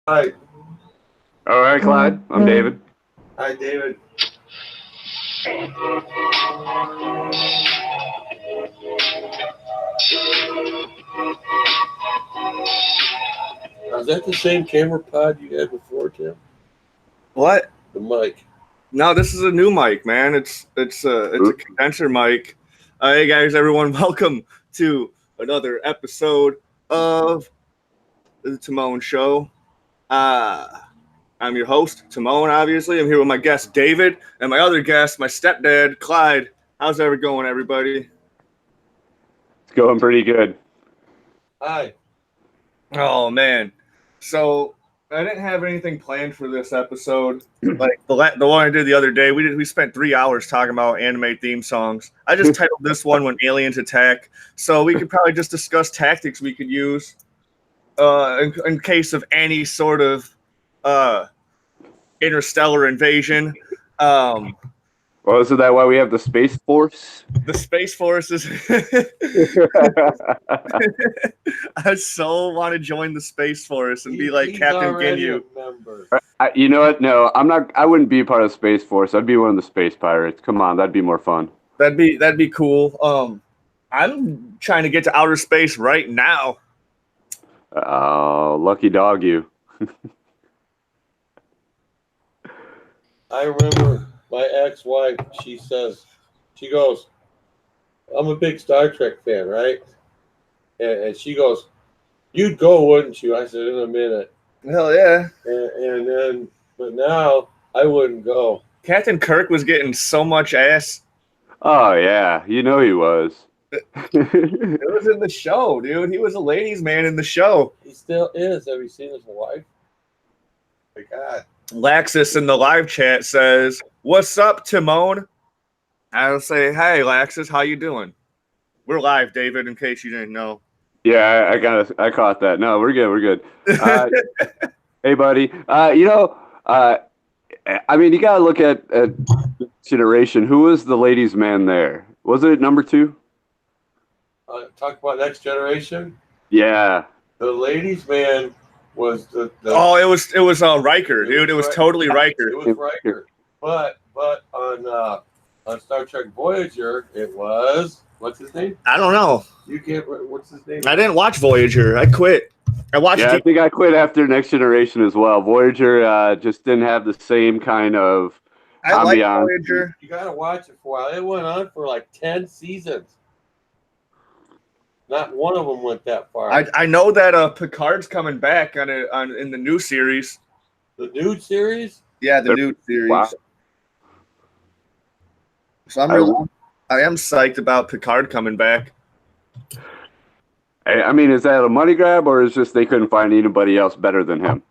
Hi. All right, Clyde. I'm David. Hi, David. Is that the same camera pod you had before, Tim? What? The mic. No, this is a new mic, man. It's a condenser mic. Hey guys, everyone, welcome to another episode of the Timone Show. I'm your host, Timone. Obviously, I'm here with my guest David and my other guest, my stepdad, Clyde. How's it going, everybody? It's going pretty good. Hi. Oh man, so I didn't have anything planned for this episode. Like the one I did the other day, we spent 3 hours talking about anime theme songs. I just titled this one "When Aliens Attack," so we could probably just discuss tactics we could use in case of any sort of interstellar invasion. Well, isn't that why we have the Space Force? The Space Force is. I so want to join the Space Force and be like Captain Ginyu. You know what? No, I'm not. I wouldn't be part of the Space Force. I'd be one of the Space Pirates. Come on, that'd be more fun. That'd be cool. I'm trying to get to outer space right now. Oh, lucky dog, you. I remember my ex-wife, she goes, I'm a big Star Trek fan, right? And she goes, you'd go, wouldn't you? I said, in a minute. Hell yeah. But now I wouldn't go. Captain Kirk was getting so much ass. Oh, yeah. You know he was. It was in the show, dude. He was a ladies' man in the show. He still is. Have you seen his wife? My God. Laxus in the live chat says, "What's up, Timone?" I'll say, "Hey, Laxus, how you doing?" We're live, David, in case you didn't know. Yeah, I caught that. No, we're good. Hey, buddy. I mean, you gotta look at generation. Who was the ladies' man there? Was it number 2? Talk about Next Generation. Yeah. The ladies' man was the Oh, it was Riker, dude. It was totally Riker. It was Riker. But on Star Trek Voyager, it was, what's his name? I don't know. You can't. What's his name? I didn't watch Voyager. I quit. I watched. Yeah, I think I quit after Next Generation as well. Voyager just didn't have the same kind of I like ambiance. Voyager. You gotta watch it for a while. It went on for like 10 seasons. Not one of them went that far. I know that Picard's coming back in the new series. The nude series? Yeah, the new series. Wow. So I am psyched about Picard coming back. I mean, is that a money grab, or is just they couldn't find anybody else better than him?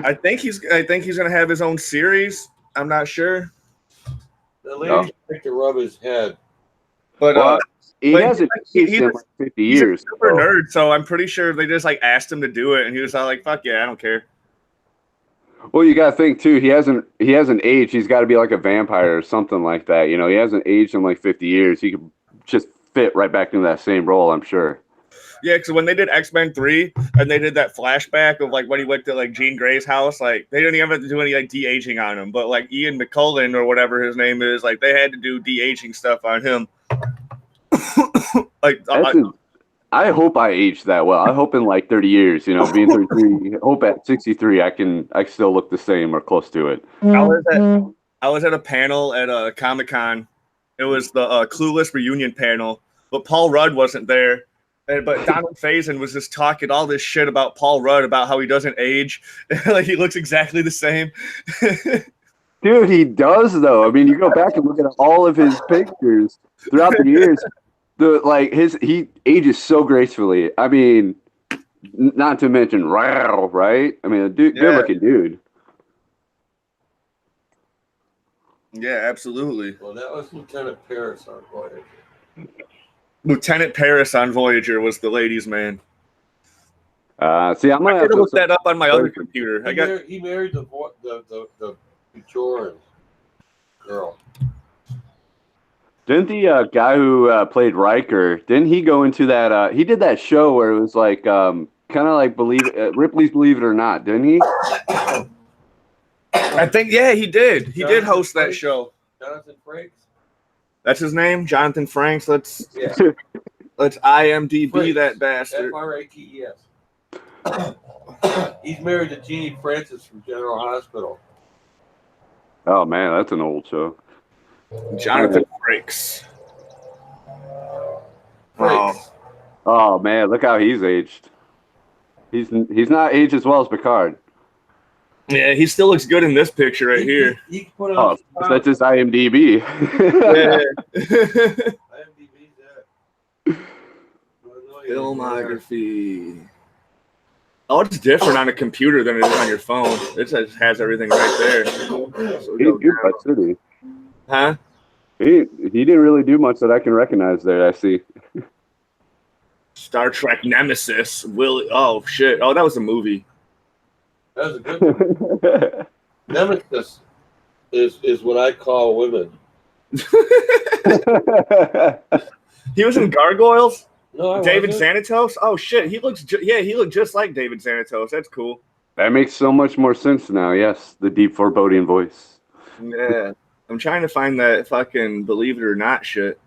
I think he's gonna have his own series. I'm not sure. The lady tried to rub his head. But he hasn't he's in like 50 years. He's a super nerd, so I'm pretty sure they just like asked him to do it, and he was all like, "Fuck yeah, I don't care." Well, you got to think too. He hasn't aged. He's got to be like a vampire or something like that. You know, he hasn't aged in like 50 years. He could just fit right back into that same role, I'm sure. Yeah, because when they did X-Men 3 and they did that flashback of like when he went to like Jean Grey's house, like they didn't even have to do any like de-aging on him, but like Ian McCullen or whatever his name is, like they had to do de-aging stuff on him. I hope I aged that well. I hope in like 30 years, you know, being 33, I hope at 63 I still look the same or close to it. I was at a panel at Comic-Con. It was the Clueless reunion panel, but Paul Rudd wasn't there. But Donald Faison was just talking all this shit about Paul Rudd, about how he doesn't age. Like he looks exactly the same. Dude, he does though. I mean, you go back and look at all of his pictures throughout the years. He ages so gracefully. I mean, not to mention right? I mean, good looking dude. Yeah, absolutely. Well, that was Lieutenant Paris on Voyager. Lieutenant Paris on Voyager was the ladies' man. See, I'm gonna have to look that up on my other computer. He married the Bajoran girl. Didn't the guy who played Riker, didn't he go into that? He did that show where it was like kind kind of like Ripley's Believe It or Not, didn't he? I think he did. He did host that show. Jonathan Frakes. That's his name, Jonathan Franks. Let's Yeah. let's IMDb Frakes. that bastard. Frakes. He's married to Jeannie Francis from General Hospital. Oh man, that's an old show. Jonathan Frakes. Frakes. Oh man, look how he's aged. He's not aged as well as Picard. Yeah, he still looks good in this picture right here. He put on that's just IMDb. IMDb's that. Filmography. Oh, it's different on a computer than it is on your phone. It just has everything right there. So Huh? He didn't really do much that I can recognize there. I see. Star Trek Nemesis. Oh shit! Oh, that was a movie. That was a good one. Nemesis is what I call women. He was in Gargoyles. No, David Xanatos. Oh shit! He looked just like David Xanatos. That's cool. That makes so much more sense now. Yes, the deep foreboding voice. Yeah, I'm trying to find that fucking Believe It or Not shit.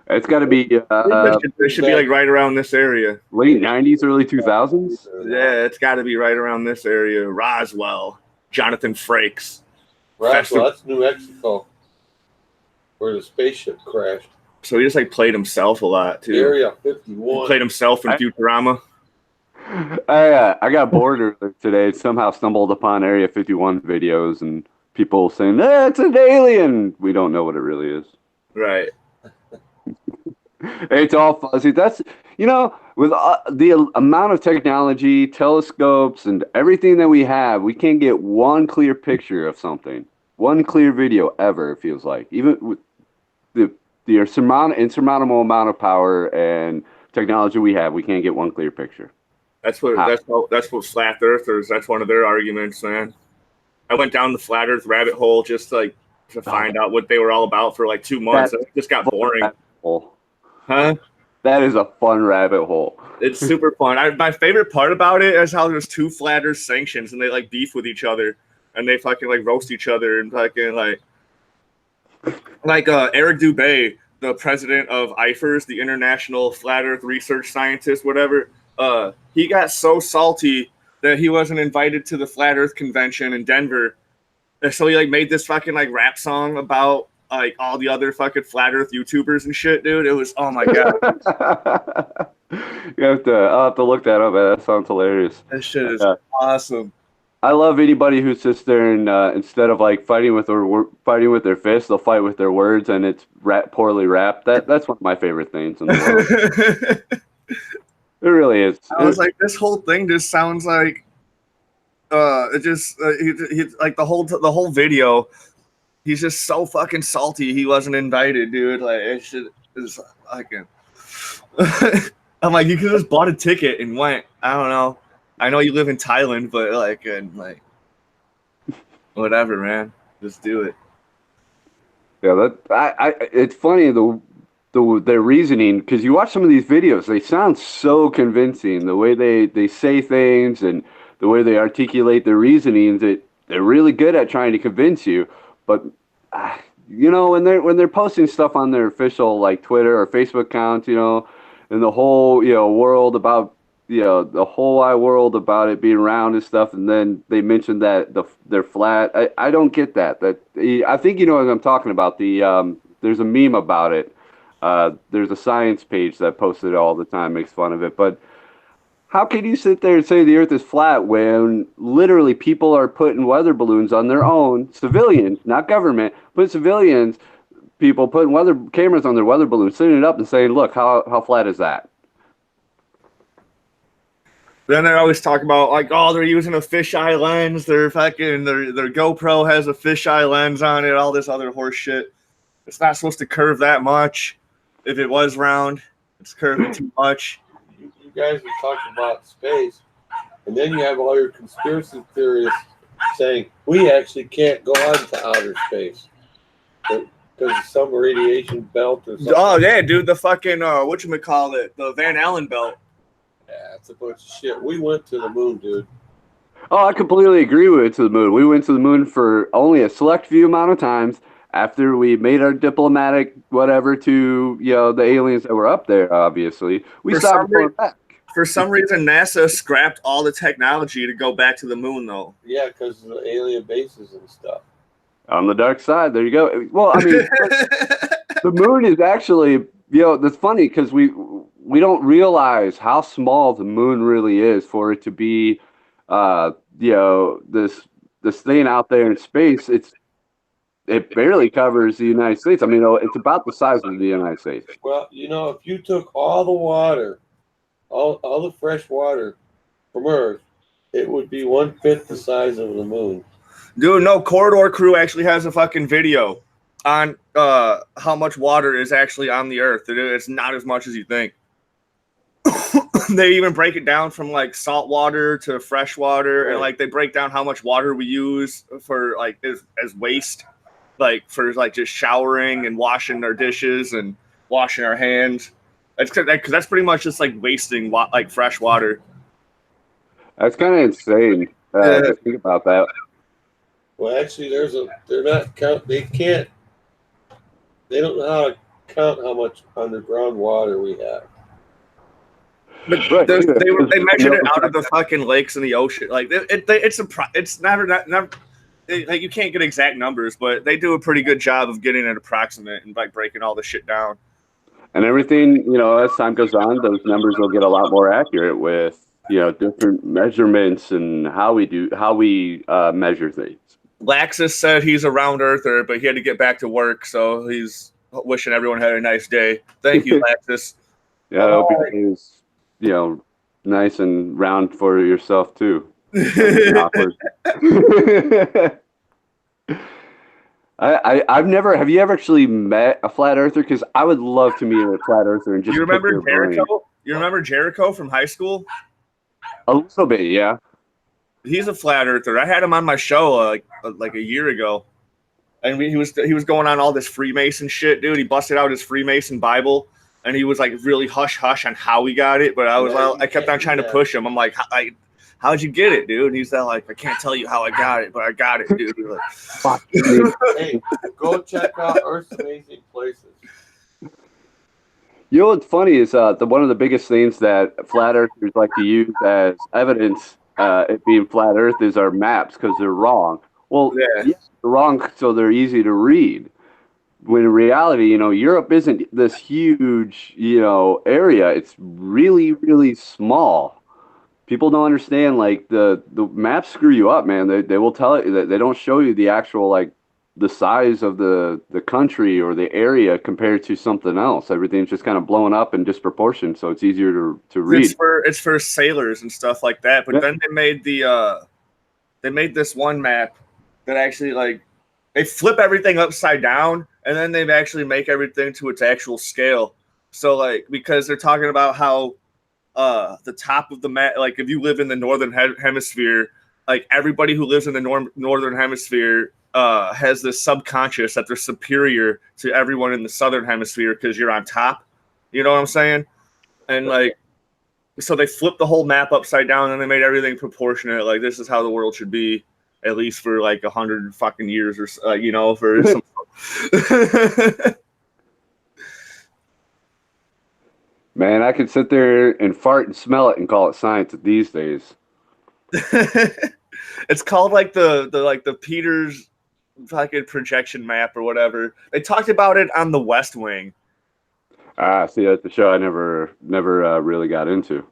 It's got to be. It should be like right around this area. Late 90s, early 2000s. Yeah, it's got to be right around this area. Roswell, Jonathan Frakes. Roswell, that's New Mexico, where the spaceship crashed. So he just like played himself a lot too. Area 51. He played himself in Futurama. I got bored earlier today. Somehow stumbled upon Area 51 videos and people saying, it's an alien. We don't know what it really is. Right. It's all fuzzy. That's, with the amount of technology, telescopes, and everything that we have, we can't get one clear picture of something. One clear video ever, it feels like. Even with the insurmountable amount of power and technology we have, we can't get one clear picture. That's what flat earthers, that's one of their arguments, man. I went down the flat earth rabbit hole just to find out what they were all about for like 2 months. It just got boring. Huh? That is a fun rabbit hole. It's super fun. My favorite part about it is how there's two flat earth sanctions and they like beef with each other and they fucking like roast each other and fucking like Eric Dubay, the president of IFERS, the International Flat Earth Research Scientist, whatever. He got so salty that he wasn't invited to the Flat Earth Convention in Denver. And so he like made this fucking like rap song about like all the other fucking flat earth YouTubers and shit, dude. It was, oh my god. I'll have to look that up, man. That sounds hilarious. That shit is awesome. I love anybody who sits there and instead of like fighting with their fists, they'll fight with their words, and it's poorly rapped. That's one of my favorite things in the world. It really is. I was like, this whole thing just sounds like it just he like the whole video. He's just so fucking salty. He wasn't invited, dude. Like it's fucking. I'm like, you could have just bought a ticket and went. I don't know. I know you live in Thailand, but like whatever, man. Just do it. Yeah, it's funny their reasoning, because you watch some of these videos, they sound so convincing. The way they say things and the way they articulate their reasonings, they're really good at trying to convince you. But when they're posting stuff on their official like Twitter or Facebook accounts, and the whole world about the whole wide world about it being round and stuff, and then they mentioned that they're flat. I don't get that. I think you know what I'm talking about. There's a meme about it. There's a science page that posts it all the time, makes fun of it. But how can you sit there and say the Earth is flat when literally people are putting weather balloons on their own, civilians, not government, but civilians, people putting weather cameras on their weather balloons, sitting it up and saying, look, how flat is that? Then they're always talking about like, oh, they're using a fisheye lens. Their GoPro has a fisheye lens on it. All this other horse shit. It's not supposed to curve that much. If it was round, it's curving too much. You guys are talking about space, and then you have all your conspiracy theorists saying we actually can't go out into outer space. because of some radiation belt or something. Oh yeah, dude, the fucking whatchamacallit, the Van Allen belt. Yeah, it's a bunch of shit. We went to the moon, dude. Oh, I completely agree with it to the moon. We went to the moon for only a select few amount of times after we made our diplomatic whatever to, the aliens that were up there, obviously. We For stopped some going reason, back. for some reason, NASA scrapped all the technology to go back to the moon, though. Yeah, because of the alien bases and stuff. On the dark side, there you go. Well, I mean, the moon is actually, that's funny because we don't realize how small the moon really is for it to be, this thing out there in space. It barely covers the United States. I mean, it's about the size of the United States. Well, if you took all the water, all the fresh water from Earth, it would be 1/5 the size of the moon. Dude, no, Corridor Crew actually has a fucking video on how much water is actually on the Earth. It's not as much as you think. They even break it down from like salt water to fresh water, and like they break down how much water we use for like as waste, like for like just showering and washing our dishes and washing our hands. Because that's pretty much just like wasting like fresh water. That's kind of insane to think about that. Well, actually, they're not count. They can't. They don't know how to count how much underground water we have. But Right, they measured it out of the fucking lakes and the ocean. Like it's never like you can't get exact numbers, but they do a pretty good job of getting it approximate and like breaking all the shit down. And everything, as time goes on, those numbers will get a lot more accurate with, different measurements and how we measure things. Laxus said he's a round earther, but he had to get back to work, so he's wishing everyone had a nice day. Thank you, Laxus. Yeah, I hope your day is, nice and round for yourself too. I've never. Have you ever actually met a flat earther? Because I would love to meet a flat earther and just. You remember pick their brain. Jericho? You remember Jericho from high school? A little bit, yeah. He's a flat earther. I had him on my show like a year ago, and he was going on all this Freemason shit, dude. He busted out his Freemason Bible, and he was like really hush hush on how he got it. But I kept on trying to push him. I'm like, how'd you get it, dude? And he's like, I can't tell you how I got it, but I got it, dude. Like, hey, go check out Earth's Amazing Places. You know what's funny is one of the biggest things that flat earthers like to use as evidence it being flat earth is our maps because they're wrong. Well, yeah, they're wrong so they're easy to read. When in reality, Europe isn't this huge, area. It's really, really small. People don't understand, like, the maps screw you up, man. They will tell you that they don't show you the actual, like, the size of the country or the area compared to something else. Everything's just kind of blown up in disproportion, so it's easier to read. It's for sailors and stuff like that. But then they made this one map that actually, like, they flip everything upside down, and then they actually make everything to its actual scale. So, like, because they're talking about how the top of the map, like if you live in the northern hemisphere, like everybody who lives in the northern hemisphere has this subconscious that they're superior to everyone in the southern hemisphere because you're on top. You know what I'm saying? And like, so they flipped the whole map upside down and they made everything proportionate. Like, this is how the world should be, at least for like 100 fucking years or for some. Man, I could sit there and fart and smell it and call it science these days. It's called like the Peters fucking projection map or whatever. They talked about it on The West Wing. See, that's the show I never really got into.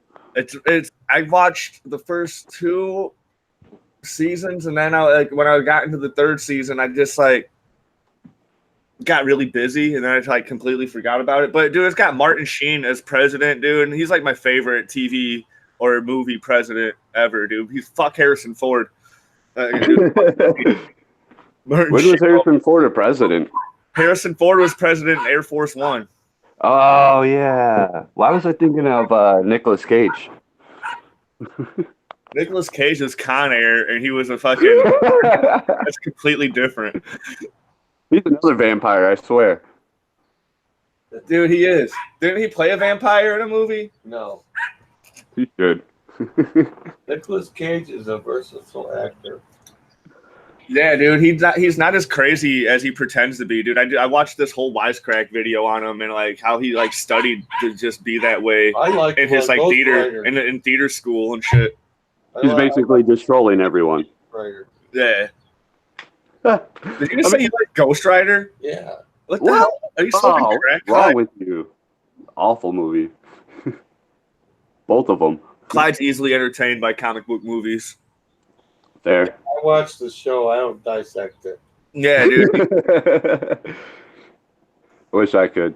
I watched the first 2 seasons, and then when I got into the 3rd season, I just like got really busy, and then I like completely forgot about it. But dude, it's got Martin Sheen as president, dude, and he's like my favorite TV or movie president ever, dude. He's fuck Harrison Ford. When was Harrison Ford a president? Harrison Ford was president in Air Force One. Oh yeah. Why was I thinking of Nicolas Cage? Nicolas Cage is Con Air, and he was a fucking. That's completely different. He's another vampire, I swear. Dude, he is. Didn't he play a vampire in a movie? No. He should. Nicolas Cage is a versatile actor. Yeah, dude, he's not as crazy as he pretends to be, dude. I watched this whole wisecrack video on him and like how he like studied to just be that way I like in his like Ghost theater Rider. in theater school and shit. He's basically just trolling everyone. Rider. Yeah. Did you just say you like Ghost Rider? Yeah. What the hell? Are you smoking crack? What's wrong with you? Awful movie. Both of them. Clyde's easily entertained by comic book movies. There. I watch the show. I don't dissect it. Yeah, dude. Wish I could.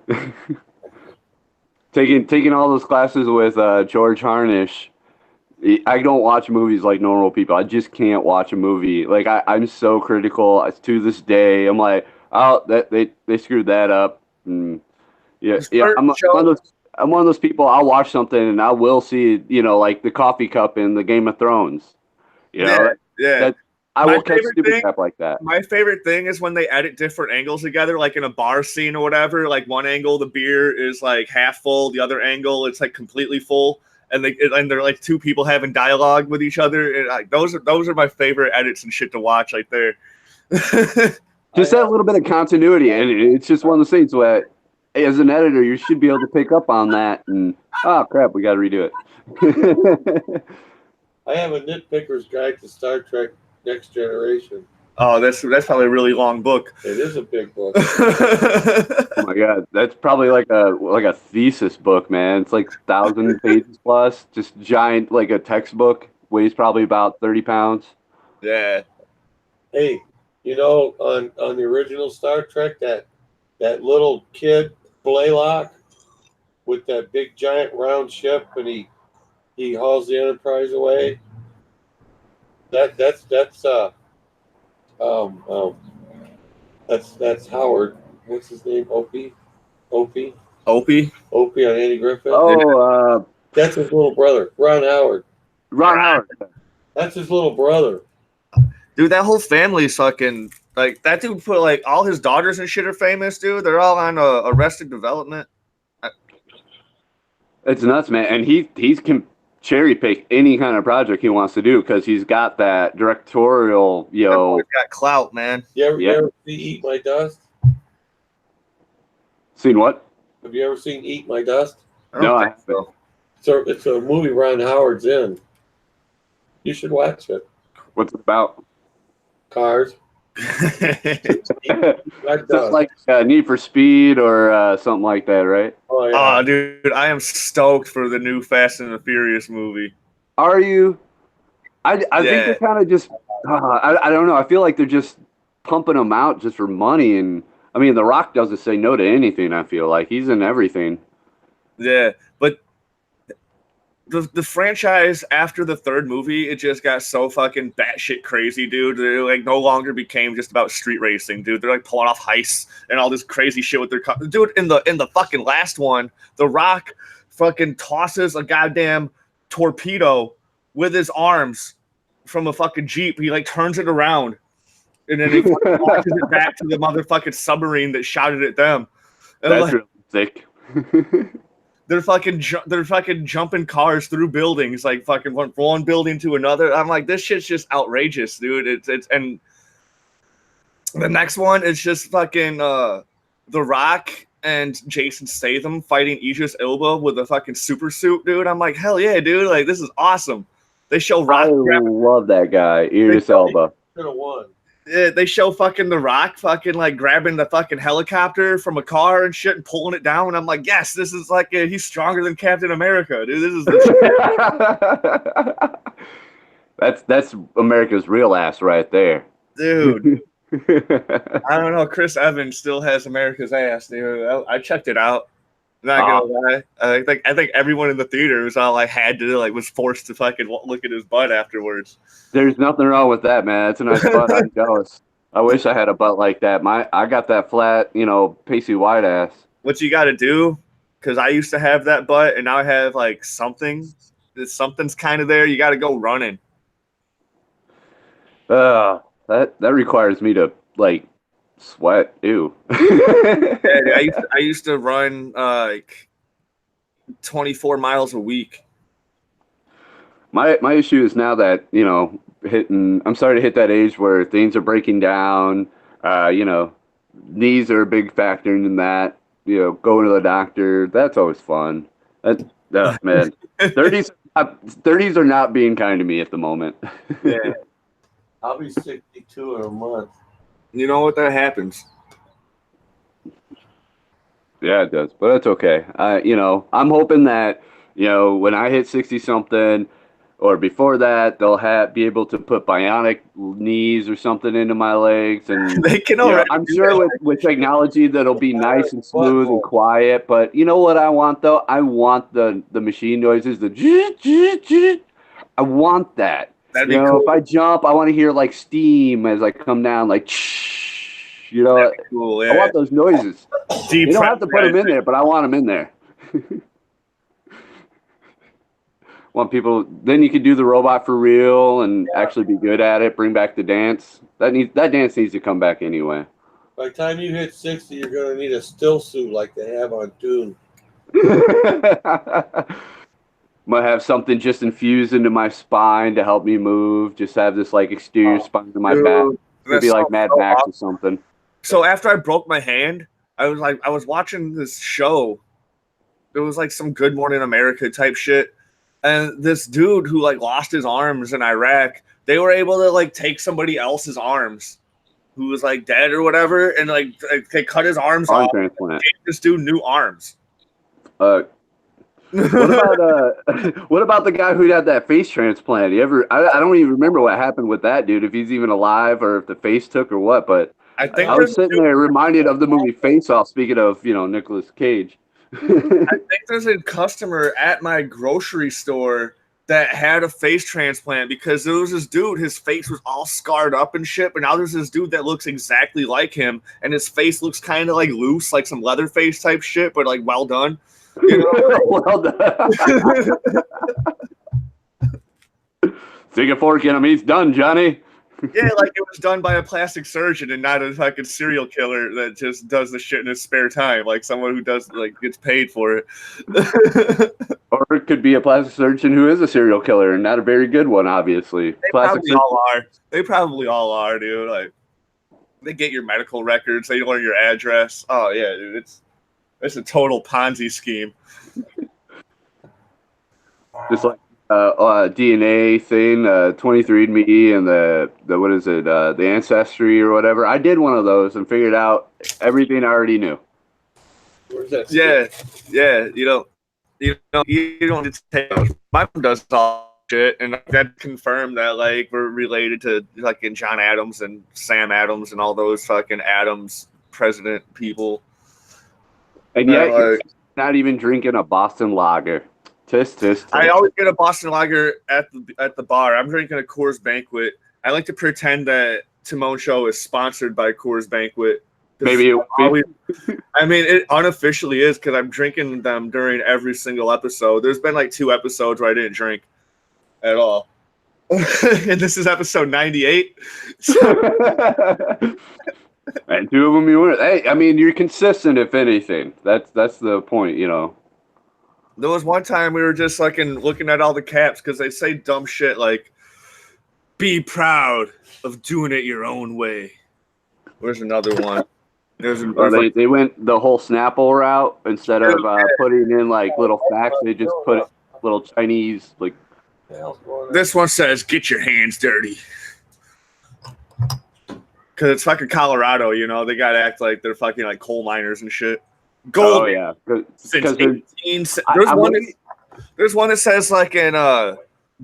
Taking all those classes with George Harnish. I don't watch movies like normal people. I just can't watch a movie. Like I'm so critical to this day. I'm like, oh, that they screwed that up. And yeah. I'm one of those people. I'll watch something and I will see, like the coffee cup in the Game of Thrones. Yeah. I will catch stupid crap like that. My favorite thing is when they edit different angles together, like in a bar scene or whatever. Like one angle, the beer is like half full. The other angle, it's like completely full. And they're like two people having dialogue with each other. And like those are my favorite edits and shit to watch right there. Just that little bit of continuity, and it's just one of those things where, as an editor, you should be able to pick up on that. And oh crap, we got to redo it. I have a nitpicker's guide to Star Trek Next Generation. Oh, that's probably a really long book. It is a big book. Oh my god, that's probably like a thesis book, man. It's like 1,000 pages plus, just giant, like a textbook. Weighs probably about 30 pounds. Yeah. Hey, on the original Star Trek, that little kid Blaylock with that big giant round ship, and he hauls the Enterprise away. That's Howard. What's his name? Opie on Andy Griffith. Oh, that's his little brother, Ron Howard. That's his little brother. Dude, that whole family's fucking like that dude put like all his daughters and shit are famous, dude. They're all on Arrested Development. It's nuts, man. And he can cherry pick any kind of project he wants to do because he's got that directorial, He's got clout, man. You ever see Eat My Dust? Seen what? Have you ever seen Eat My Dust? No, I haven't. It's a movie Ron Howard's in. You should watch it. What's it about? Cars. It's like Need for Speed or something like that, right? Oh, yeah. Oh, dude, I am stoked for the new Fast and the Furious movie. Are you? I think they're kind of just. I don't know. I feel like they're just pumping them out just for money, and I mean, The Rock doesn't say no to anything. I feel like he's in everything. Yeah, but the franchise after the third movie, it just got so fucking batshit crazy, dude. They like no longer became just about street racing, dude. They're like pulling off heists and all this crazy shit with their dude. In the fucking last one, The Rock fucking tosses a goddamn torpedo with his arms from a fucking Jeep. He like turns it around and then he fucking launches it back to the motherfucking submarine that shouted at them. And that's really sick. They're fucking jumping cars through buildings, like fucking from one building to another. I'm like, this shit's just outrageous, dude. It's and the next one is just fucking The Rock and Jason Statham fighting Idris Elba with a fucking super suit, dude. I'm like, hell yeah, dude. Like, this is awesome. They show Rock. I love that guy, Idris Elba. Could have won. Yeah, they show fucking The Rock fucking like grabbing the fucking helicopter from a car and shit and pulling it down. And I'm like, yes, this is like he's stronger than Captain America, dude. This is the shit. That's America's real ass right there, dude. I don't know. Chris Evans still has America's ass, dude. I checked it out. Not gonna lie. I think everyone in the theater was all like was forced to fucking look at his butt afterwards. There's nothing wrong with that, man. It's a nice butt. I'm jealous. I wish I had a butt like that. I got that flat, pasty white ass. What you got to do? Because I used to have that butt, and now I have like something. Something's kind of there. You got to go running. That requires me to like Sweat. Ew. Yeah, I used to run like 24 miles a week. My issue is now that, I'm starting to hit that age where things are breaking down. You know, knees are a big factor in that. You know, going to the doctor, that's always fun. That, man, 30s are not being kind to me at the moment. Yeah, I'll be 62 in a month. you know what? That happens. Yeah, it does, but that's okay. I'm hoping that, when I hit 60 something or before that, they'll be able to put bionic knees or something into my legs. And, They can already I'm do sure that. with technology that'll be nice and smooth and Butthole. quiet. But you know what I want though? I want the machine noises, the I want that. That'd be cool. If I jump, I want to hear like steam as I come down, like, That'd be cool. I Yeah. want those noises. Deep You don't have to put them in pressurizing. there, but I want them in there. Want people? Then you could do the robot for real and actually be good at it. Bring back the dance. That dance needs to come back anyway. By the time you hit 60, you're going to need a still suit like they have on Dune. Might have something just infused into my spine to help me move. Just have this like exterior spine to my back. Dude, It could be like Mad Max or something. So after I broke my hand, I was watching this show. It was like some Good Morning America type shit. And this dude who like lost his arms in Iraq, they were able to like take somebody else's arms who was like dead or whatever, and like they cut his arms Arm off, transplant. gave this dude new arms. What about the guy who had that face transplant? I don't even remember what happened with that dude, if he's even alive or if the face took or what, but I think I was sitting there reminded of the movie Face Off, speaking of, Nicolas Cage. I think there's a customer at my grocery store that had a face transplant because there was this dude, his face was all scarred up and shit, but now there's this dude that looks exactly like him, and his face looks kind of like loose, like some leather face type shit, but like well done. You know? Well done. Stick a fork in him, he's done, Johnny. Yeah, like it was done by a plastic surgeon and not a fucking serial killer that just does the shit in his spare time, like someone who does like gets paid for it. Or it could be a plastic surgeon who is a serial killer and not a very good one, obviously. They probably all are. They probably all are, dude. Like they get your medical records, they learn your address. Oh yeah, dude, it's a total Ponzi scheme. Just like DNA thing, 23andMe and the what is it, the Ancestry or whatever. I did one of those and figured out everything I already knew. Where's that? Yeah. You don't need to take those. My mom does all shit, and that confirmed that like we're related to like in John Adams and Sam Adams and all those fucking Adams president people. And yet, you're not even drinking a Boston Lager. Tisk. I always get a Boston Lager at the bar. I'm drinking a Coors Banquet. I like to pretend that Timone Show is sponsored by Coors Banquet. Maybe I mean, it unofficially is because I'm drinking them during every single episode. There's been like 2 episodes where I didn't drink at all. And this is episode 98. And 2 of them you weren't. Hey, I mean, you're consistent, if anything. That's the point, There was one time we were just looking at all the caps because they say dumb shit like, be proud of doing it your own way. Where's another one? They went the whole Snapple route instead of putting in like little facts. They just put little Chinese like. This one says, "Get your hands dirty," because it's fucking Colorado. They gotta act like they're fucking like coal miners and shit. Gold. Oh yeah, Since 18, there's one that says like in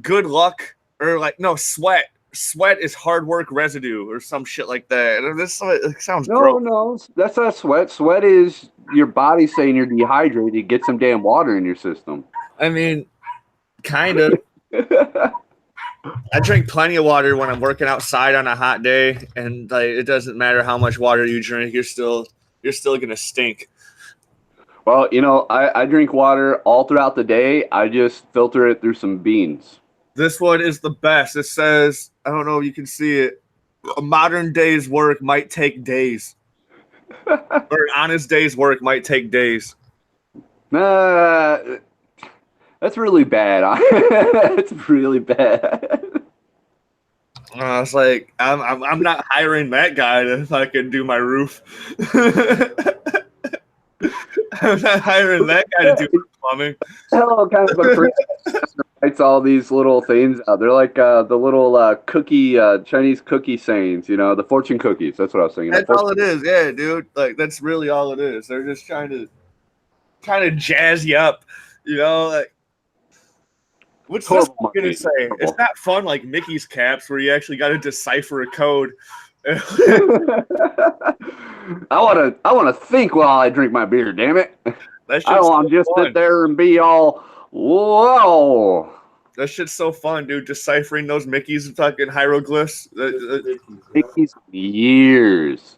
good luck or like no sweat. Sweat is hard work residue or some shit like that. This sounds gross. No, that's not sweat. Sweat is your body saying you're dehydrated. Get some damn water in your system. I mean, kind of. I drink plenty of water when I'm working outside on a hot day, and like it doesn't matter how much water you drink, you're still gonna stink. Well, I drink water all throughout the day. I just filter it through some beans. This one is the best. It says, I don't know if you can see it, a modern day's work might take days. Or an honest day's work might take days. That's really bad. That's really bad. It's like I'm not hiring that guy to fucking do my roof. I'm not hiring that guy to do my plumbing. Hello, kind of a crazy writes all these little things out. They're like the little cookie Chinese cookie sayings, the fortune cookies. That's what I was thinking. That's all it is, yeah, dude. Like that's really all it is. They're just trying to jazz you up, like what's this Horrible gonna say? Horrible. It's not fun like Mickey's caps where you actually got to decipher a code. I wanna think while I drink my beer. Damn it! That I don't want to just sit there and be all whoa. That shit's so fun, dude. Deciphering those Mickey's fucking hieroglyphs. Mickey's years.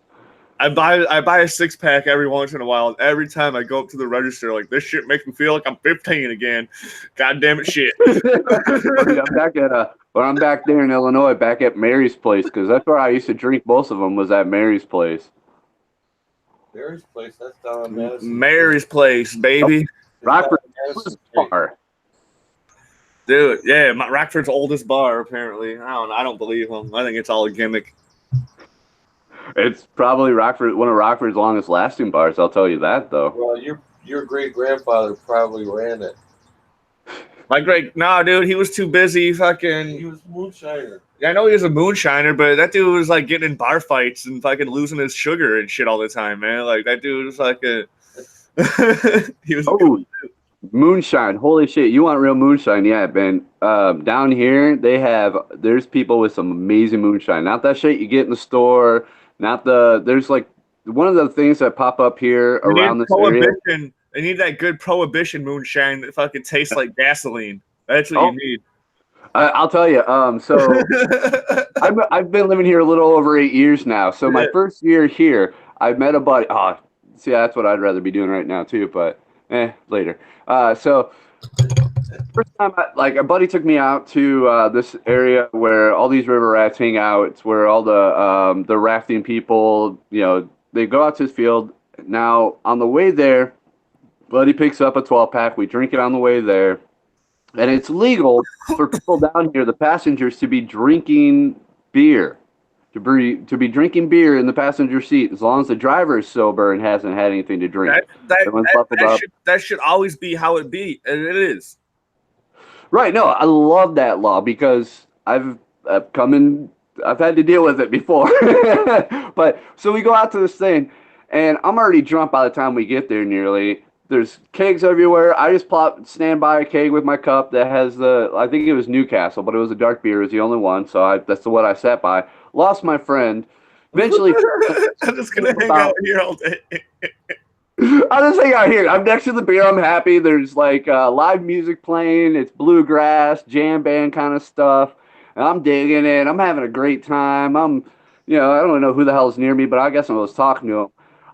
I buy a 6-pack every once in a while. Every time I go up to the register, like this shit makes me feel like I'm 15 again. God damn it, shit. I'm back there in Illinois, back at Mary's place, because that's where I used to drink. Most of them was at Mary's place. Mary's place, that's down on Madison. Mary's place, baby. Rockford bar. Dude, yeah, Rockford's oldest bar, apparently. I don't believe him. I think it's all a gimmick. It's probably one of Rockford's longest lasting bars, I'll tell you that, though. Well, your great-grandfather probably ran it. Dude, he was too busy fucking... He was a moonshiner. Yeah, I know he was a moonshiner, but that dude was like getting in bar fights and fucking losing his sugar and shit all the time, man. Like that dude was like a... he was moonshine. Holy shit. You want real moonshine? Yeah, Ben. Down here, there's people with some amazing moonshine. Not that shit you get in the store. There's like one of the things that pop up here around this area. They need that good prohibition moonshine that fucking tastes like gasoline. That's what you need. I'll tell you. So I've been living here a little over 8 years now. So my first year here, I met a buddy. Oh, see, that's what I'd rather be doing right now too. But later. So first time, a buddy took me out to this area where all these river rats hang out. It's where all the rafting people, they go out to this field. Now on the way there, buddy picks up a 12-pack. We drink it on the way there, and it's legal for people down here, the passengers, to be drinking beer. To be drinking beer in the passenger seat, as long as the driver is sober and hasn't had anything to drink. That should always be how it be, and it is. Right. No, I love that law because I've had to deal with it before. But so we go out to this thing, and I'm already drunk by the time we get there. Nearly. There's kegs everywhere. I just stand by a keg with my cup that has I think it was Newcastle, but it was a dark beer. It was the only one, so that's the one I sat by. Lost my friend. Eventually, I'm just gonna hang out here all day. I'll just hang out here. I'm next to the beer. I'm happy. There's like live music playing. It's bluegrass, jam band kind of stuff. And I'm digging it. I'm having a great time. I don't know who the hell's near me, but I guess I was talking to him.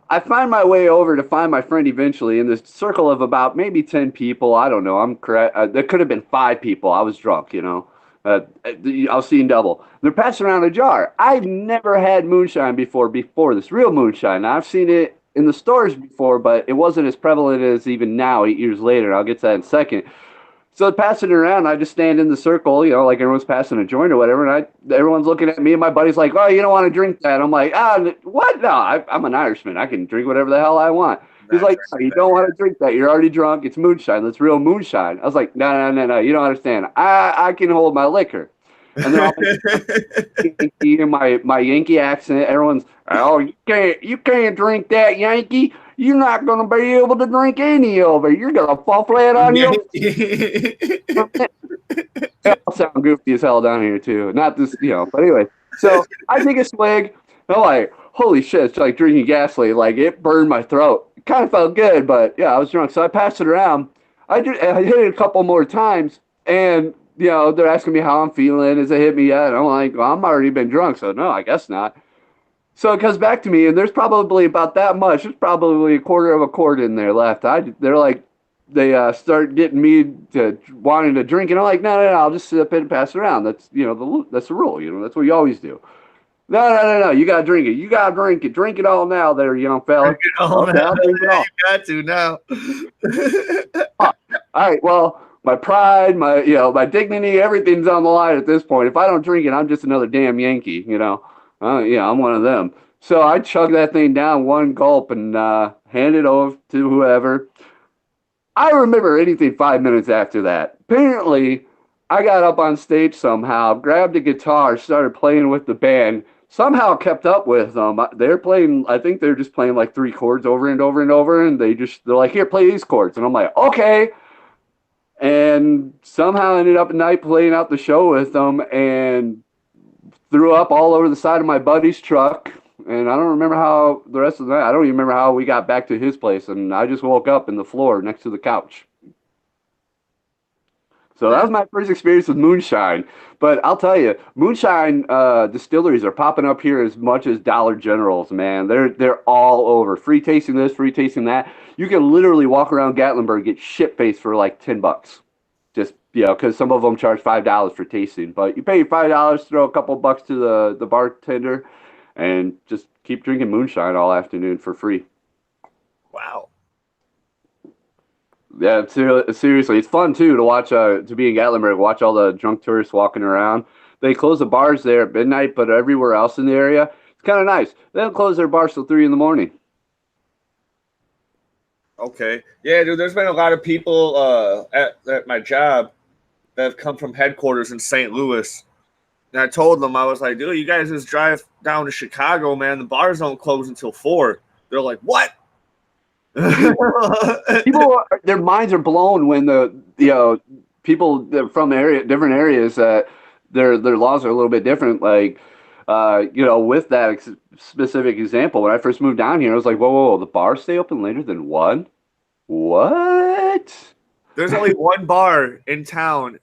I find my way over to find my friend eventually in this circle of about maybe 10 people. I don't know. I'm correct. There could have been 5 people. I was drunk, I was seeing double. They're passing around a jar. I've never had moonshine before this, real moonshine. Now, I've seen it in the stores before, but it wasn't as prevalent as even now, 8 years later. I'll get to that in a second. So passing it around, I just stand in the circle, like everyone's passing a joint or whatever, and everyone's looking at me, and my buddy's like, "Oh, you don't want to drink that?" I'm like, what? No, I'm an Irishman. I can drink whatever the hell I want. He's like, "No, you don't want to drink that. You're already drunk. It's moonshine. That's real moonshine." I was like, No. You don't understand. I can hold my liquor. And then in my Yankee accent, everyone's, "Oh, you can't drink that, Yankee. You're not going to be able to drink any of it. You're going to fall flat on your..." I'll sound goofy as hell down here, too. Not this, but anyway. So I take a swig. I'm like, holy shit, it's like drinking gasoline. Like, it burned my throat. It kind of felt good, but yeah, I was drunk. So I passed it around. I hit it a couple more times, and, they're asking me how I'm feeling. Has it hit me yet? And I'm like, well, I'm already been drunk, so no, I guess not. So it comes back to me, and there's probably about that much. There's probably a quarter of a quart in there left. They start getting me to wanting to drink, and I'm like, no, I'll just sit up and pass it around. That's that's the rule. That's what you always do. No. You gotta drink it. You gotta drink it. Drink it all now, there, young fella. Oh Okay, man, I'll drink it all. you got to now. All right. Well, my pride, my dignity, everything's on the line at this point. If I don't drink it, I'm just another damn Yankee. Yeah, I'm one of them. So I chugged that thing down one gulp and handed it over to whoever. I don't remember anything 5 minutes after that. Apparently, I got up on stage somehow, grabbed a guitar, started playing with the band. Somehow kept up with them. They're playing. I think they're just playing like three chords over and over and over, and they're like, here, play these chords, and I'm like, okay. And somehow ended up at night playing out the show with them, and threw up all over the side of my buddy's truck. And I don't remember how the rest of the night. I don't even remember how we got back to his place. And I just woke up in the floor next to the couch. So that was my first experience with moonshine. But I'll tell you, moonshine distilleries are popping up here as much as Dollar Generals, man. They're all over. Free tasting this, free tasting that. You can literally walk around Gatlinburg and get shit faced for like $10. Just because some of them charge $5 for tasting. But you pay your $5, throw a couple bucks to the bartender, and just keep drinking moonshine all afternoon for free. Wow. Yeah, seriously, it's fun too to watch. To be in Gatlinburg, watch all the drunk tourists walking around. They close the bars there at midnight, but everywhere else in the area, it's kind of nice. They don't close their bars till 3 in the morning. Okay. Yeah, dude. There's been a lot of people at my job that have come from headquarters in St. Louis. And I told them, I was like, dude, you guys just drive down to Chicago, man. The bars don't close until 4. They're like, what? People, their minds are blown when people from different areas that their laws are a little bit different. Like, with that specific example, when I first moved down here, I was like, whoa, the bars stay open later than 1? What? There's only one bar in town.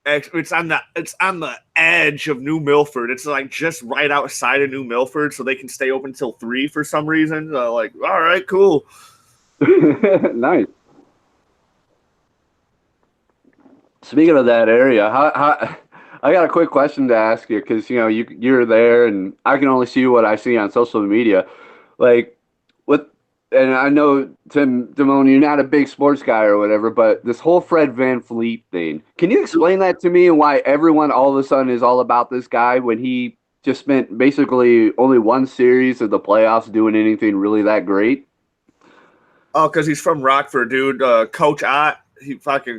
It's on the edge of New Milford. It's like just right outside of New Milford, so they can stay open till 3 for some reason. Like, all right, cool. Nice. Speaking of that area, I got a quick question to ask you because you're there, and I can only see what I see on social media. Like, and I know Timone, you're not a big sports guy or whatever, but this whole Fred VanVleet thing, can you explain that to me and why everyone all of a sudden is all about this guy when he just spent basically only one series of the playoffs doing anything really that great? Oh, because he's from Rockford, dude. Coach Ott,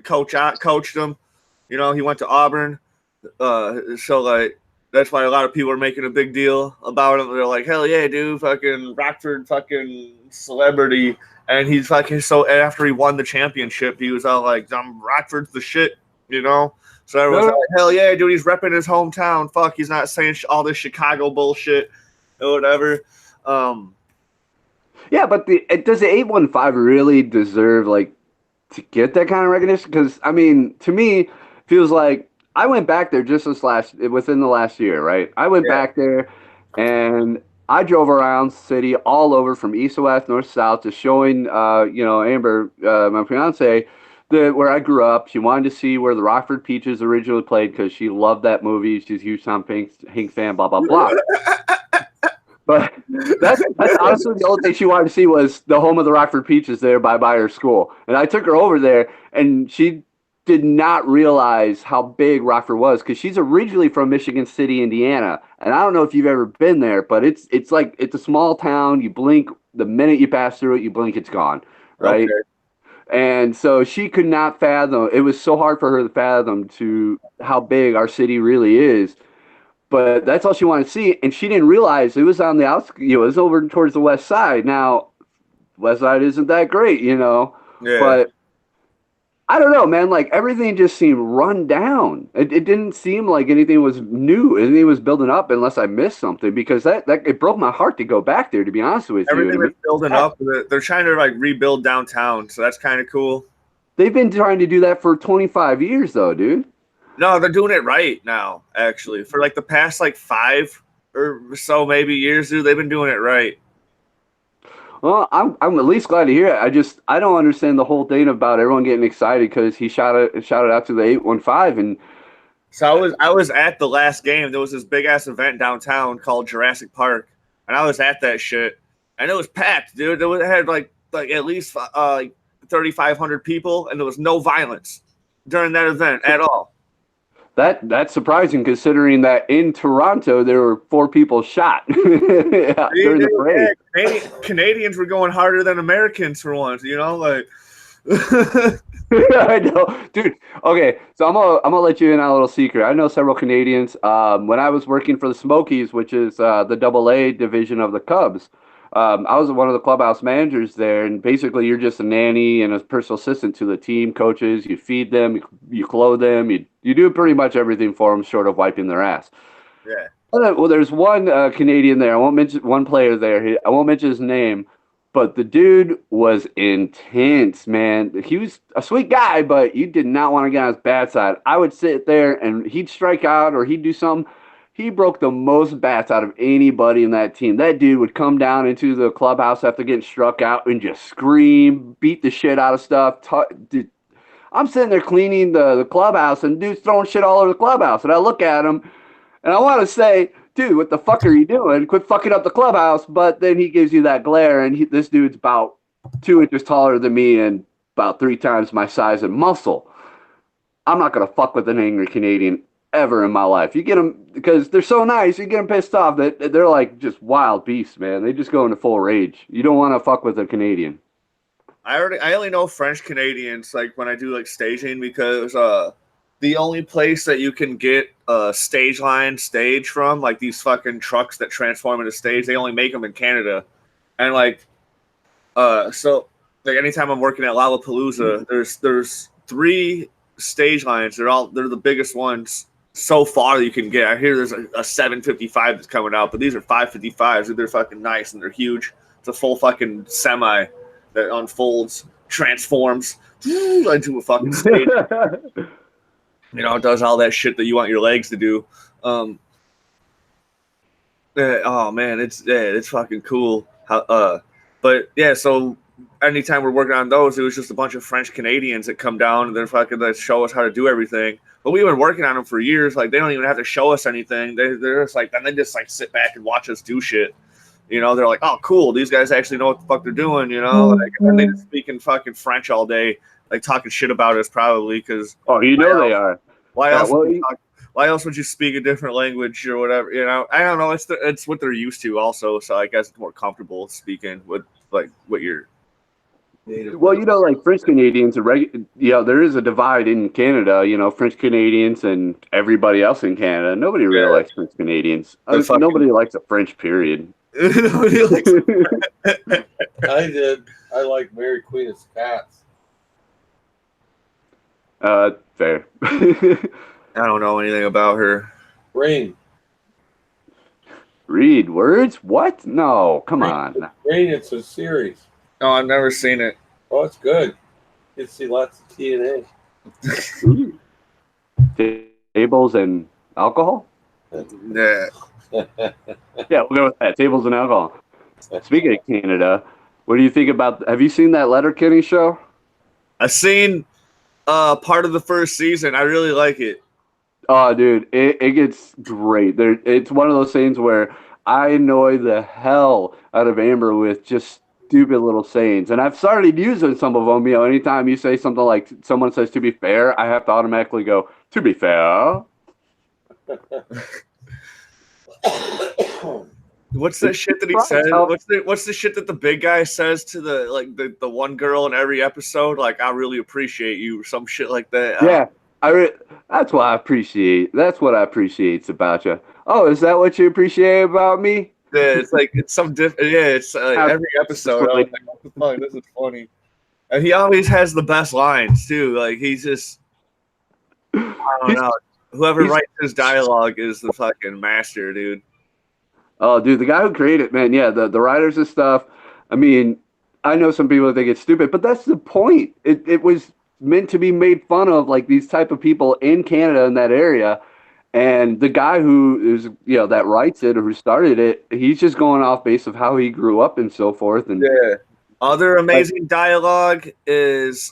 Coach Ott coached him. He went to Auburn. So like that's why a lot of people are making a big deal about him. They're like, hell yeah, dude, fucking Rockford, fucking celebrity. And he's fucking so after he won the championship, he was all like, Rockford's the shit, So everyone's like, hell yeah, dude, he's repping his hometown. Fuck, he's not saying all this Chicago bullshit or whatever. Yeah, but does the 815 really deserve to get that kind of recognition? Because I mean, to me, feels like I went back there just within the last year, right? I went back there, and I drove around city all over from east to west, north to south, just showing, Amber, my fiance, where I grew up. She wanted to see where the Rockford Peaches originally played because she loved that movie. She's a huge Tom Hanks fan, blah blah blah. But that's honestly the only thing she wanted to see was the home of the Rockford Peaches there by her school. And I took her over there, and she did not realize how big Rockford was because she's originally from Michigan City, Indiana. And I don't know if you've ever been there, but it's a small town. You blink, the minute you pass through it, you blink, it's gone, right? Okay. And so she could not fathom. It was so hard for her to fathom how big our city really is. But that's all she wanted to see, and she didn't realize it was on the outskirts. It was over towards the west side. Now, west side isn't that great, Yeah. But I don't know, man. Like everything just seemed run down. It didn't seem like anything was new. Anything was building up, unless I missed something. Because that it broke my heart to go back there. To be honest with you, everything is building up. They're trying to rebuild downtown, so that's kind of cool. They've been trying to do that for 25 years, though, dude. No, they're doing it right now, actually. For the past 5 or so maybe years, dude, they've been doing it right. Well, I'm at least glad to hear it. I don't understand the whole thing about everyone getting excited because he shouted out to the 815, and So I was at the last game. There was this big ass event downtown called Jurassic Park, and I was at that shit, and it was packed, dude. It had like at least 3,500 people, and there was no violence during that event at all. That's surprising considering that in Toronto there were 4 people shot during the parade. Yeah, Canadians were going harder than Americans for once, like. I know, dude. Okay, so I'm gonna let you in on a little secret. I know several Canadians. When I was working for the Smokies, which is the AA division of the Cubs, I was one of the clubhouse managers there, and basically you're just a nanny and a personal assistant to the team coaches. You feed them, you clothe them, you do pretty much everything for them, short of wiping their ass. Yeah. Well, there's one Canadian there. I won't mention one player there. I won't mention his name. But the dude was intense, man. He was a sweet guy, but you did not want to get on his bad side. I would sit there and he'd strike out or he'd do something. He broke the most bats out of anybody in that team. That dude would come down into the clubhouse after getting struck out and just scream, beat the shit out of stuff. Dude, I'm sitting there cleaning the clubhouse and dude's throwing shit all over the clubhouse. And I look at him and I want to say, dude, what the fuck are you doing? Quit fucking up the clubhouse. But then he gives you that glare, and this dude's about 2 inches taller than me and about 3 times my size and muscle. I'm not going to fuck with an angry Canadian ever in my life. You get them, because they're so nice, you get them pissed off. That they're like just wild beasts, man. They just go into full rage. You don't want to fuck with a Canadian. I only know French Canadians, like, when I do, like, staging, because the only place that you can get a stage from, like these fucking trucks that transform into stage, they only make them in Canada. And so like anytime I'm working at Lollapalooza, there's 3 stage lines. They're the biggest ones so far you can get. I hear there's a 755 that's coming out, but these are 555s, and they're fucking nice and they're huge. It's a full fucking semi that unfolds, transforms into a fucking stage. It does all that shit that you want your legs to do. Oh man, it's fucking cool. But yeah, so anytime we're working on those, it was just a bunch of French Canadians that come down and they're fucking that show us how to do everything. But we've been working on them for years. Like, they don't even have to show us anything. They're just like, and they just like sit back and watch us do shit. They're like, oh, cool. These guys actually know what the fuck they're doing. Like, and they just speak in fucking French all day, like talking shit about us probably because. Oh, they are. Why else? Why else would you speak a different language or whatever? I don't know. It's what they're used to also. So I guess it's more comfortable speaking with like what you're. Well, like French Canadians, there is a divide in Canada. French Canadians and everybody else in Canada. Nobody really likes French Canadians. Nobody likes a French. Period. Nobody likes. I did. I like Mary Queen of Scots. Fair. I don't know anything about her. Rain. Read words? What? No, come on. Rain, it's a series. No, I've never seen it. Oh, it's good. You see lots of TNA. Tables and alcohol? Yeah. Yeah, we'll go with that. Tables and alcohol. Speaking of Canada, what do you think about? Have you seen that Letterkenny show? I've seen part of the first season. I really like it. Oh, dude, it gets great. It's one of those things where I annoy the hell out of Amber with just stupid little sayings, and I've started using some of them. Anytime you say something like someone says "to be fair," I have to automatically go "to be fair." What's the shit that he says? What's the shit that the big guy says to the one girl in every episode? Like, I really appreciate you, or some shit like that. Yeah, that's what I appreciate. That's what I appreciate about you. Oh, is that what you appreciate about me? Yeah, it's some different. Yeah, it's every episode. I was like, what the fuck? This is funny. And he always has the best lines too. Like, he's just, I don't know. Whoever writes his dialogue is the fucking master, dude. Oh, dude, the guy who created it, man, yeah, the writers and stuff. I mean, I know some people think it's stupid, but that's the point. It was meant to be made fun of, like, these type of people in Canada in that area. And the guy who is, that writes it or who started it, he's just going off base of how he grew up and so forth. And yeah. Other amazing dialogue is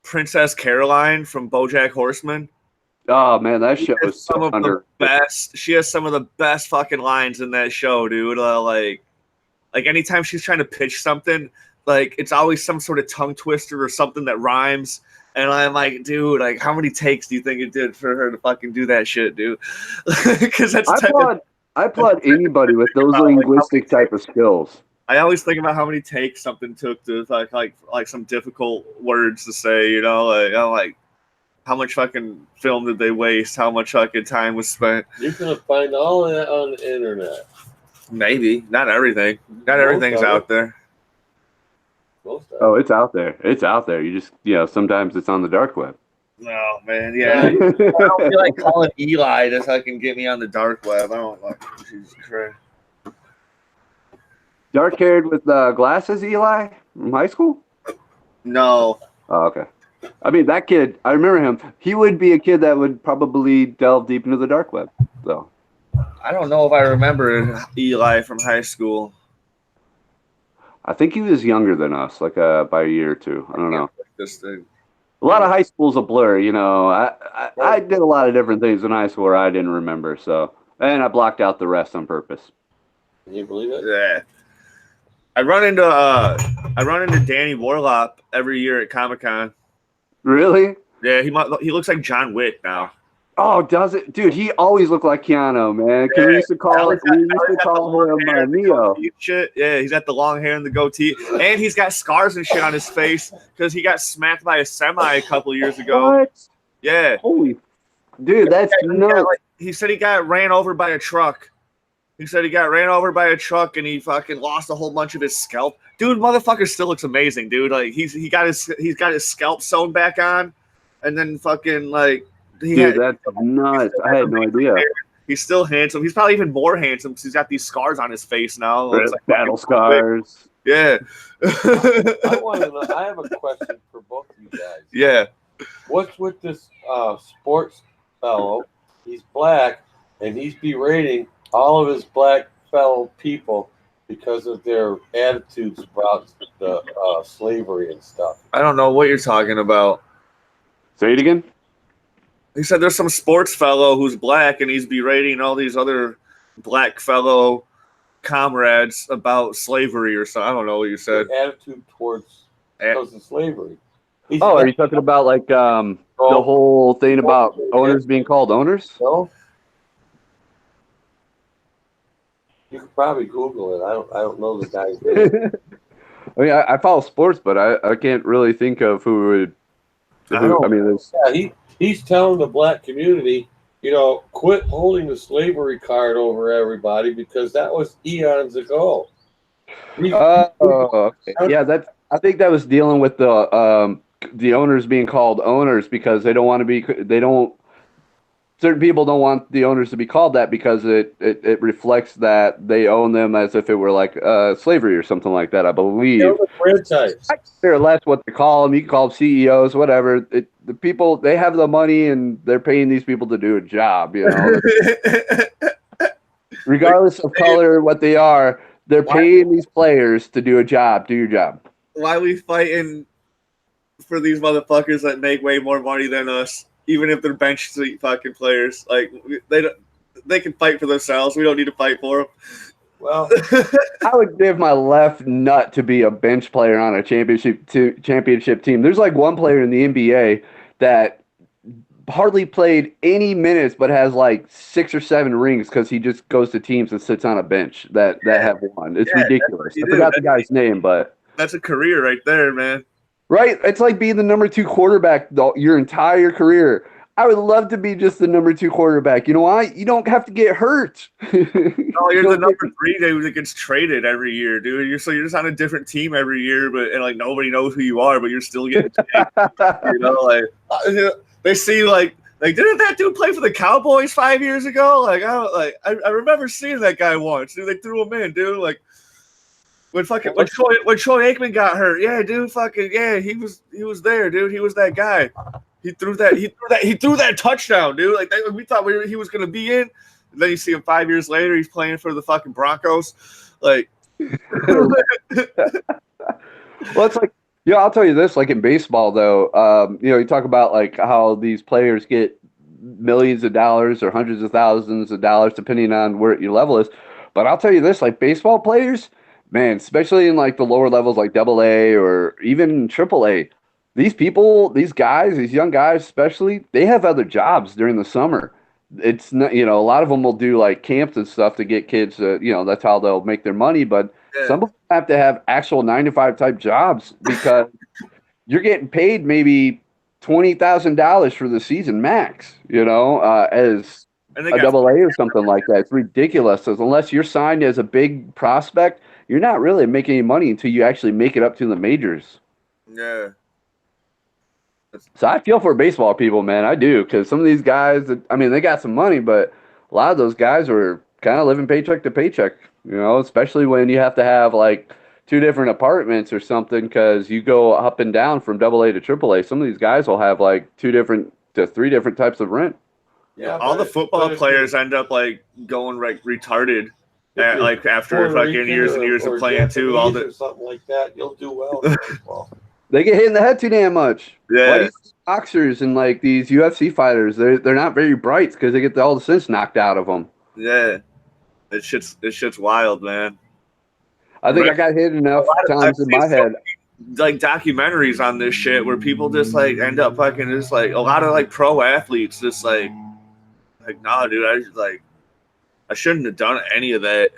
Princess Caroline from BoJack Horseman. Oh man, that show is Some so of the best. She has some of the best fucking lines in that show, dude. Like anytime she's trying to pitch something, like it's always some sort of tongue twister or something that rhymes. And I'm like, dude, like how many takes do you think it did for her to fucking do that shit, dude? Because that's I applaud anybody with those linguistic type of skills. I always think about how many takes something took to like some difficult words to say, you know, like how much fucking film did they waste? How much fucking time was spent? You're gonna find all of that on the internet. Maybe not everything. Not everything's out there. Oh, it's out there. It's out there. You just sometimes it's on the dark web. No, man. Yeah, I don't feel like calling Eli to fucking get me on the dark web. I don't like Jesus Christ. Dark haired with glasses, Eli from high school? No. Oh, okay. I mean, that kid, I remember him. He would be a kid that would probably delve deep into the dark web. So I don't know if I remember Eli from high school. I think he was younger than us, like by a year or two. I don't know. This thing. A lot of high school's a blur, you know. I did a lot of different things in high school where I didn't remember. So, and I blocked out the rest on purpose. Can you believe it? Yeah. I run into Danny Warlock every year at Comic-Con. Really? Yeah, he looks like John Wick now. Oh, does it, dude? He always looked like Keanu, man. Because we used to call him Neo. Shit, yeah, he's got the long hair and the goatee, and he's got scars and shit on his face because he got smacked by a semi a couple years ago. What? Yeah. Holy, dude, that's nuts. He said he got ran over by a truck. He said he got ran over by a truck and he fucking lost a whole bunch of his scalp. Dude, motherfucker still looks amazing, dude. Like he's got his scalp sewn back on, and then fucking like that's nuts. I had no idea. He's still handsome. He's probably even more handsome because he's got these scars on his face now. Like battle scars. Yeah. I want to know. I have a question for both of you guys. Yeah. What's with this sports fellow? He's black, and he's berating all of his black fellow people because of their attitudes about the slavery and stuff. I don't know what you're talking about. Say it again. He said there's some sports fellow who's black and he's berating all these other black fellow comrades about slavery or something. I don't know what you said. Their attitude towards because of slavery. Are you talking about like the whole thing about owners being called owners? No. You could probably Google it. I don't know the guy's name. I mean, I follow sports, but I can't really think of who would. He's telling the black community, quit holding the slavery card over everybody because that was eons ago. Okay. Yeah, I think that was dealing with the owners being called owners because they don't want to be. Certain people don't want the owners to be called that because it reflects that they own them as if it were like slavery or something like that, I believe. That's what they call them. You can call them CEOs, whatever. The people, they have the money and they're paying these people to do a job, regardless of color, what they are, they're paying these players to do a job. Do your job. Why are we fighting for these motherfuckers that make way more money than us? Even if they're bench seat fucking players, like they can fight for themselves. We don't need to fight for them. Well, I would give my left nut to be a bench player on a championship team. There's like one player in the NBA that hardly played any minutes, but has like 6 or 7 rings because he just goes to teams and sits on a bench that have won. It's ridiculous. I forgot the guy's name, but that's a career right there, man. Right? It's like being the number 2 quarterback your entire career. I would love to be just the number 2 quarterback. You know why? You don't have to get hurt. No, you're the number 3 dude that gets traded every year, dude. You're just on a different team every year, and like nobody knows who you are, but you're still getting paid. They see like didn't that dude play for the Cowboys 5 years ago? I remember seeing that guy once. Dude, they threw him in, dude. Like. When Troy Aikman got hurt, yeah, dude, he was there, dude. He was that guy. He threw that touchdown, dude. Like we thought he was gonna be in. And then you see him 5 years later, he's playing for the fucking Broncos. Like, well, it's like, I'll tell you this. Like in baseball, though, you talk about like how these players get millions of dollars or hundreds of thousands of dollars, depending on where your level is. But I'll tell you this, like baseball players, man, especially in like the lower levels like double A or even triple A, these people, these guys, these young guys especially, they have other jobs during the summer. It's not, a lot of them will do like camps and stuff to get kids, that's how they'll make their money. But Yeah. some of them have to have actual 9 to 5 type jobs because you're getting paid maybe $20,000 for the season max, as And they a got double A or something like that. It's ridiculous. So unless you're signed as a big prospect, you're not really making any money until you actually make it up to the majors. yeah. So I feel for baseball people, man. I do, because some of these guys, they got some money, but a lot of those guys were kind of living paycheck to paycheck, especially when you have to have like 2 different apartments or something because you go up and down from double A to triple A. Some of these guys will have like 2 to 3 different types of rent. Yeah, All the football players end up like going like retarded like after Puerto fucking Rican years and years or of playing too. All Japanese the or something like that, you'll do well in baseball. They get hit in the head too damn much. Why yeah, do you see boxers and like these UFC fighters? They're not very bright because they get all the sense knocked out of them. yeah. It's wild, man. I think I got hit enough times in my head. Like documentaries on this shit where people just like end up fucking just like a lot of like pro athletes just like nah, dude, I shouldn't have done any of that.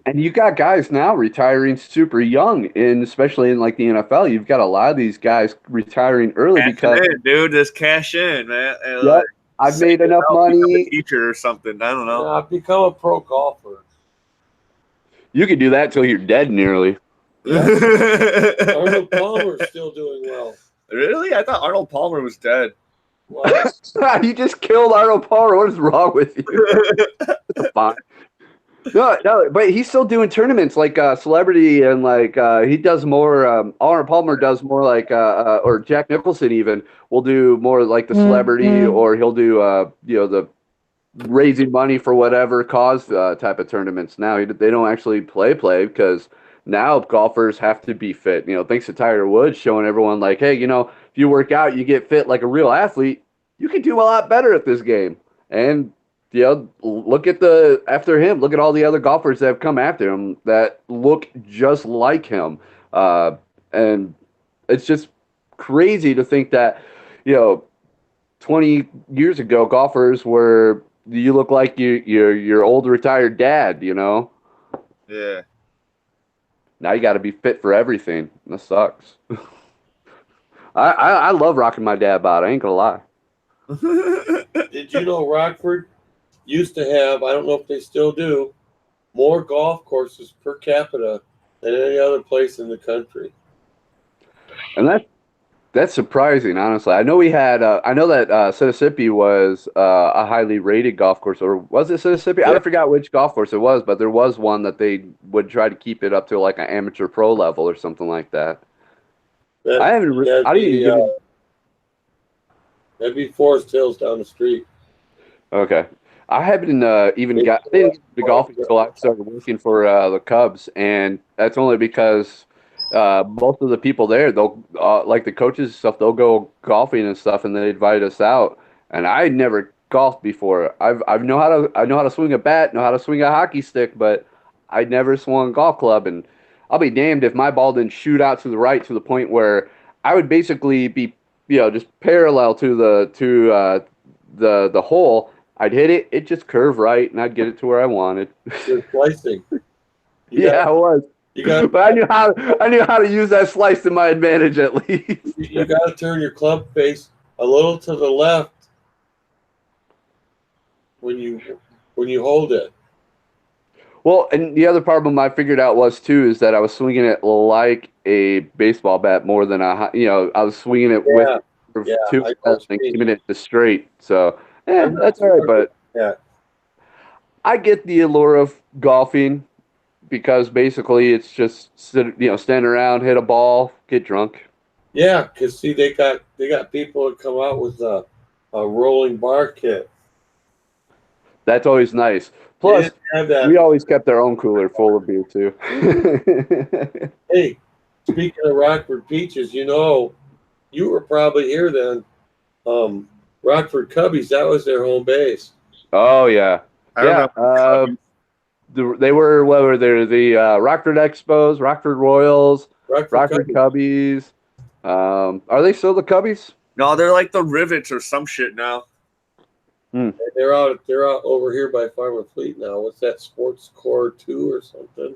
And you got guys now retiring super young, and especially in like the NFL, you've got a lot of these guys retiring early because, dude, just cash in, man. And, yep, I've made enough money. A teacher or something. I don't know. Yeah, become a pro golfer. You could do that till you're dead nearly. Yeah. Arnold Palmer's still doing well. Really? I thought Arnold Palmer was dead. Well, You just killed Arnold Palmer. What is wrong with you? Fine. No, but he's still doing tournaments like Celebrity and like he does more. Arnold Palmer does more like or Jack Nicholson even will do more like the Celebrity, or he'll do the raising money for whatever cause type of tournaments. Now they don't actually play because now golfers have to be fit. Thanks to Tiger Woods showing everyone like, hey, if you work out, you get fit like a real athlete, you can do a lot better at this game. And look at after him, look at all the other golfers that have come after him that look just like him. And it's just crazy to think that, 20 years ago, golfers were, you look like your old retired dad, Yeah. Now you got to be fit for everything. That sucks. I love rocking my dad bod. I ain't gonna lie. Did you know Rockford used to have, I don't know if they still do, more golf courses per capita than any other place in the country? And that's surprising, honestly. I know we had, I know that Mississippi was a highly rated golf course, or was it Mississippi? Yeah. I forgot which golf course it was, but there was one that they would try to keep it up to like an amateur pro level or something like that. I haven't. I didn't even give it. That'd be Forest Hills down the street. Okay. I haven't even got the golf until I started working for the Cubs, and that's only because most of the people there, they'll like the coaches and stuff, they'll go golfing and stuff, and they invite us out. And I never golfed before. I know how to swing a bat, know how to swing a hockey stick, but I never swung a golf club. And I'll be damned if my ball didn't shoot out to the right to the point where I would basically be, just parallel to the hole. I'd hit it, it just curved right, and I'd get it to where I wanted. You're slicing. I was. But I knew how to use that slice to my advantage at least. You got to turn your club face a little to the left when you hold it. Well, and the other problem I figured out was too is that I was swinging it like a baseball bat more than I was swinging it with two and keeping it straight. So that's all right, but I get the allure of golfing because basically it's just stand around, hit a ball, get drunk. Yeah, because see, they got people that come out with a rolling bar kit. That's always nice. Plus, we always kept our own cooler full of beer too. Hey, speaking of Rockford Peaches, you were probably here then. Rockford Cubbies. That was their home base. Oh yeah, I yeah. remember. They were what were they? The Rockford Expos, Rockford Royals, Rockford Rockford Cubbies. Cubbies. Are they still the Cubbies? No, they're like the Rivets or some shit now. They're out. They're out over here by Farmer Fleet now. What's that? Sports Core 2 or something?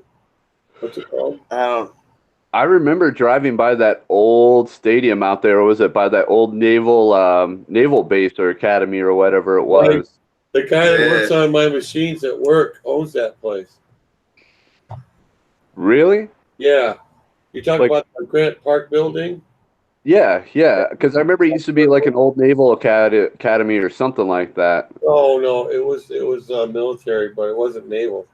What's it called? I remember driving by that old stadium out there. Or was it by that old naval base or academy or whatever it was? The guy that works on my machines at work owns that place. Really? Yeah. You talk Like- about the Grant Park building? Yeah, yeah. Because I remember it used to be like an old naval academy or something like that. Oh no, it was military, but it wasn't naval.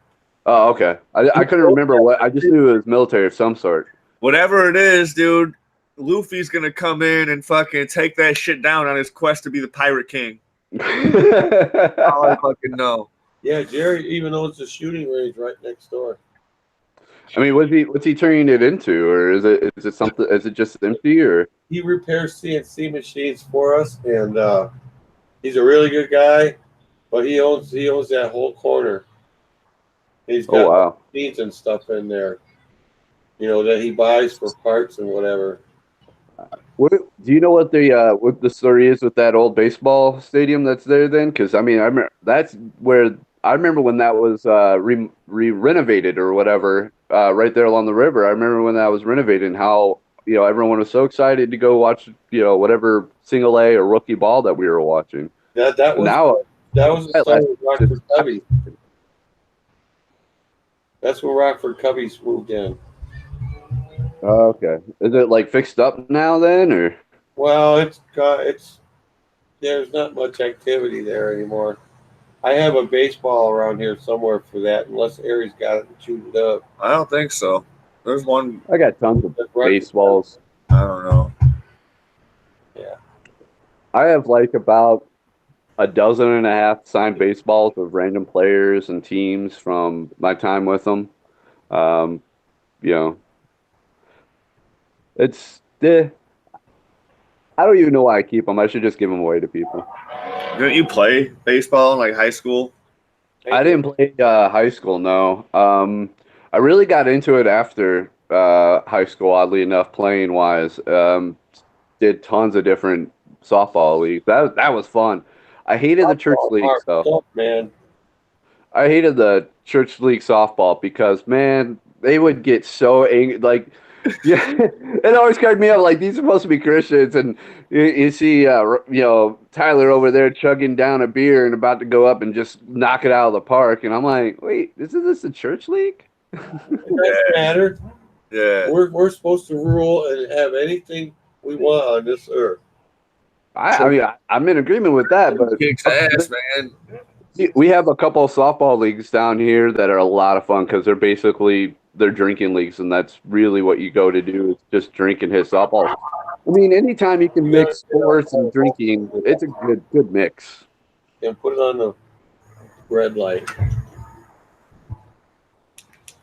Oh, okay. I couldn't remember what. I just knew it was military of some sort. Whatever it is, dude, Luffy's gonna come in and fucking take that shit down on his quest to be the Pirate King. All I fucking know. Yeah, Jerry even owns the shooting range right next door. I mean, what's he turning it into, or is it something? Is it just empty, or? He repairs CNC machines for us, and he's a really good guy. But he owns that whole corner. He's got wow. machines and stuff in there, that he buys for parts and whatever. What do you know what the story is with that old baseball stadium that's there then? Because I mean, I remember that's where I remember when that was renovated or whatever, right there along the river. I remember when that was renovated and how everyone was so excited to go watch whatever single A or rookie ball that we were watching. That was the start of Rockford Cubbies. That's when Rockford Cubbies moved in. Oh, okay. Is it like fixed up now then, or? Well, there's not much activity there anymore. I have a baseball around here somewhere for that, unless Aries got it and chewed it up. I don't think so. There's one. I got tons of baseballs. I don't know. Yeah. I have like about a dozen and a half signed baseballs of random players and teams from my time with them. It's I don't even know why I keep them. I should just give them away to people. Didn't you play baseball in like high school? I didn't play high school, no. I really got into it after high school, oddly enough, playing wise. Did tons of different softball leagues. That was fun. I hated the church leagues though. Man. I hated the church league softball because man, they would get so angry. Like, yeah, it always cracked me up. Like these are supposed to be Christians, and you see, Tyler over there chugging down a beer and about to go up and just knock it out of the park, and I'm like, wait, isn't this a church league? It doesn't matter. Yeah. We're supposed to rule and have anything we want on this earth. I'm in agreement with that, but Kicks ass, man. we have a couple of softball leagues down here that are a lot of fun because they're drinking leagues, and that's really what you go to do is just drink and hit softball. I mean, anytime you can mix sports and drinking, it's a good mix. And put it on the red light.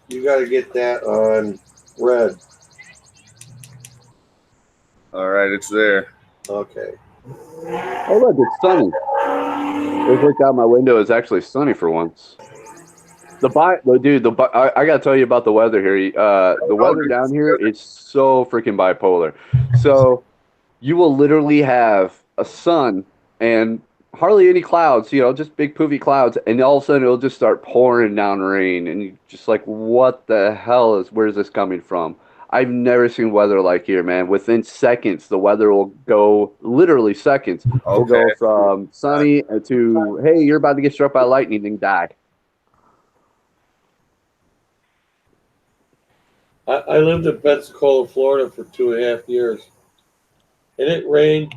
You got to get that on red. All right, it's there. Okay. Oh look, it's sunny. Just looked out my window. It's actually sunny for once. I gotta tell you about the weather here. The weather down here is so freaking bipolar. So you will literally have a sun and hardly any clouds. Just big poofy clouds, and all of a sudden it'll just start pouring down rain, and you just like, what the hell where's this coming from? I've never seen weather like here, man. Within seconds, the weather will go, literally seconds. We'll go from sunny to, hey, you're about to get struck by lightning and die. I lived in Pensacola, Florida for 2.5 years. And it rained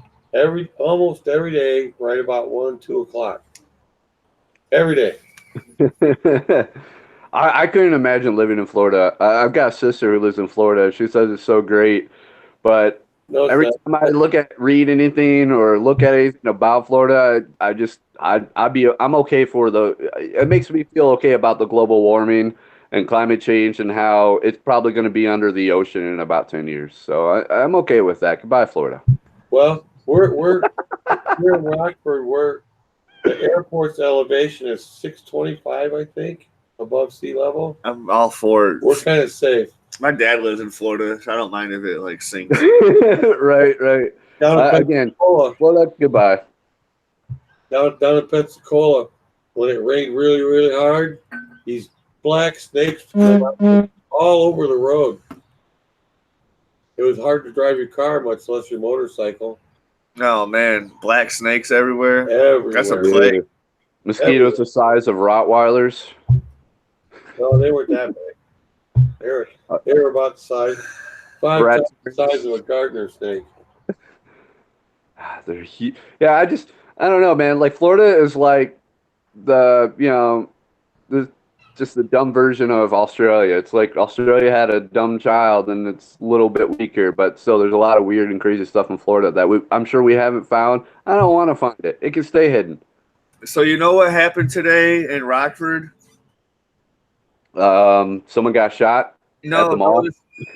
almost every day, right about 1, 2 o'clock. Every day. I couldn't imagine living in Florida. I've got a sister who lives in Florida. She says it's so great, but every time I read anything or look at anything about Florida, I'm okay it makes me feel okay about the global warming and climate change and how it's probably going to be under the ocean in about 10 years. So I'm okay with that. Goodbye, Florida. Well, we're Here in Rockford, where the airport's elevation is 625, I think, above sea level. I'm all for it. We're kind of safe. My dad lives in Florida, so I don't mind if it like sinks. Right. Down in Again, Pensacola, Florida, goodbye. down in Pensacola, when it rained really, really hard, these black snakes come up all over the road. It was hard to drive your car, much less your motorcycle. Oh man, black snakes everywhere. That's a Everywhere. plague. Yeah. Mosquitoes the size of Rottweilers. No, they weren't that big. They were about the size, 5 Rat times the size of a gardener snake. They're huge. Yeah, I don't know, man. Like Florida is like the just the dumb version of Australia. It's like Australia had a dumb child and it's a little bit weaker, but still there's a lot of weird and crazy stuff in Florida that I'm sure we haven't found. I don't want to find it. It can stay hidden. So you know what happened today in Rockford? Someone got shot at the mall.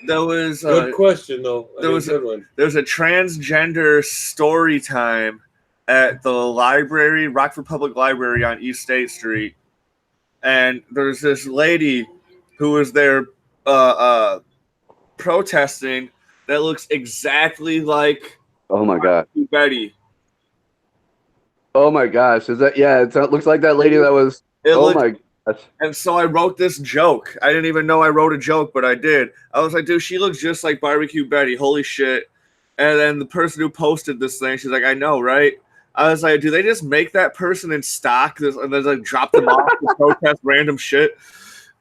That was Good question, though. There was good one. There's a transgender story time at the library, Rockford Public Library on East State Street, and there's this lady who was there protesting that looks exactly like Oh my god. Betty. Oh my gosh. Is that it looks like that lady that was my gosh. And so I wrote this joke. I didn't even know I wrote a joke, but I did. I was like, dude, she looks just like Barbecue Betty. Holy shit. And then the person who posted this thing, she's like, I know, right? I was like, do they just make that person in stock and then like drop them off to protest random shit?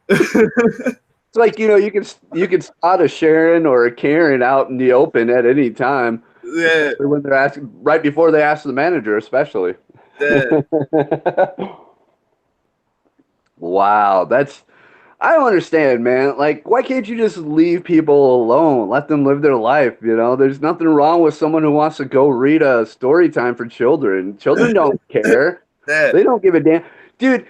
It's like, you can spot a Sharon or a Karen out in the open at any time. Yeah. When they're asking, right before they ask the manager, especially. Yeah. Wow, I don't understand, man. Like, why can't you just leave people alone? Let them live their life, There's nothing wrong with someone who wants to go read a story time for children. Children don't care. Yeah. They don't give a damn. Dude,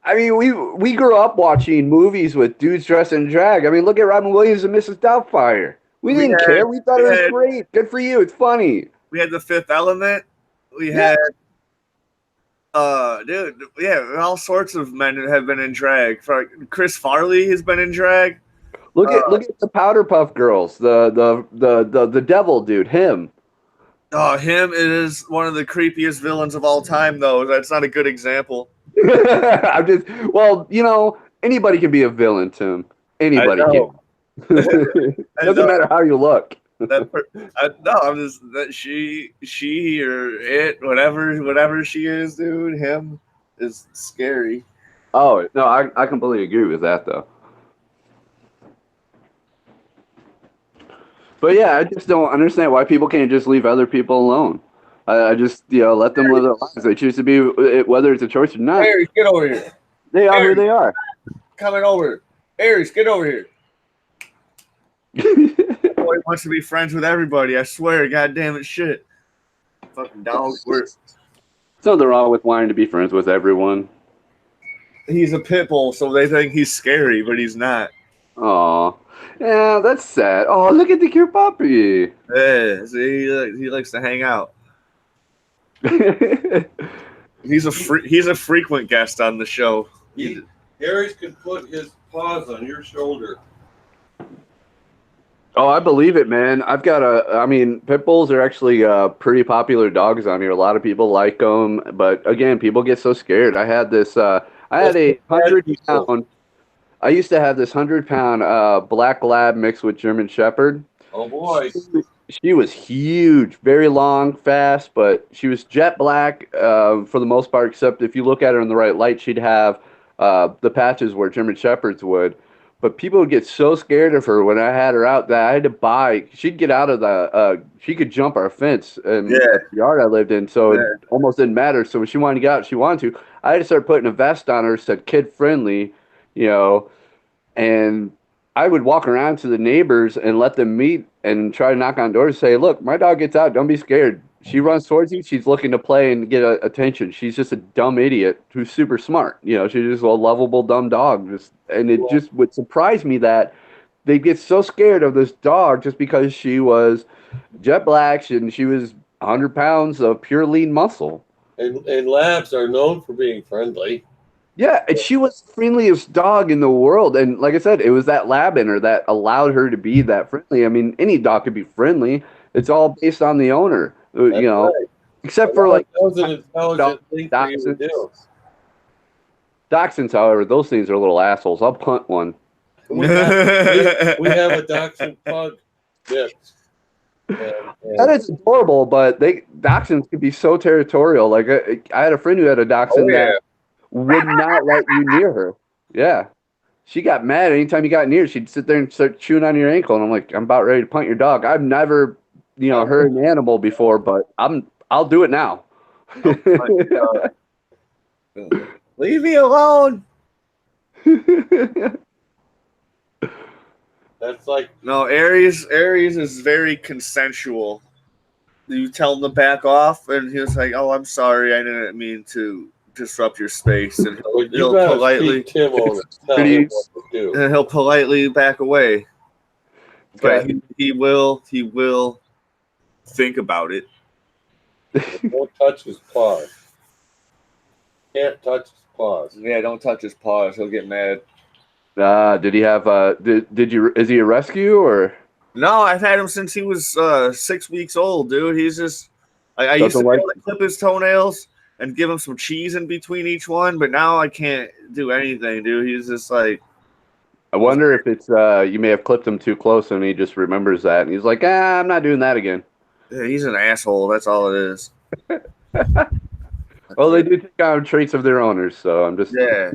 I mean, we grew up watching movies with dudes dressed in drag. I mean, look at Robin Williams and Mrs. Doubtfire. We didn't care. We thought it was great. Good for you. It's funny. We had The Fifth Element. We had all sorts of men have been in drag. Chris Farley has been in drag. Look at the Powder Puff Girls. The devil dude, him. Oh, him is one of the creepiest villains of all time, though. That's not a good example. Anybody can be a villain, Tim. Anybody can. Doesn't matter how you look. I'm just that she or it, whatever she is, dude. Him is scary. Oh no, I completely agree with that though. But yeah, I just don't understand why people can't just leave other people alone. I just let them live their lives. They choose to be, whether it's a choice or not. Aries, get over here. They are who they are. Coming over. Aries, get over here. Boy wants to be friends with everybody. I swear, goddamn it, shit. Fucking dog. There's nothing wrong with wanting to be friends with everyone. He's a pit bull, so they think he's scary, but he's not. Aw. Yeah, that's sad. Oh, look at the cute puppy. Yeah, see, he likes to hang out. He's a frequent guest on the show. Aries could put his paws on your shoulder. Oh, I believe it, man. Pit bulls are actually pretty popular dogs on here. A lot of people like them, but again, people get so scared. I had this. I used to have this 100-pound black lab mixed with German Shepherd. Oh boy. She was huge, very long, fast, but she was jet black for the most part, except if you look at her in the right light, she'd have the patches where German Shepherds would. But people would get so scared of her when I had her out that I had to buy. She'd get out of she could jump our fence in the yard I lived in, so it almost didn't matter. So when she wanted to get out, she wanted to. I had to start putting a vest on her, said kid friendly, and I would walk around to the neighbors and let them meet and try to knock on doors and say, look, my dog gets out. Don't be scared. She runs towards you. She's looking to play and get attention. She's just a dumb idiot who's super smart. She's just a lovable, dumb dog. It just would surprise me that they get so scared of this dog just because she was jet black and she was 100 pounds of pure lean muscle. And labs are known for being friendly. Yeah, and she was the friendliest dog in the world. And like I said, it was that lab in her that allowed her to be that friendly. I mean, any dog could be friendly. It's all based on the owner, That's right. except And for like that was an intelligent thing for you to dachshunds. do. Dachshunds, however, those things are little assholes. I'll punt one. We have a dachshund pug mix. That is adorable, but dachshunds can be so territorial. Like I had a friend who had a dachshund that would not let you near her. Yeah. She got mad anytime you got near. She'd sit there and start chewing on your ankle, and I'm like, I'm about ready to punt your dog. I've never, hurt an animal before, but I'll do it now. Leave me alone. That's like No, Aries is very consensual. You tell him to back off, and he was like, "Oh, I'm sorry, I didn't mean to disrupt your space," and he'll politely Timone tell him what to do. And he'll politely back away. But he will think about it. Don't touch his paws. Can't touch his paws. Yeah, don't touch his paws. He'll get mad. Did he have is he a rescue or? No, I've had him since he was 6 weeks old, dude. He's just I used to be able to clip his toenails and give him some cheese in between each one, but now I can't do anything, dude. He's just like, I wonder if it's you may have clipped him too close and he just remembers that and he's like, I'm not doing that again. yeah, he's an asshole. That's all it is. Well, they do take on traits of their owners, so I'm just yeah.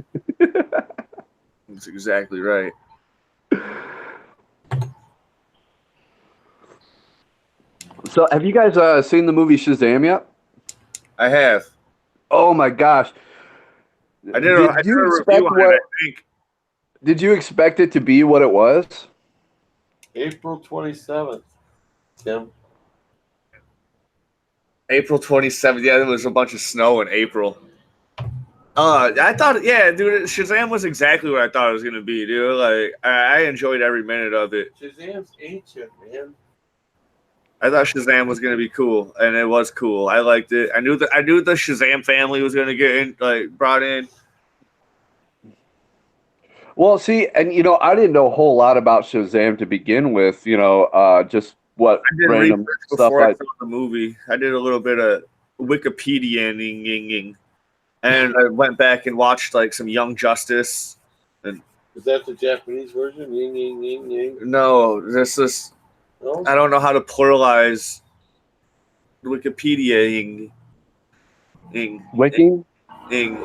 That's exactly right. So, have you guys seen the movie Shazam yet? I have. Oh my gosh! I did a review on it, I think. Did you expect it to be what it was? April 27th, Tim. April 27th. Yeah, there was a bunch of snow in April. I thought, yeah, dude, Shazam was exactly what I thought it was gonna be, dude. Like, I enjoyed every minute of it. Shazam's ancient, man. I thought Shazam was gonna be cool, and it was cool. I liked it. I knew the Shazam family was gonna get brought in. Well, see, and I didn't know a whole lot about Shazam to begin with. Just what I did random stuff before I saw the movie. I did a little bit of Wikipedia-ing, and I went back and watched like some Young Justice. And is that the Japanese version? Ying ying ying ying. No, this is. No? I don't know how to pluralize Wikipedia-ing. Wiki? Ing.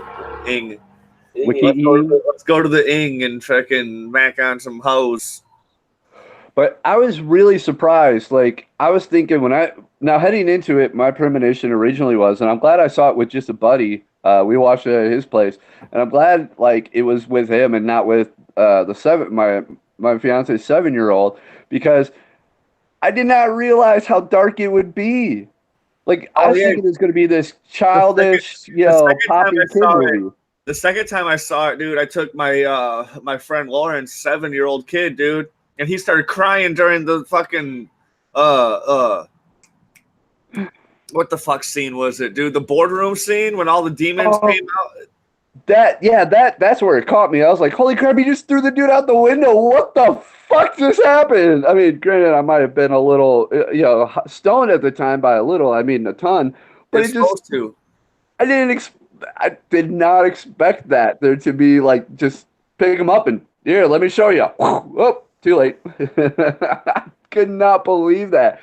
Wiki. Let's go to the ing and fucking mac on some hoes. But I was really surprised. Like, I was thinking now heading into it, my premonition originally was, and I'm glad I saw it with just a buddy. We watched it at his place, and I'm glad like it was with him and not with my fiance's 7-year-old, because I did not realize how dark it would be. Like, I was thinking it was going to be this childish, poppy kid movie. The second time I saw it, dude, I took my my friend Lauren's 7-year-old kid, dude, and he started crying during the fucking what the fuck scene was it, dude? The boardroom scene when all the demons came out. That's where it caught me. I was like, holy crap, he just threw the dude out the window. What the fuck just happened? I mean, granted, I might have been a little, stoned at the time by a little. I mean, a ton. But it's supposed to. I did not expect that there to be like, just pick him up and here, let me show you. Oh, too late. Could not believe that.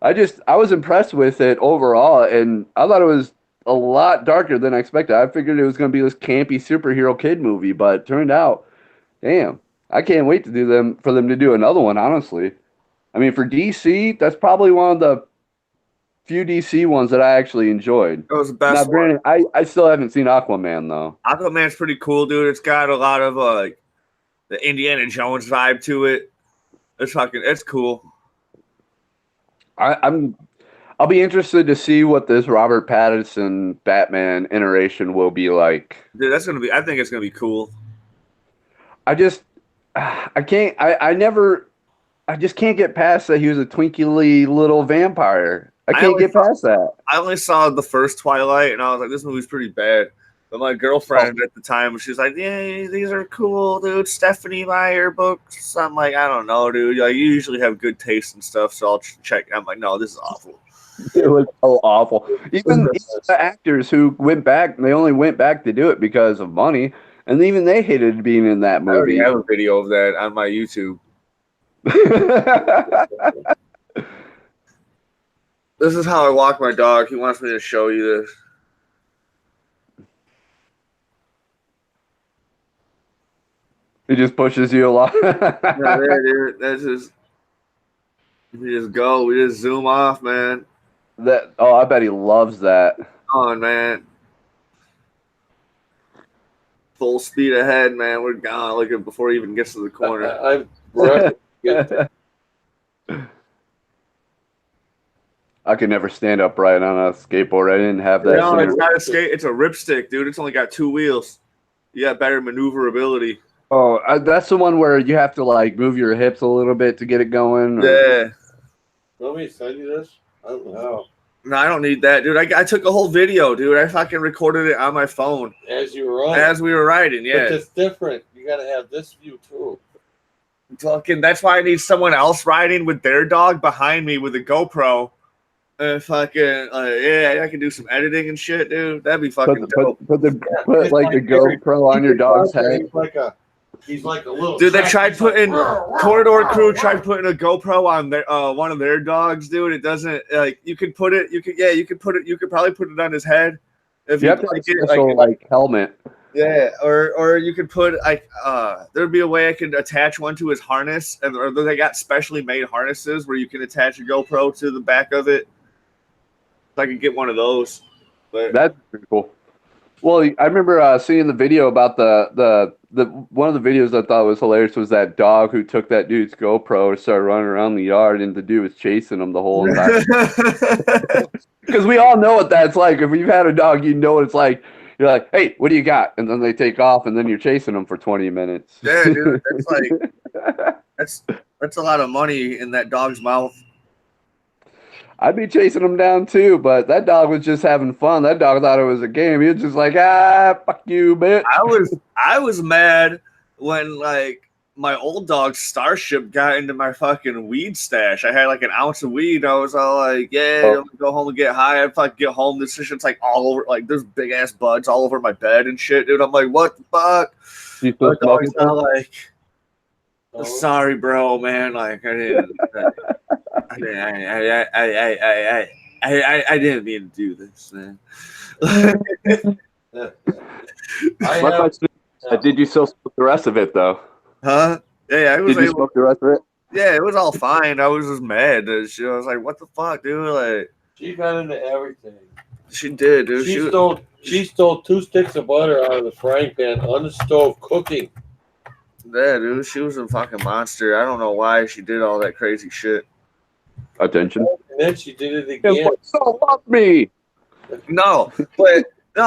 I was impressed with it overall, and I thought it was a lot darker than I expected. I figured it was going to be this campy superhero kid movie, but it turned out, damn, I can't wait for them to do another one, honestly. I mean, for DC, that's probably one of the few DC ones that I actually enjoyed. It was the best. Now, granted, I still haven't seen Aquaman, though. Aquaman's pretty cool, dude. It's got a lot of like the Indiana Jones vibe to it. It's cool. I'll be interested to see what this Robert Pattinson Batman iteration will be like. Dude, I think it's gonna be cool. I just can't get past that he was a twinkly little vampire. I can't get past that. I only saw the first Twilight, and I was like, this movie's pretty bad. But my girlfriend at the time, she was like, yeah, these are cool, dude. Stephanie Meyer books. I'm like, I don't know, dude. Like, you usually have good taste and stuff, so I'll check. I'm like, no, this is awful. It was so awful. Even the actors who went back, they only went back to do it because of money, and even they hated being in that I already movie. have a video of that on my YouTube. This is how I walk my dog. He wants me to show you this. He just pushes you along. Dude, that's just. We just go. We just zoom off, man. I bet he loves that. Oh man. Full speed ahead, man. We're gone. Look at before he even gets to the corner. I'm right. I could never stand upright on a skateboard. I didn't have that. No, it's not a skate. It's a ripstick, dude. It's only got 2 wheels. You got better maneuverability. Oh, that's the one where you have to like move your hips a little bit to get it going. Yeah. Want me to send you this? I don't know. No, I don't need that, dude. I took a whole video, dude. I fucking recorded it on my phone As you were riding. as we were riding. Yeah. But it's different. You got to have this view too. Fucking. That's why I need someone else riding with their dog behind me with a GoPro. Fucking yeah, I can do some editing and shit, dude. That'd be fucking dope. Put the GoPro on your dog's head. He's like a little. Dude, they tried putting Corridor Crew tried putting a GoPro on their one of their dogs, dude. It doesn't like you could put it. You could put it. You could probably put it on his head if you have to like have a special like helmet. Yeah, or you could put like there'd be a way I could attach one to his harness, or they got specially made harnesses where you can attach a GoPro to the back of it. I could get one of those. But that's pretty cool. Well, I remember seeing the video about the one of the videos I thought was hilarious was that dog who took that dude's GoPro and started running around the yard, and the dude was chasing him the whole time. Because we all know what that's like. If you've had a dog, you know what it's like. You're like, hey, what do you got? And then they take off, and then you're chasing them for 20 minutes. Yeah, dude, that's like that's a lot of money in that dog's mouth. I'd be chasing him down too, but that dog was just having fun. That dog thought it was a game. He was just like, fuck you, bitch. I was mad when like my old dog Starship got into my fucking weed stash. I had like an ounce of weed. I was all like, yeah, I'm gonna go home and get high. I fucking get home. This shit's like all over, like there's big ass buds all over my bed and shit, dude. I'm like, what the fuck? You still smoking? Like, sorry, bro, man. Like I didn't mean to do this, man. Did you still smoke the rest of it though? Huh? Yeah, I was. Did you smoke the rest of it? Yeah, it was all fine. I was just mad. I was like, "What the fuck, dude?" Like, she got into everything. She did, dude. She stole 2 sticks of butter out of the frying pan on the stove cooking. Yeah, dude. She was a fucking monster. I don't know why she did all that crazy shit. Attention. And then she did it again. So love me. No,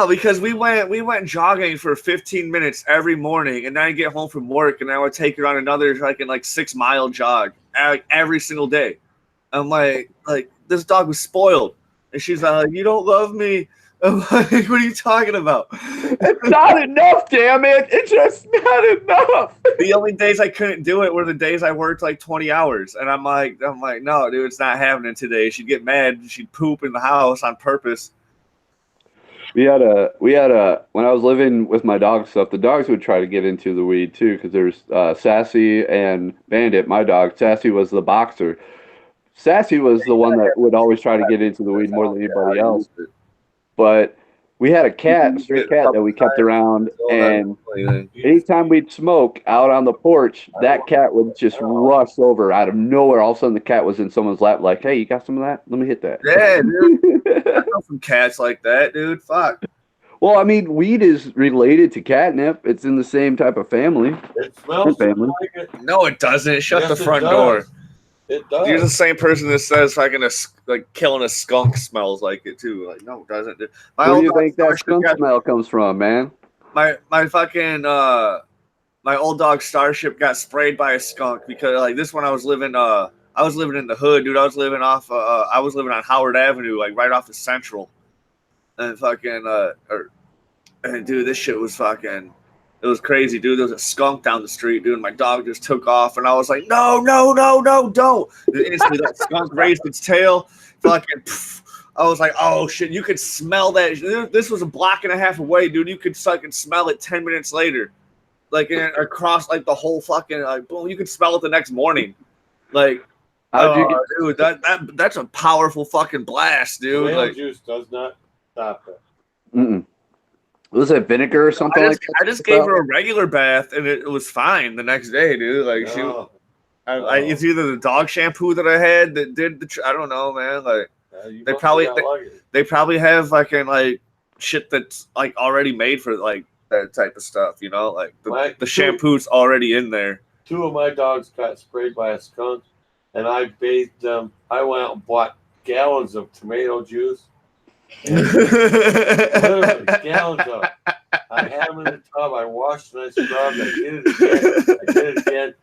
because we went jogging for 15 minutes every morning, and then I get home from work, and I would take her on another 6-mile jog every single day. I'm like this dog was spoiled, and she's like, "You don't love me." I'm like, "What are you talking about?" It's not enough, damn it! It's just not enough. The only days I couldn't do it were the days I worked like 20 hours, and I'm like, no, dude, it's not happening today. She'd get mad, she'd poop in the house on purpose. We had a when I was living with my dog stuff, the dogs would try to get into the weed too, because there's Sassy and Bandit, my dog. Sassy was the boxer. Sassy was the one that would always try to get into the weed more than anybody else. But we had a stray cat that we kept around, and anytime we'd smoke out on the porch, that cat would just rush over out of nowhere. All of a sudden, the cat was in someone's lap, like, "Hey, you got some of that? Let me hit that." Yeah, dude. I know some cats like that, dude. Fuck. Well, I mean, weed is related to catnip. It's in the same type of family. It smells family. like it. No, it doesn't. Shut Yes, the front it door. does. It does. You're the same person that says fucking killing a skunk smells like it too. Like, no, it doesn't. Where do you think that skunk smell comes from, man? My fucking my old dog Starship got sprayed by a skunk because like this when I was living I was living in the hood, dude. I was living on Howard Avenue, like right off of Central, and and dude, this shit was fucking. It was crazy, dude. There was a skunk down the street, dude. And my dog just took off, and I was like, no, don't. And instantly, that skunk raised its tail. Fucking, I was like, oh shit, you could smell that. This was a block and a half away, dude. You could fucking smell it 10 minutes later, like across like the whole fucking like boom. You could smell it the next morning, like. Dude, that's a powerful fucking blast, dude. Tomato Like, juice does not stop it. Mm-mm. Was it vinegar or something like that? I just gave her a regular bath and it was fine the next day, dude. Like it's either the dog shampoo that I had that did I don't know, man. Like they probably have fucking like shit that's like already made for like that type of stuff, you know? Like the shampoo's already in there. 2 of my dogs got sprayed by a skunk, and I bathed them. I went out and bought gallons of tomato juice. Literally, gallons of it. I had them in the tub. I washed and I scrubbed. I did it again.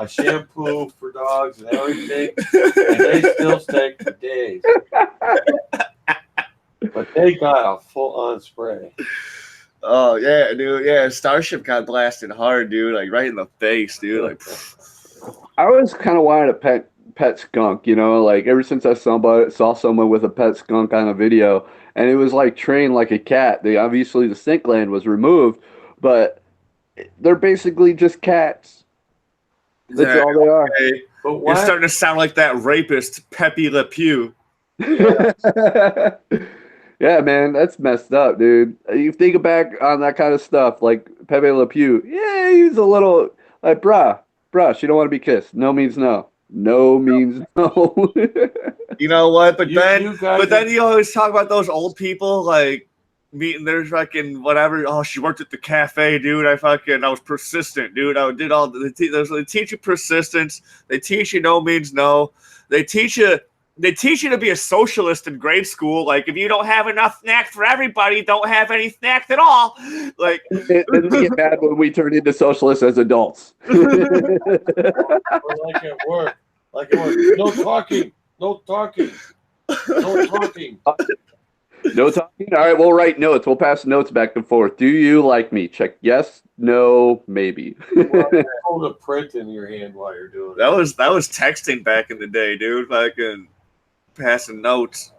Shampoo for dogs and everything. And they still stink for days. But they got a full-on spray. Oh, yeah, dude. Yeah, Starship got blasted hard, dude. Like, right in the face, dude. Like, I always kind of wanted a pet skunk, you know, like ever since I saw someone with a pet skunk on a video, and it was like trained like a cat. They obviously the stink gland was removed, but they're basically just cats. That's all they are. But you're starting to sound like that rapist Pepe Le Pew. Yeah, man, that's messed up, dude. You think back on that kind of stuff, like Pepe Le Pew. Yeah, he's a little like, bruh, she don't want to be kissed. No means no. No means no. You know what? But then you always talk about those old people like meeting their fucking whatever. Oh, she worked at the cafe, dude. I was persistent, dude. I did all they teach you persistence. They teach you no means no. They teach you to be a socialist in grade school. Like, if you don't have enough snacks for everybody, don't have any snacks at all. Like, and we get mad when we turn into socialists as adults. Or like at work. No talking. No talking. No talking. No talking? All right, we'll write notes. We'll pass notes back and forth. Do you like me? Check yes, no, maybe. Hold a print in your hand while you're doing it. That was texting back in the day, dude. Fucking passing notes.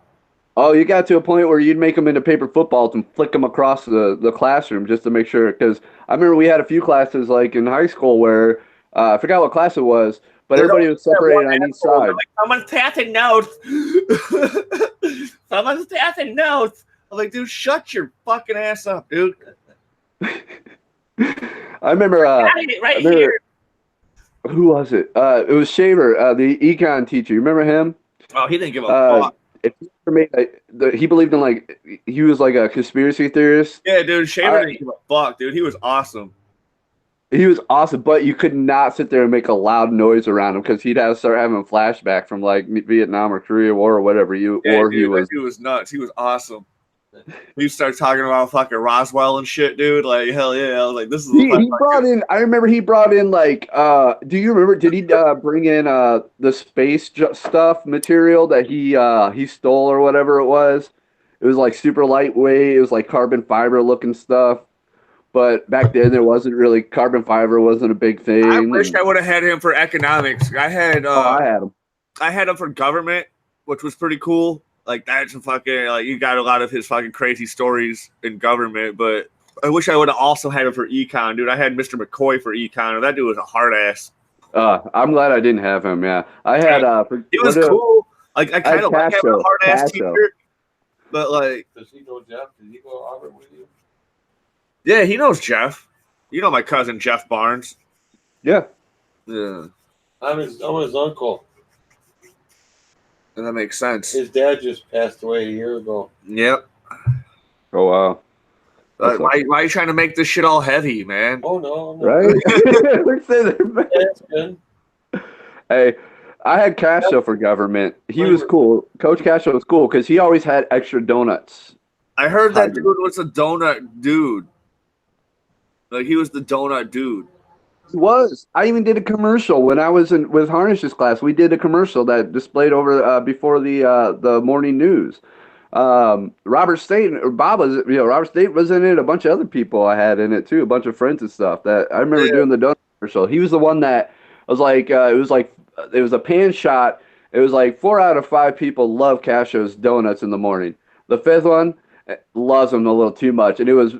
Oh, you got to a point where you'd make them into paper footballs and flick them across the classroom just to make sure. Because I remember we had a few classes like in high school where I forgot what class it was, but everybody was separated on each side. Like, someone's passing notes. Someone's passing notes. I'm like, dude, shut your fucking ass up, dude. I remember. Here. Who was it? It was Shaver, the econ teacher. You remember him? Oh, he didn't give a fuck. If he ever made, he believed in like he was like a conspiracy theorist. Yeah, dude, Shaver didn't give a fuck, dude. He was awesome. He was awesome, but you could not sit there and make a loud noise around him because he'd have to start having a flashback from like Vietnam or Korea War or whatever. He was nuts. He was awesome. We started talking about fucking Roswell and shit, dude. Like, hell yeah. I was like, this is he brought in, I remember he brought in like do you remember, did he bring in the space stuff material that he stole or whatever it was? It was like super lightweight, it was like carbon fiber looking stuff. But back then there wasn't really, carbon fiber wasn't a big thing. I wish I would have had him for economics. I had him. I had him for government, which was pretty cool. Like, that's a fucking, like, you got a lot of his fucking crazy stories in government, but I wish I would have also had him for econ, dude. I had Mr. McCoy for econ, and that dude was a hard ass. I'm glad I didn't have him, yeah. I had, it was cool. Like, I kind of like having a hard ass teacher, but like. Does he know Jeff? Did he go to Auburn with you? Yeah, he knows Jeff. You know my cousin, Jeff Barnes. Yeah. Yeah. I'm his uncle. And that makes sense. His dad just passed away a year ago. Yep. Oh, wow. Why are you trying to make this shit all heavy, man? Oh, no. Right? That's good. Hey, I had Castro for government. He was cool. Coach Castro was cool because he always had extra donuts. I heard that dude was a donut dude. Like, he was the donut dude. It was. I even did a commercial when I was in with Harnish's class. We did a commercial that displayed over before the morning news. Robert State or Bob was, Robert State was in it. A bunch of other people I had in it too. A bunch of friends and stuff. That I remember Yeah. doing the donut commercial. He was the one that was like, it was a pan shot. It was like 4 out of 5 people love Cassio's donuts in the morning. The fifth one loves them a little too much, and it was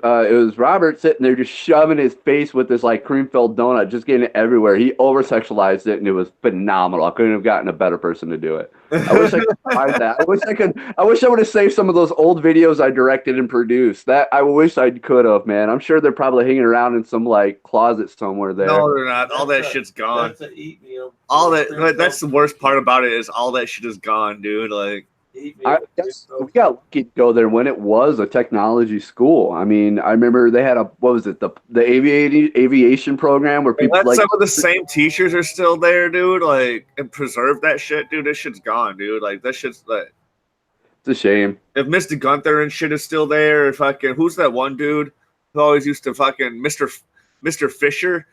Robert sitting there just shoving his face with this like cream filled donut, just getting it everywhere. He over sexualized it, and it was phenomenal. I couldn't have gotten a better person to do it. I wish I could find that. I wish I could. I wish I would have saved some of those old videos I directed and produced. That I wish I could have, man. I'm sure they're probably hanging around in some like closet somewhere there. No, they're not. All that shit's gone. That's a eat meal. All that. That's the worst part about it is all that shit is gone, dude. Like, I guess we got lucky to go there when it was a technology school. I mean, I remember they had what was it, the aviation program where people like some of the same teachers are still there, dude. Like, and preserve that shit, dude. That shit's gone, dude. Like, that shit's like. It's a shame. If Mr. Gunther and shit is still there, fucking who's that one dude who always used to fucking Mr. Fisher?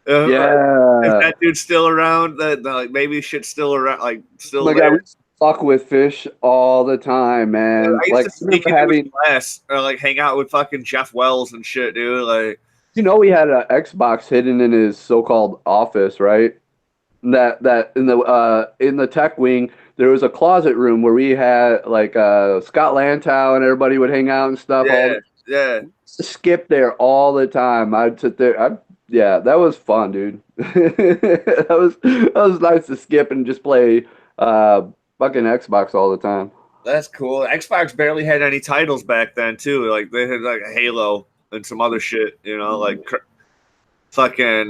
Yeah, if that dude's still around, that like maybe shit's still around, like still my there. God, we fuck with Fish all the time, man. I used Like to sneak into his class or like hang out with fucking Jeff Wells and shit, dude. Like, he had an Xbox hidden in his so-called office, right? That in the tech wing there was a closet room where we had like Scott Lantow and everybody would hang out and stuff. yeah. Skip there all the time. I'd sit there. Yeah, that was fun, dude. that was nice to skip and just play fucking Xbox all the time. That's cool. Xbox barely had any titles back then too. Like they had like a Halo and some other shit, like fucking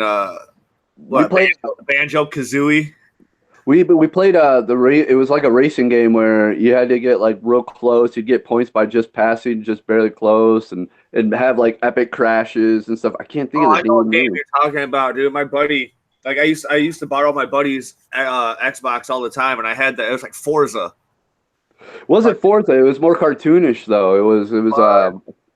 we played Banjo Kazooie. We played it was like a racing game where you had to get like real close. You'd get points by just passing, just barely close, and have like epic crashes and stuff. I can't think of the I know what game you're talking about, dude. My buddy, like I used to borrow my buddy's Xbox all the time, and I had that. It was like Forza. Wasn't Forza? It was more cartoonish though. It was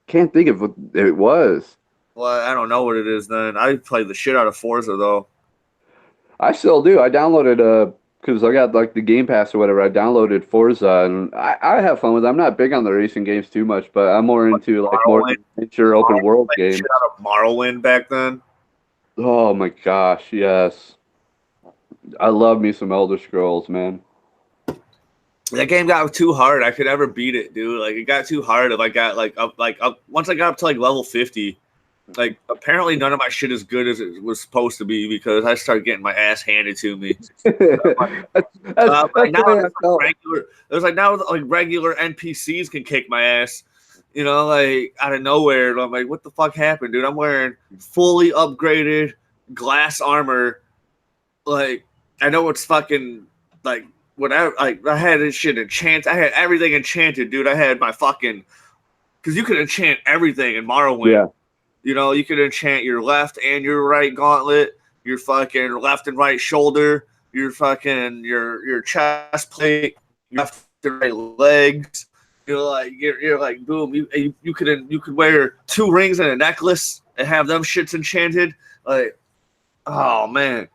can't think of what it was. Well, I don't know what it is then. I played the shit out of Forza though. I still do. I downloaded because I got like the Game Pass or whatever. I downloaded Forza and I have fun with it. I'm not big on the racing games too much, but I'm more into like more adventure open world games. Shit out of Morrowind back then. Oh my gosh, yes. I love me some Elder Scrolls, man. That game got too hard. I could never beat it, dude. Like it got too hard. If I got once I got up to like level 50. Like, apparently none of my shit is good as it was supposed to be because I started getting my ass handed to me. Now regular NPCs can kick my ass, like out of nowhere. And I'm like, what the fuck happened, dude? I'm wearing fully upgraded glass armor. Like, I know it's fucking like whatever. Like, I had this shit enchanted. I had everything enchanted, dude. I had my fucking because you could enchant everything in Morrowind. Yeah. You could enchant your left and your right gauntlet, your fucking left and right shoulder, your fucking your chest plate, your left and right legs. You're like boom. You could wear 2 rings and a necklace and have them shits enchanted. Like, oh man,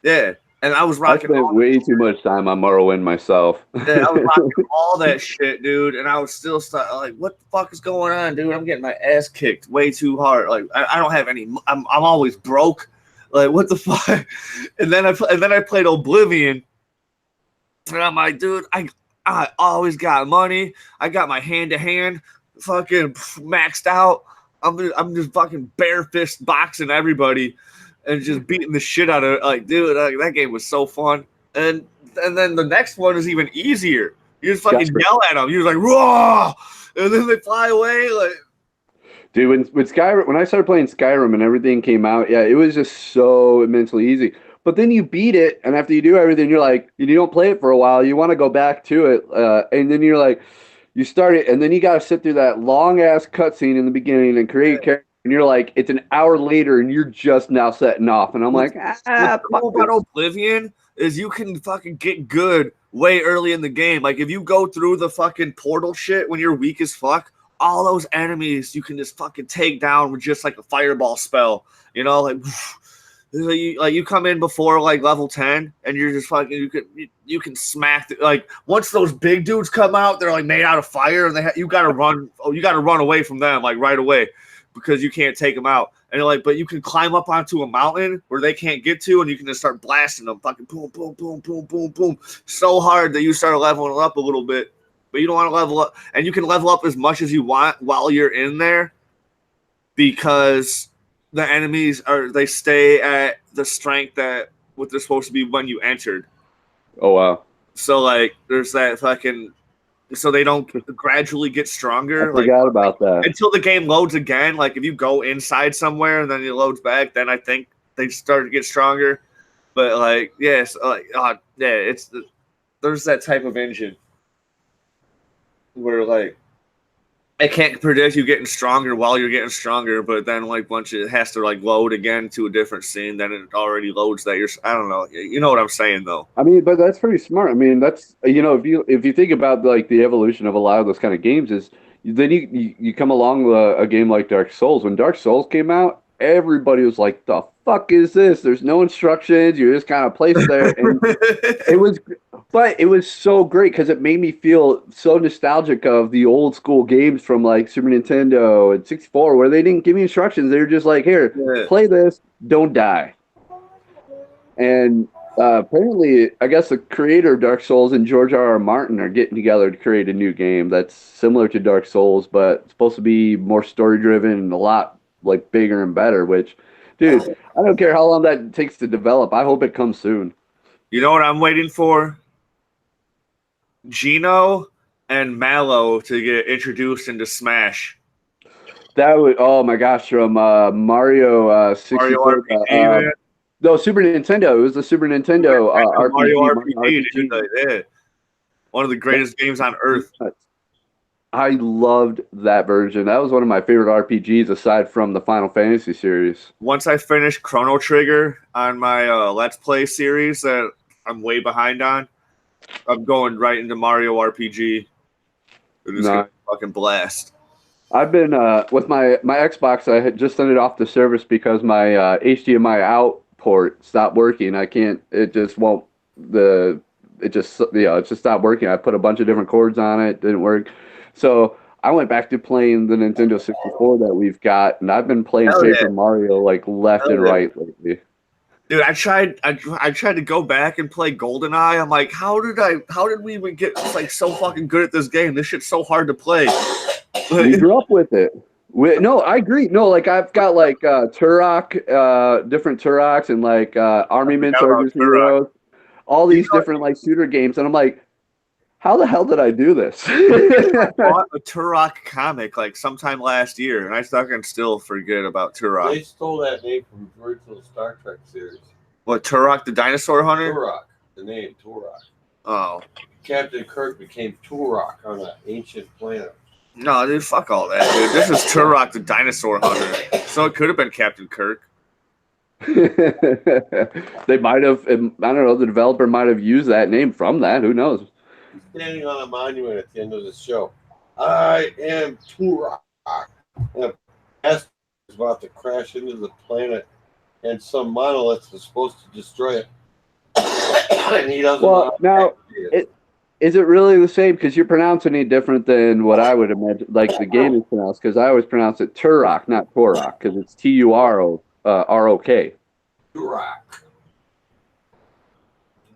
yeah. And I was rocking. I spent way too much time on Morrowind myself. Yeah, I was rocking all that shit, dude. And I was still like, what the fuck is going on, dude? I'm getting my ass kicked way too hard. Like, I don't have any. I'm always broke. Like, what the fuck? And then I played Oblivion, and I'm like, dude, I always got money. I got my hand to hand fucking maxed out. I'm just fucking bare fist boxing everybody. And just beating the shit out of it. Like, dude, that game was so fun. And then the next one is even easier. You just fucking yell at them. You're like, raw! And then they fly away. Like, dude, when I started playing Skyrim and everything came out, yeah, it was just so immensely easy. But then you beat it, and after you do everything, you're like, you don't play it for a while. You want to go back to it. And then you're like, you start it, and then you got to sit through that long-ass cutscene in the beginning and create characters. And you're like, it's an hour later, and you're just now setting off. And I'm like, what's cool about Oblivion is you can fucking get good way early in the game. Like, if you go through the fucking portal shit when you're weak as fuck, all those enemies you can just fucking take down with just like a fireball spell. Like, you come in before like level 10 and you're just fucking you can smack like once those big dudes come out, they're like made out of fire and you gotta run away from them like right away because you can't take them out. And like, but you can climb up onto a mountain where they can't get to, and you can just start blasting them, fucking boom, boom, boom, boom, boom, boom, so hard that you start leveling up a little bit. But you don't want to level up, and you can level up as much as you want while you're in there because the enemies they stay at the strength that what they're supposed to be when you entered. Oh wow! So like, there's that fucking. So they don't gradually get stronger. I forgot about that. Until the game loads again. Like if you go inside somewhere and then it loads back, then I think they start to get stronger. But like, yes, there's that type of engine where like it can't predict you getting stronger while you're getting stronger, but then like once it has to like load again to a different scene, then it already loads that you're. I don't know. You know what I'm saying though. I mean, but that's pretty smart. I mean, that's if you think about like the evolution of a lot of those kind of games is then you come along a game like Dark Souls. When Dark Souls came out, everybody was like, "The fuck is this? There's no instructions. You're just kind of placed there." And it was so great because it made me feel so nostalgic of the old school games from like Super Nintendo and 64 where they didn't give me instructions. They were just like, "Here, play this, don't die." And apparently, I guess the creator of Dark Souls and George R.R. Martin are getting together to create a new game that's similar to Dark Souls, but it's supposed to be more story driven and a lot like bigger and better. Which, dude, I don't care how long that takes to develop. I hope it comes soon. You know what I'm waiting for? Gino and Mallow to get introduced into Smash. That would, oh my gosh, from Mario 64. Mario RPG, no, Super Nintendo. It was the Super Nintendo RPG. Mario RPG. One of the greatest games on earth. I loved that version. That was one of my favorite RPGs aside from the Final Fantasy series. Once I finished Chrono Trigger on my Let's Play series that I'm way behind on, I'm going right into Mario RPG. It is a fucking blast. I've been with my Xbox. I had just sent it off the service because my HDMI out port stopped working. I can't. It just won't. It just stopped working. I put a bunch of different cords on it. Didn't work. So I went back to playing the Nintendo 64 that we've got, and I've been playing Paper Mario like left and right lately. Dude, I tried to go back and play GoldenEye. I'm like, how did we even get like so fucking good at this game? This shit's so hard to play. You grew up with it. No, I agree. No, like I've got like Turok, different Turoks and like Armament Soldiers Heroes, all these different like shooter games, and I'm like, how the hell did I do this? I bought a Turok comic like sometime last year, and I can still forget about Turok. They stole that name from the original Star Trek series. What, Turok the Dinosaur Hunter? Turok, the name Turok. Oh. Captain Kirk became Turok on an ancient planet. No, dude, fuck all that, dude. This is Turok the Dinosaur Hunter. So it could have been Captain Kirk. They might have, I don't know, the developer might have used that name from that. Who knows? He's standing on a monument at the end of the show. I am Turok. And a asteroid is about to crash into the planet, and some monolith is supposed to destroy it. And he doesn't. Well, now, is it really the same? Because you're pronouncing it different than what I would imagine, like the game is pronounced. Because I always pronounce it Turok, not Turok, because it's Turok. Turok.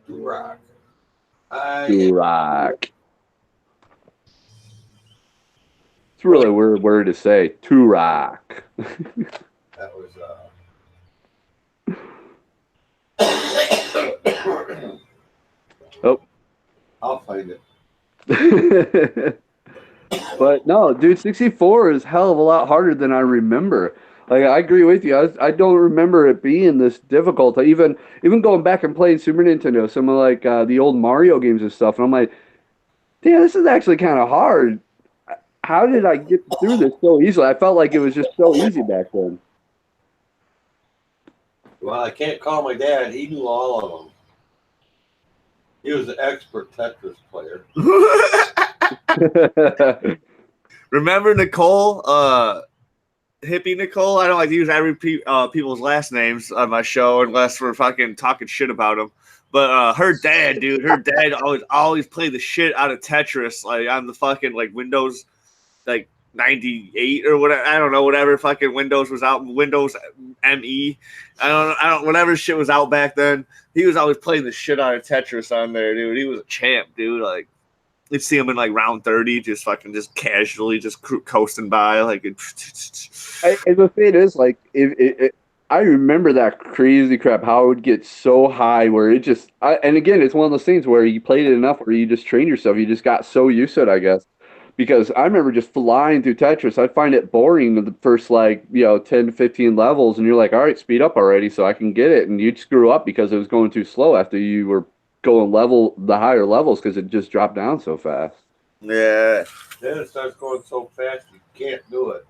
Turok. Turok. It's really a weird word to say. Turok. That was Oh. I'll find it. But no, dude, 64 is hell of a lot harder than I remember. Like, I agree with you. I don't remember it being this difficult. Even going back and playing Super Nintendo, some of like the old Mario games and stuff, and I'm like, damn, this is actually kind of hard. How did I get through this so easily? I felt like it was just so easy back then. Well, I can't call my dad. He knew all of them. He was an expert Tetris player. Remember Nicole? Hippie Nicole. I don't like to use every people's last names on my show unless we're fucking talking shit about them. But her dad, dude, her dad always played the shit out of Tetris, like on the fucking like Windows, like 98 or whatever. I don't know, whatever fucking Windows was out, Windows ME. I don't, whatever shit was out back then. He was always playing the shit out of Tetris on there, dude. He was a champ, dude. Like, you'd see him in like round 30, just fucking just casually just coasting by. Like, and the thing is, like, I remember that crazy crap, how it would get so high where it just, and again, it's one of those things where you played it enough where you just trained yourself. You just got so used to it, I guess. Because I remember just flying through Tetris. I'd find it boring in the first, like, 10 to 15 levels, and you're like, all right, speed up already so I can get it. And you'd screw up because it was going too slow after you were going the higher levels because it just dropped down so fast. Yeah. Then it starts going so fast you can't do it.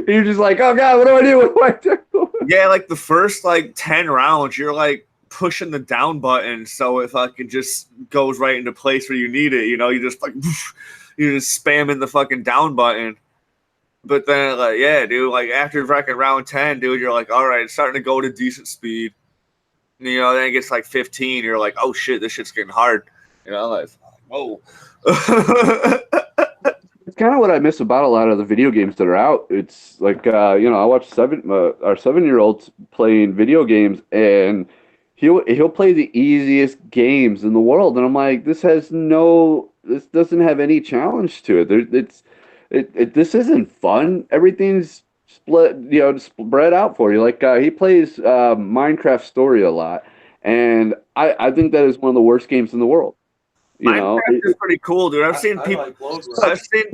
You're just like, oh god, what do I do? What do I do? Yeah, like the first like 10 rounds, you're like pushing the down button so it fucking just goes right into place where you need it. You just like you're just spamming the fucking down button. But then like, yeah, dude, like after fucking round 10, dude, you're like, all right, it's starting to go to decent speed. Then it gets like 15, you're like, oh shit, this shit's getting hard. Like, whoa. It's kind of what I miss about a lot of the video games that are out. It's like, I watch our 7-year-old playing video games, and he'll play the easiest games in the world, and I'm like, this doesn't have any challenge to it. This isn't fun. Everything's spread out for you. Like he plays Minecraft Story a lot, and I think that is one of the worst games in the world. Minecraft is pretty cool, dude. I've seen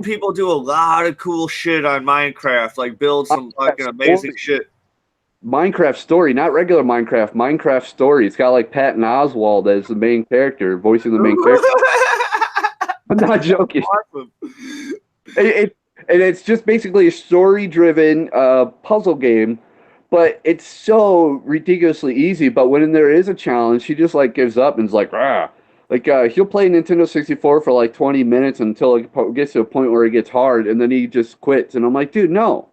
people do a lot of cool shit on Minecraft, like build some fucking amazing shit. Minecraft Story, not regular Minecraft Story. It's got like Patton Oswalt as the main character, voicing the main character. I'm not joking. Awesome. And it's just basically a story-driven puzzle game, but it's so ridiculously easy. But when there is a challenge, he just like gives up and is like, ah. Like he'll play Nintendo 64 for like 20 minutes until it gets to a point where it gets hard, and then he just quits. And I'm like, dude, no.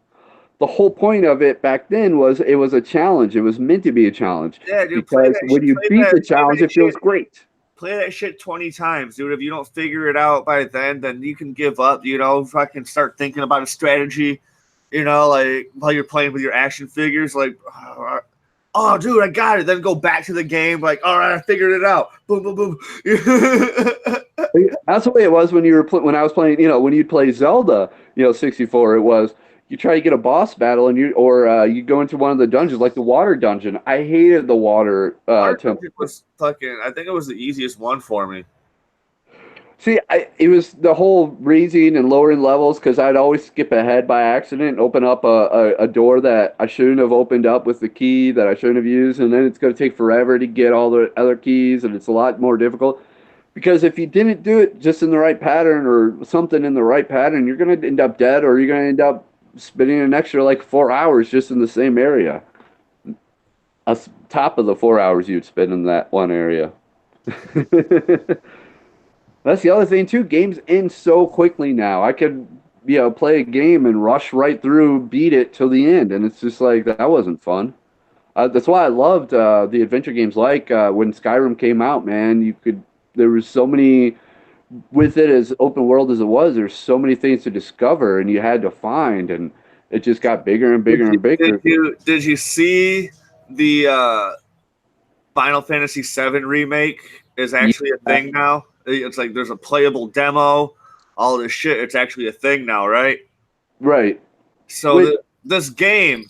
The whole point of it back then was it was a challenge. It was meant to be a challenge. Yeah, dude. Because when you beat the challenge, it feels great. Play that shit 20 times, dude. If you don't figure it out by then you can give up, fucking start thinking about a strategy, like while you're playing with your action figures, like, oh, dude, I got it. Then go back to the game, like, all right, I figured it out. Boom, boom, boom. That's the way it was when when I was playing, when you'd play Zelda, 64, it was, you try to get a boss battle and you go into one of the dungeons, like the water dungeon. I hated the water temple. Was fucking, I think it was the easiest one for me. See, it was the whole raising and lowering levels because I'd always skip ahead by accident and open up a door that I shouldn't have opened up with the key that I shouldn't have used, and then it's going to take forever to get all the other keys, and it's a lot more difficult. Because if you didn't do it just in the right pattern or something in the right pattern, you're going to end up dead, or you're going to end up spending an extra like 4 hours just in the same area. On top of the 4 hours you'd spend in that one area. That's the other thing too. Games end so quickly now. I could, play a game and rush right through, beat it till the end, and it's just like that wasn't fun. That's why I loved the adventure games. Like when Skyrim came out, man, there was so many with it as open world as it was. There's so many things to discover, and you had to find, and it just got bigger and bigger and bigger. Did you see the Final Fantasy VII remake is actually a thing now? It's like there's a playable demo, all this shit. It's actually a thing now, right? Right. So this game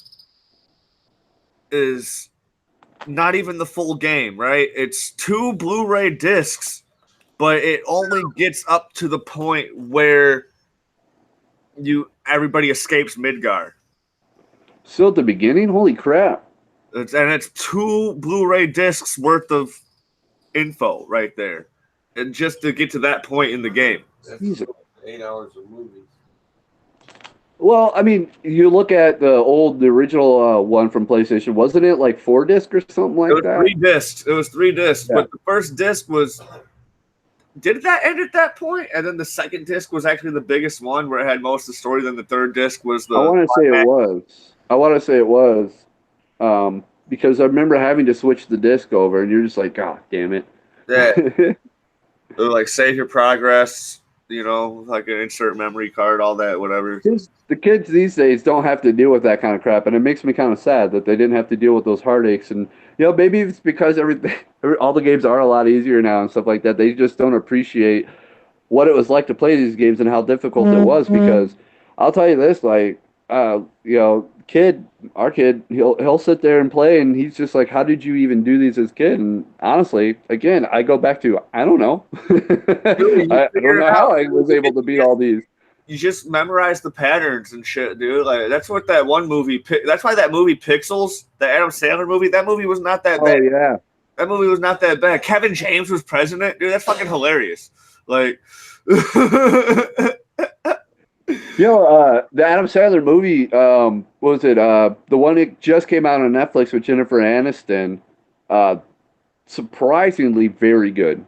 is not even the full game, right? It's 2 Blu-ray discs, but it only gets up to the point where everybody escapes Midgar. Still at the beginning? Holy crap. It's 2 Blu-ray discs worth of info right there. And just to get to that point in the game. That's 8 hours of movies. Well, I mean, you look at the original one from PlayStation. Wasn't it like 4 discs or something like that? It was 3 discs. Yeah. But the first disc was did that end at that point? And then the second disc was actually the biggest one, where it had most of the story. Then the third disc was I the want to say it was. I want to say it was. Because I remember having to switch the disc over, and you're just like, God damn it. yeah, like save your progress. Like an insert memory card, all that, whatever. The kids these days don't have to deal with that kind of crap, and it makes me kind of sad that they didn't have to deal with those heartaches. And maybe it's because everything, all the games are a lot easier now and stuff like that. They just don't appreciate what it was like to play these games and how difficult it was. Because I'll tell you this, like, our kid, he'll sit there and play, and he's just like, "How did you even do these as a kid?" And honestly, again, I go back to, I don't know. Dude, I don't know how I was able to beat all these. You just memorize the patterns and shit, dude. Like that's what that one movie. That's why that movie Pixels, the Adam Sandler movie, that movie was not that bad. Oh yeah, that movie was not that bad. Kevin James was president, dude. That's fucking hilarious. Like, the Adam Sandler movie, what was it? The one that just came out on Netflix with Jennifer Aniston. Surprisingly very good.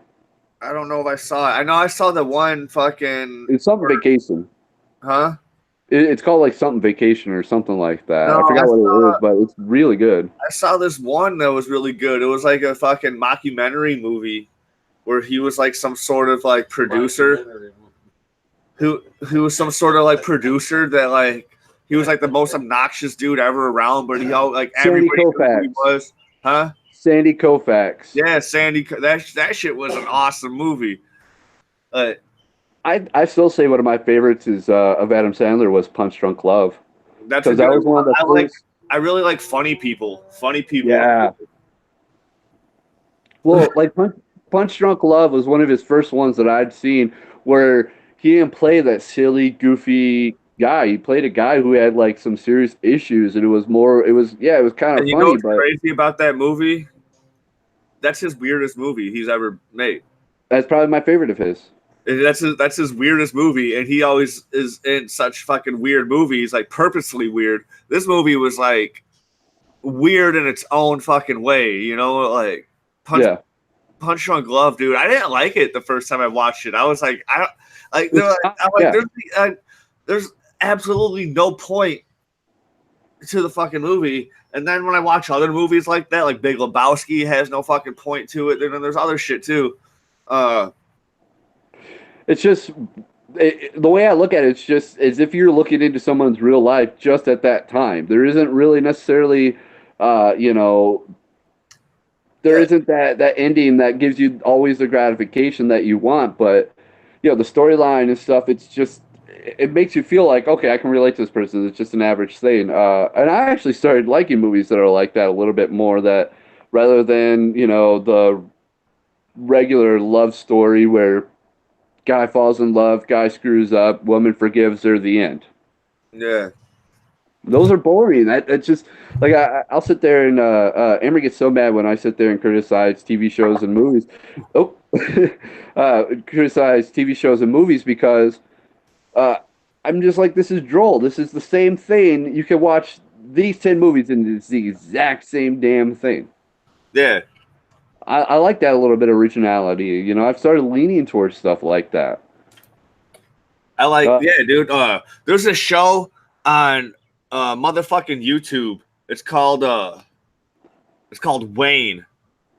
I don't know if I saw it. I know I saw the one fucking. It's something vacation. Huh? It's called like something vacation or something like that. No, I forgot what it is, but it's really good. I saw this one that was really good. It was like a fucking mockumentary movie where he was like some sort of like producer who was some sort of like producer that like he was like the most obnoxious dude ever around, but he all like everybody knew who he was. Huh? Sandy Koufax. Yeah, Sandy. That shit was an awesome movie. I still say one of my favorites is of Adam Sandler was Punch Drunk Love. That's because that was one of the first. I really like funny people. Funny people. Yeah. Well, like Punch Drunk Love was one of his first ones that I'd seen where he didn't play that silly, goofy guy. He played a guy who had like some serious issues, and it was kind of funny. You know what's crazy about that movie? That's his weirdest movie he's ever made. That's probably my favorite of his. That's his weirdest movie, and he always is in such fucking weird movies, like purposely weird. This movie was like weird in its own fucking way, like Punch Drunk Love, dude. I didn't like it the first time I watched it. I was like, there's absolutely no point to the fucking movie. And then when I watch other movies like that, like Big Lebowski has no fucking point to it. And then there's other shit too. It's just the way I look at it, it's just as if you're looking into someone's real life just at that time. There isn't really necessarily, isn't that ending that gives you always the gratification that you want. But, the storyline and stuff, it's just, it makes you feel like, okay, I can relate to this person. It's just an average thing. And I actually started liking movies that are like that a little bit more, that rather than, the regular love story where guy falls in love, guy screws up, woman forgives her, the end. Yeah. Those are boring. That's just like I'll sit there and Emery gets so mad when I sit there and criticize TV shows and movies. Criticize TV shows and movies because I'm just like, this is droll. This is the same thing. You can watch these 10 movies and it's the exact same damn thing. Yeah. I like that a little bit of originality. I've started leaning towards stuff like that. I like, dude. There's a show on motherfucking YouTube. It's called Wayne.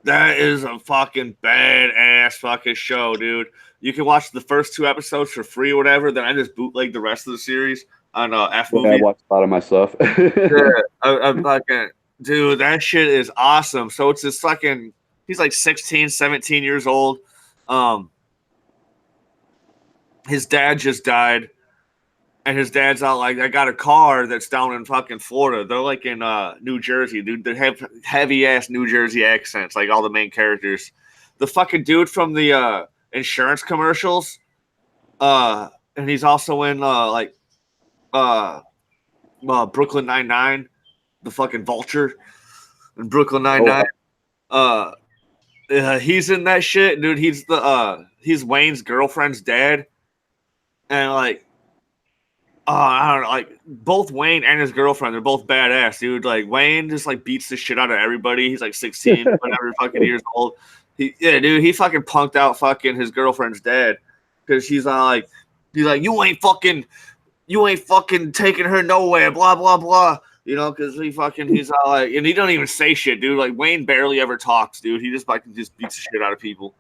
That is a fucking badass fucking show, dude. You can watch the first 2 episodes for free or whatever. Then I just bootleg the rest of the series on F Movie. I watched a lot of my stuff. I'm fucking, dude, that shit is awesome. So it's this fucking. He's like 16, 17 years old. His dad just died. And his dad's out like, I got a car that's down in fucking Florida. They're like in New Jersey, dude. They have heavy-ass New Jersey accents, like all the main characters. The fucking dude from the insurance commercials. And he's also in Brooklyn Nine-Nine. The fucking Vulture in Brooklyn Nine-Nine. He's in that shit, dude. He's Wayne's girlfriend's dad, and like, I don't know, like both Wayne and his girlfriend, they're both badass, dude. Like Wayne just like beats the shit out of everybody. He's like 16, whatever fucking years old, Dude, he fucking punked out fucking his girlfriend's dad because he's like, you ain't fucking taking her nowhere, blah blah blah. You know, because he's all like, and he don't even say shit, dude. Like Wayne barely ever talks, dude. He just beats the shit out of people.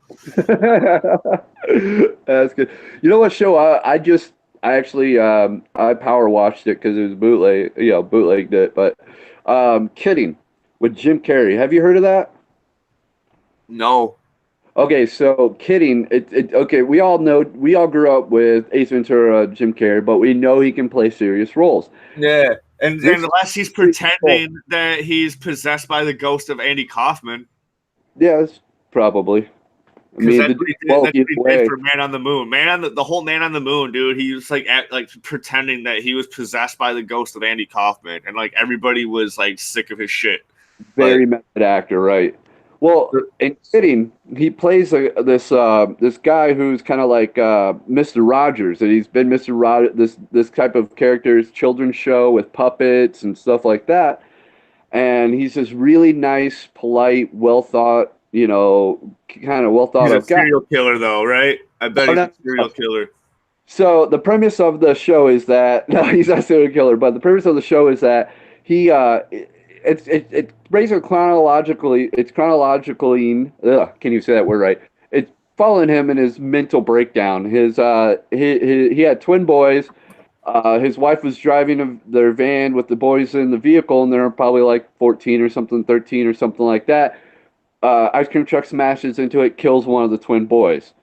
That's good. You know what show I actually I power watched it because it was bootlegged it, but Kidding with Jim Carrey. Have you heard of that? No. Okay, so Kidding, okay, we all grew up with Ace Ventura, Jim Carrey, but we know he can play serious roles. Yeah. And unless he's pretending that he's possessed by the ghost of Andy Kaufman. Yes, probably. I mean, that's what he did for Man on the Moon. The whole Man on the Moon, dude. He was like pretending that he was possessed by the ghost of Andy Kaufman, and like everybody was like sick of his shit. Very method actor, right? Well, in Kidding, he plays this guy who's kind of like Mr. Rogers, and he's been Mr. Rogers, this type of character's children's show with puppets and stuff like that. And he's this really nice, polite, well thought, kind of well thought of guy. He's a serial killer, though, right? I bet he's a serial killer. So the premise of the show is that no, he's not a serial killer, but the premise of the show is that he it basically chronologically. It's chronologically. Can you say that word right? It's following him in his mental breakdown. He had twin boys. His wife was driving their van with the boys in the vehicle, and they're probably like 14 or something, 13 or something like that. Ice cream truck smashes into it, kills one of the twin boys.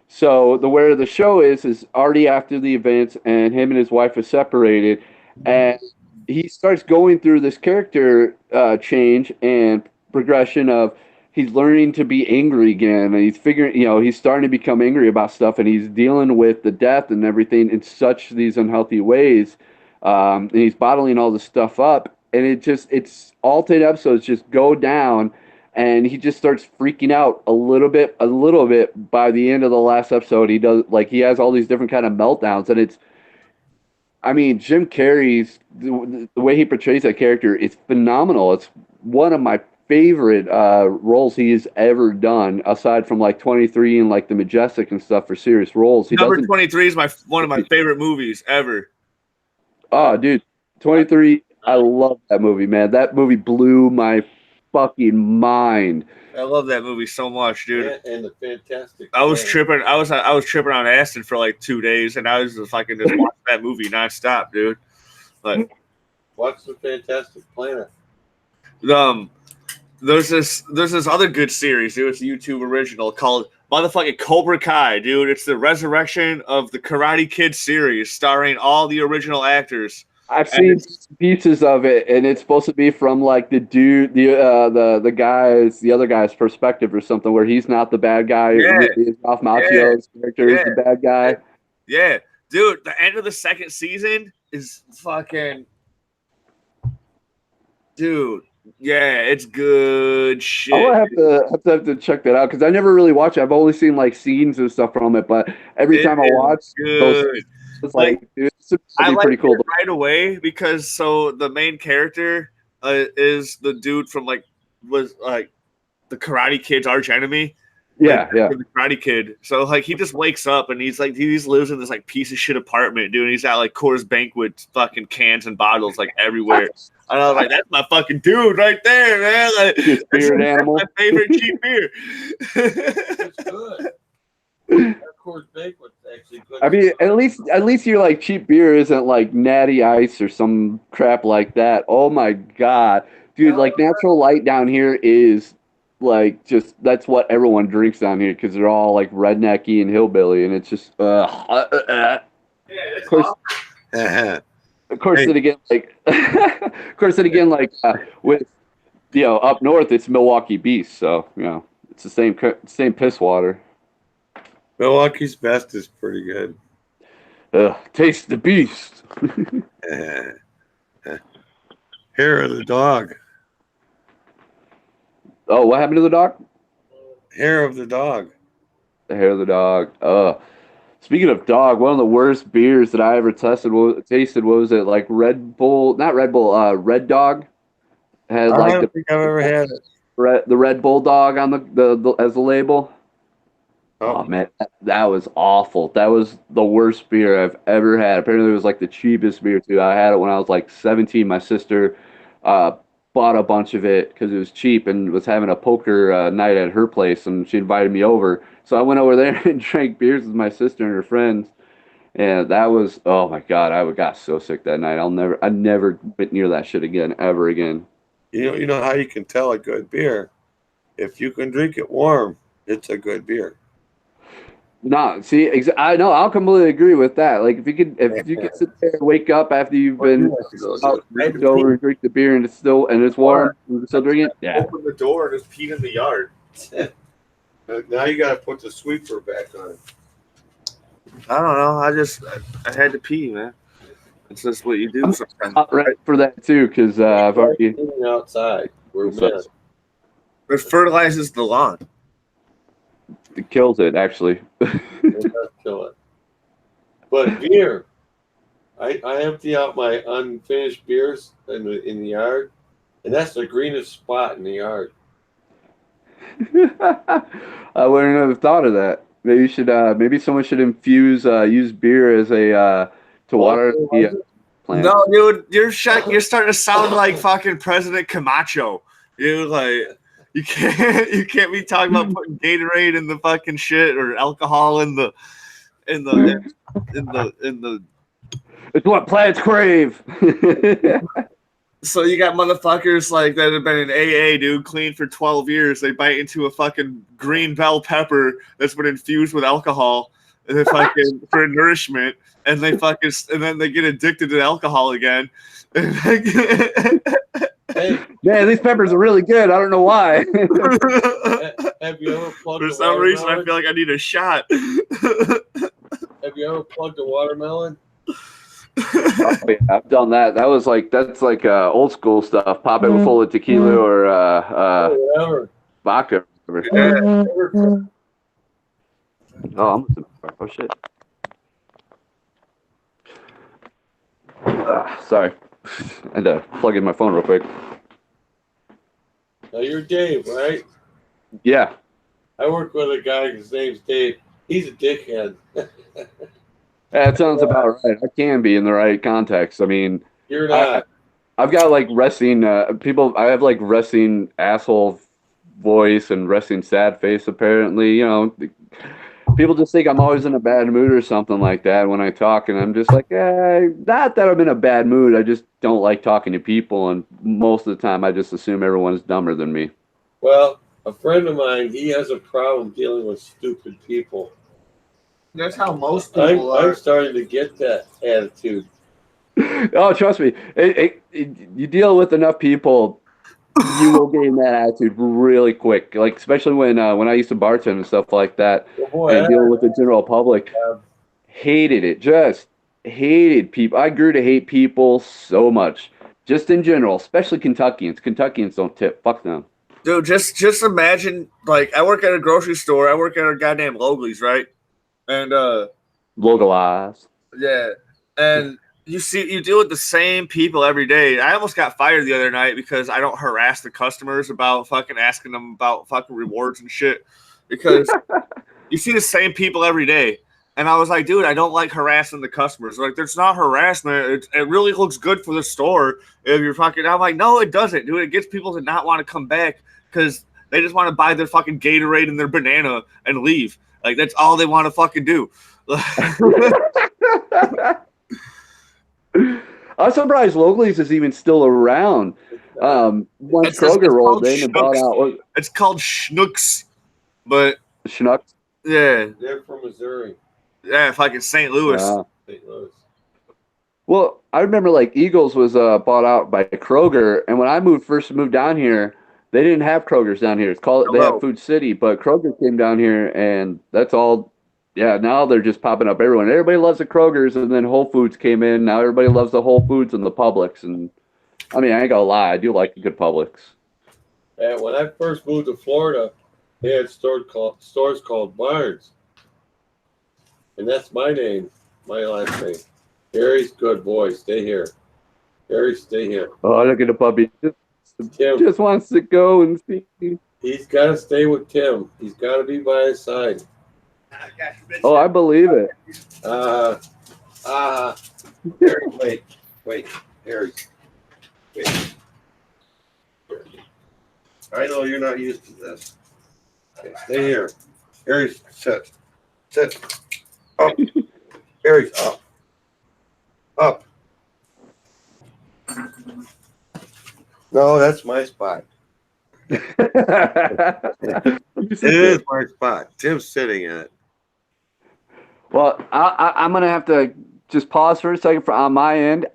So where the show is already after the events, and him and his wife are separated, and he starts going through this character change and progression of he's learning to be angry again, and he's figuring, he's starting to become angry about stuff, and he's dealing with the death and everything in such these unhealthy ways, and he's bottling all this stuff up, and it's all 10 episodes just go down, and he just starts freaking out a little bit by the end of the last episode. He has all these different kind of meltdowns, and Jim Carrey's the way he portrays that character is phenomenal. It's one of my favorite roles he's ever done, aside from like 23 and like The Majestic and stuff for serious roles. Number 23 is one of my favorite movies ever. Oh, dude, 23! I love that movie, man. That movie blew my fucking mind. I love that movie so much, dude. And the Fantastic. I was tripping on acid for like 2 days, and I was just fucking just watching that movie nonstop, dude. Like, watch the Fantastic Planet. There's this other good series, dude. It's a YouTube original called motherfucking Cobra Kai, dude. It's the resurrection of the Karate Kid series, starring all the original actors. I've seen pieces of it, and it's supposed to be from like the other guy's perspective or something, where he's not the bad guy. Yeah. Ralph Macchio's character is the bad guy. Yeah, dude. The end of the second season is fucking, dude. Yeah, it's good shit. I'll have to check that out because I never really watched it. I've only seen like scenes and stuff from it, but every time I watch those, it's like, dude, I like pretty cool it right away because the main character is the dude from was the Karate Kid's arch enemy. Yeah. The Karate Kid. So like he just wakes up and he just lives in this like piece of shit apartment, dude. And he's got like Coors Banquet fucking cans and bottles like everywhere. And I was like, that's my fucking dude right there, man. Like, spirit animal. My favorite cheap beer. It's good. That Coors Banquet's actually good. At least you're like cheap beer isn't like Natty Ice or some crap like that. Oh my god, dude! Like Natural Light down here is like just that's what everyone drinks down here because they're all like rednecky and hillbilly, and it's just Yeah, of course. Of course, then again, with up north, it's Milwaukee Beast, so it's the same piss water. Milwaukee's Best is pretty good. Taste the beast. Hair of the dog. Oh, what happened to the dog? Hair of the dog. The hair of the dog. Speaking of dog, one of the worst beers that I ever tasted, what was it? Like Red Bull, not Red Bull, Red Dog. I don't think I've ever had it. the Red Bulldog on the as the label. Oh man, that was awful. That was the worst beer I've ever had. Apparently, it was like the cheapest beer too. I had it when I was like 17. My sister uh, bought a bunch of it because it was cheap and was having a poker night at her place, and she invited me over. So I went over there and drank beers with my sister and her friends. And that was, oh my God, I got so sick that night. I never went near that shit again, ever again. You know how you can tell a good beer? If you can drink it warm, it's a good beer. No, see, I know, I'll completely agree with that. Like, if you could sit there and wake up after you've been out, over and drink the beer and it's warm, and you still drink it. Yeah. Open the door and just peed in the yard. Now you got to put the sweeper back on. I don't know. I had to pee, man. It's just what you do sometimes. I'm ready for that too, because I've already outside. We're men. It fertilizes the lawn. It kills it, actually. It does kill it. But beer, I empty out my unfinished beers in the yard, and that's the greenest spot in the yard. I wouldn't have thought of that. Maybe someone should use beer as a to water the plants. No, dude, you're starting to sound like fucking President Camacho. Dude, like you can't be talking about putting Gatorade in the fucking shit or alcohol in the. It's what plants crave. So you got motherfuckers like that have been in AA, dude, clean for 12 years. They bite into a fucking green bell pepper that's been infused with alcohol and they fucking for nourishment, and then they get addicted to alcohol again. Hey, man, these peppers are really good. I don't know why. Have you ever plugged? For some reason, I feel like I need a shot. Have you ever plugged a watermelon? Oh, yeah, I've done that. That's like old school stuff. Pop it full of tequila or Whatever. vodka. Yeah. Oh, shit. Sorry. I had to plug in my phone real quick. Now you're Dave, right? Yeah. I work with a guy. His name's Dave. He's a dickhead. That sounds about right. I can be in the right context. I mean, You're not. I've got like resting people. I have like resting asshole voice and resting sad face. Apparently, people just think I'm always in a bad mood or something like that when I talk, and I'm just like, not that I'm in a bad mood. I just don't like talking to people, and most of the time, I just assume everyone's dumber than me. Well, a friend of mine, he has a problem dealing with stupid people. That's how most people I'm are. starting to get that attitude. Oh, trust me, you deal with enough people, you will gain that attitude really quick. Like especially when I used to bartend and stuff like that, and dealing with the general public, hated it. Just hated people. I grew to hate people so much, just in general, especially Kentuckians. Kentuckians don't tip. Fuck them. Dude, just imagine, like, I work at a grocery store. I work at a goddamn Logley's, right? And Localized. yeah, and you deal with the same people every day. I almost got fired the other night because I don't harass the customers about fucking asking them about fucking rewards and shit, because you see the same people every day. And I was like, dude, I don't like harassing the customers. Like, there's not harassment. It really looks good for the store if you're fucking. I'm like, no, it doesn't, dude. It gets people to not want to come back because they just want to buy their fucking Gatorade and their banana and leave. Like, that's all they want to fucking do. I'm surprised Logley's is even still around. Once Kroger rolled in and bought out. It's called Schnucks, but Schnucks. Yeah, they're from Missouri. Yeah, fucking St. Louis. St. Louis. Well, I remember like Eagles was bought out by Kroger, and when I first moved down here, they didn't have Kroger's down here. They have Food City, but Kroger came down here, and that's all. Yeah, now they're just popping up everywhere. Everybody loves the Krogers, and then Whole Foods came in. Now everybody loves the Whole Foods and the Publix. And I mean, I ain't gonna lie, I do like a good Publix. And when I first moved to Florida, they had stores called Barnes, and that's my name, my last name. Harry's good boy. Stay here. Harry, stay here. Oh, I don't get a puppy. Tim. just wants to go and see. He's got to stay with Tim. He's got to be by his side. Oh, I believe it. Harry, wait, Harry. Wait. I know you're not used to this. Okay, stay here. Harry, sit. Up. Harry, up. No, that's my spot. It is my spot. Tim's sitting in it. Well, I'm going to have to just pause for a second on my end.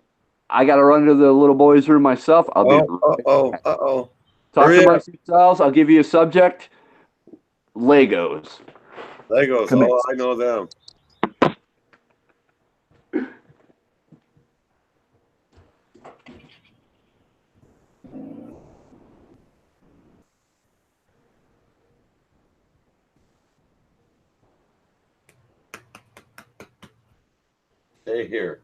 I got to run to the little boys' room myself. I'll be Uh-oh. Talk Hurry amongst yourselves. I'll give you a subject. Legos. Legos. Oh, I know them. Stay here.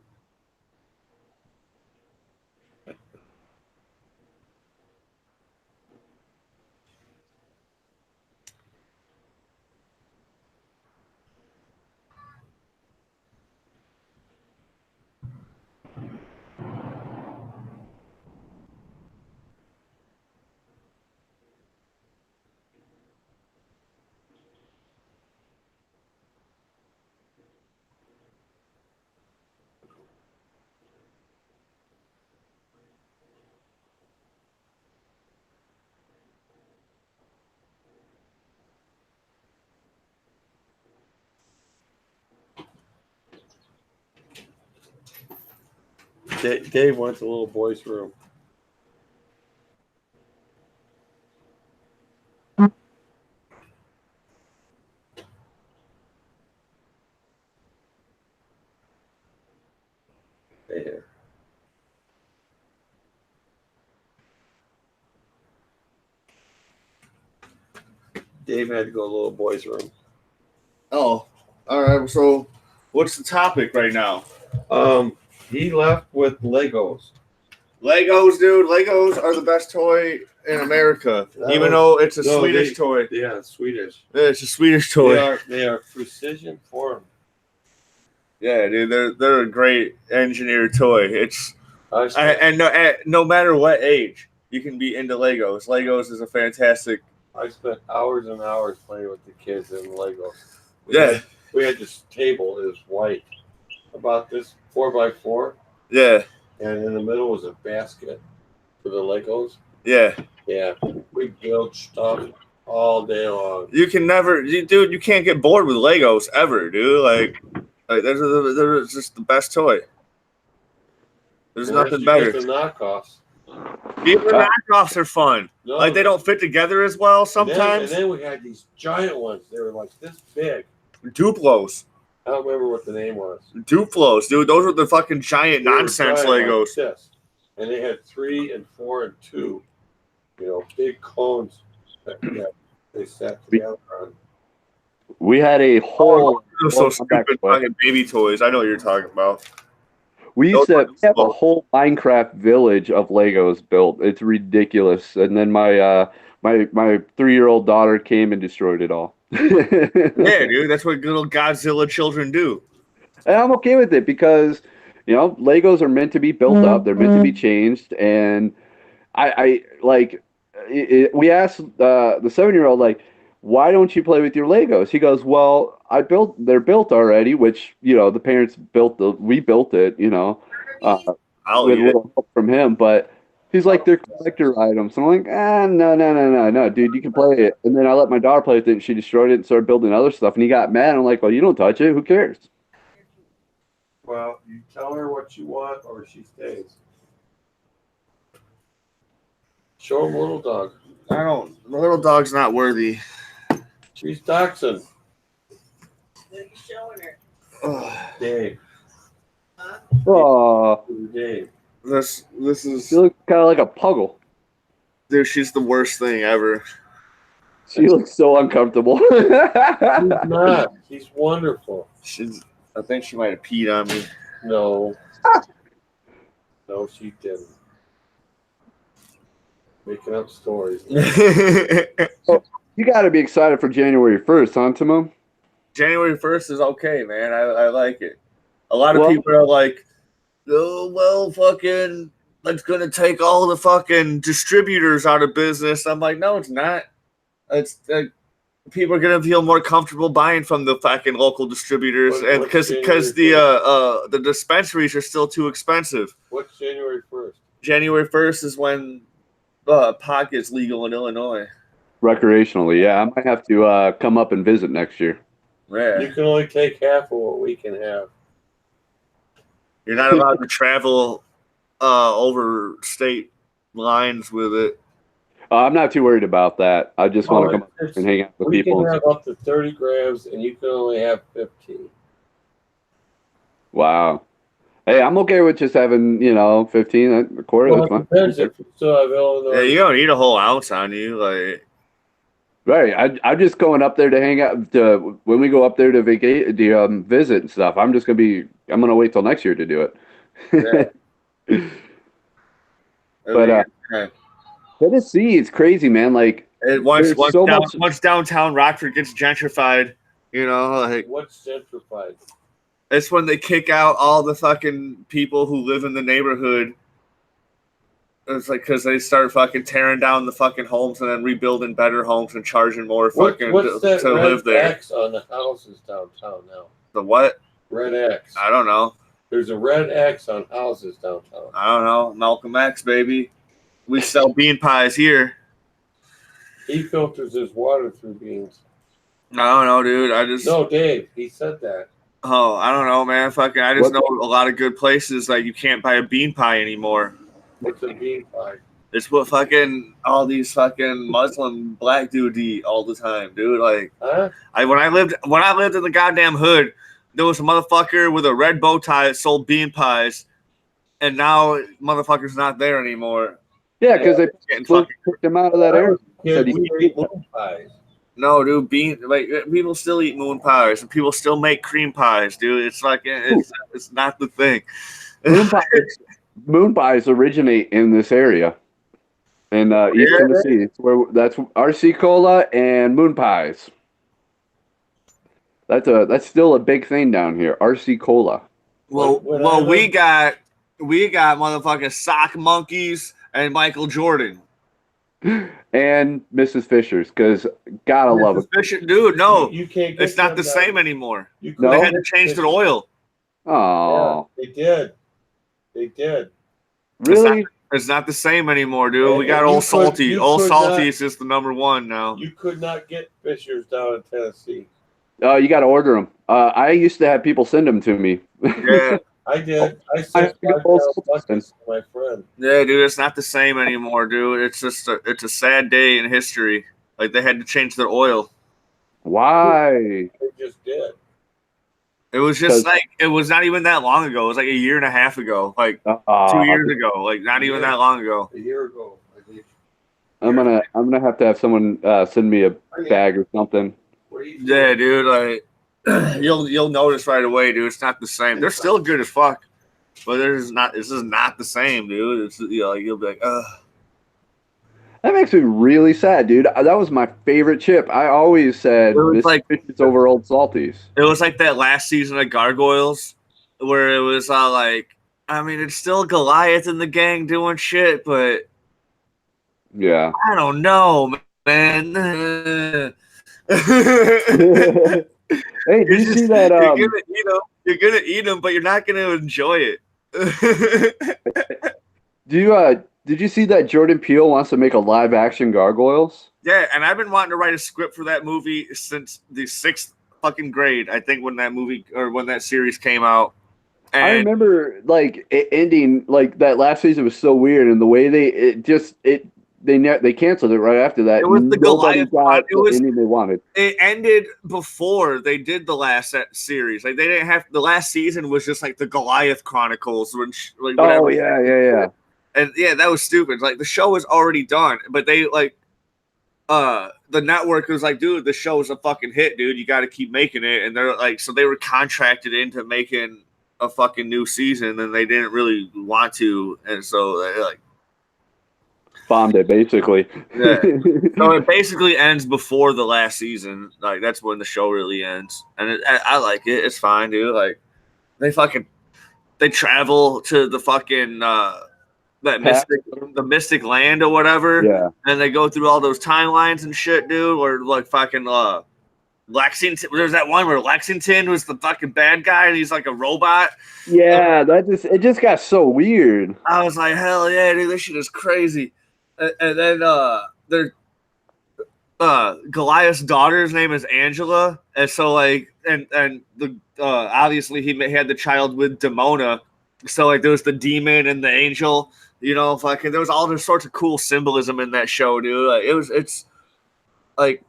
Dave went to the little boy's room. Stay here. Dave had to go to the little boy's room. Oh, all right. So, what's the topic right now? He left with Legos. Legos, dude. Legos are the best toy in America, even though it's a Swedish toy. Yeah, Swedish. Yeah, it's a Swedish toy. They are precision formed. Yeah, dude. They're a great engineered toy. It's no matter what age you can be into Legos. Legos is a fantastic. I spent hours and hours playing with the kids in Legos. We had this table. It was white, about this 4x4. Yeah. And in the middle was a basket for the Legos. Yeah. Yeah. We built stuff all day long. You can never, dude. You can't get bored with Legos ever, dude. Like they're just the best toy. There's nothing better. The knockoffs. Even the knockoffs are fun. No, like they don't fit together as well sometimes. And then we had these giant ones. They were like this big. Duplos. I don't remember what the name was. Duplos, dude. Those were the fucking giant nonsense Legos. Like this. And they had 3 and 4 and 2. You know, big cones that they sat together on. We had a whole. So stupid fucking baby toys. I know what you're talking about. We used to have a whole Minecraft village of Legos built. It's ridiculous. And then my 3-year-old daughter came and destroyed it all. Yeah, dude, that's what little Godzilla children do. And I'm okay with it because, you know, Legos are meant to be built up. They're meant to be changed. And we asked the 7-year-old, like, why don't you play with your Legos? He goes, well, they're built already, which, you know, the parents we built it, you know, with a little help from him, but he's like, they're collector items. I'm like, no, dude, you can play it. And then I let my daughter play with it, and she destroyed it and started building other stuff, and he got mad. I'm like, well, you don't touch it. Who cares? Well, you tell her what you want, or she stays. Show him little dog. The little dog's not worthy. She's dachshund. What are you showing her? Dave. Huh? Oh, Dave. This is. She looks kind of like a puggle. Dude, she's the worst thing ever. She looks so uncomfortable. She's not. She's wonderful. I think she might have peed on me. No. No, she didn't. Making up stories. You got to be excited for January 1st, huh, Timone? January 1st is okay, man. I like it. A lot of Well- people are like, oh, well, fucking, that's going to take all the fucking distributors out of business. I'm like, no, it's not. It's people are going to feel more comfortable buying from the fucking local distributors, and What's because the dispensaries are still too expensive. What's January 1st? January 1st is when pot gets legal in Illinois. Recreationally, yeah. I might have to come up and visit next year. Yeah. You can only take half of what we can have. You're not allowed to travel over state lines with it. I'm not too worried about that. I just want to come up and hang out with We people. can have up to 30 grams, and you can only have 15. Wow. Hey, I'm okay with just having, 15 a quarter. Well, That's it fine. depends if you still have Illinois. Yeah, you don't need a whole ounce on you. Like, Right. I'm just going up there to hang out. When we go up there to visit and stuff, I'm gonna wait till next year to do it. But Tennessee, it's crazy, man. Like once downtown Rockford gets gentrified, like What's gentrified? it's when they kick out all the fucking people who live in the neighborhood. It's like because they start fucking tearing down the fucking homes and then rebuilding better homes and charging more fucking What's that to red live there. X on the houses downtown now? The what? Red X. I don't know. There's a red X on houses downtown. I don't know. Malcolm X, baby. We sell bean pies here. He filters his water through beans. I don't know, dude. No, Dave. He said that. Oh, I don't know, man. Fucking, I just know a lot of good places like you can't buy a bean pie anymore. What's a bean pie? It's what fucking all these fucking Muslim black dudes eat all the time, dude. Like, Huh? when I lived in the goddamn hood, there was a motherfucker with a red bow tie that sold bean pies, and now motherfucker's not there anymore. Yeah, because they Getting fucking kicked him out of that area. Yeah, Said he we can't eat eat that. moon pies. No, dude, people still eat moon pies, and people still make cream pies, dude. It's like it's not the thing. Moon pies originate in this area, in East Tennessee. It's where that's RC Cola and moon pies. That's still a big thing down here. RC Cola. Well, we got motherfucking sock monkeys and Michael Jordan. And Mrs. Fisher's, because gotta love it. Fisher, dude, no, You can't get it's not them the down. same anymore. You No? They couldn't had to get change fish. their oil. Oh, Yeah, they did. They did. really? It's not the same anymore, dude. We And got you Old could- Salty. you Old could Salty not- is just the number one now. You could not get Fishers down in Tennessee. You got to order them. I used to have people send them to me. Yeah, I did. I I sent think 5 Old buckets to my friend. yeah, dude. It's not the same anymore, dude. It's just it's a sad day in history. Like they had to change their oil. Why? They just did. It was just like it was not even that long ago. It was like a year and a half ago, like 2 years ago, like not even that long ago. A year ago, I think. I'm gonna have to have someone send me a bag or something. What do you Yeah, dude. Like you'll notice right away, dude. It's not the same. They're still good as fuck, but this is not the same, dude. It's you'll be like, ugh. That makes me really sad, dude. That was my favorite chip. I always said It was Mrs. like- Fisher's over Old Salties. It was like that last season of Gargoyles, where it was like, I mean, it's still Goliath and the gang doing shit, but Yeah. I don't know, man. Hey, did you see that? You're gonna eat them, but you're not gonna enjoy it. Did you see that Jordan Peele wants to make a live action Gargoyles? Yeah, and I've been wanting to write a script for that movie since the 6th fucking grade. I think when that series came out. And I remember like it ending like that last season was so weird, and the way they canceled it right after that. It was the Nobody Goliath got one. It the was- ending they wanted. it ended before they did the last series. Like they didn't have the last season was just like the Goliath Chronicles, which like whatever. Oh yeah. And yeah, that was stupid. Like the show was already done, but they like the network was like, dude, the show is a fucking hit, dude. You got to keep making it. And they're like, so they were contracted into making a fucking new season, and they didn't really want to, and so they like. bombed it basically. Yeah. So it basically ends before the last season. Like that's when the show really ends, and I like it. It's fine, dude. Like they travel to the fucking that Past- mystic land or whatever, yeah. and they go through all those timelines and shit, dude. Or like fucking Lexington. There's that one where Lexington was the fucking bad guy, and he's like a robot. Yeah, it just got so weird. I was like, hell yeah, dude, this shit is crazy. And then there Goliath's daughter's name is Angela, and so like, and the obviously he had the child with Timone, so like there was the demon and the angel, you know, fucking there was all this sorts of cool symbolism in that show, dude. Like it's like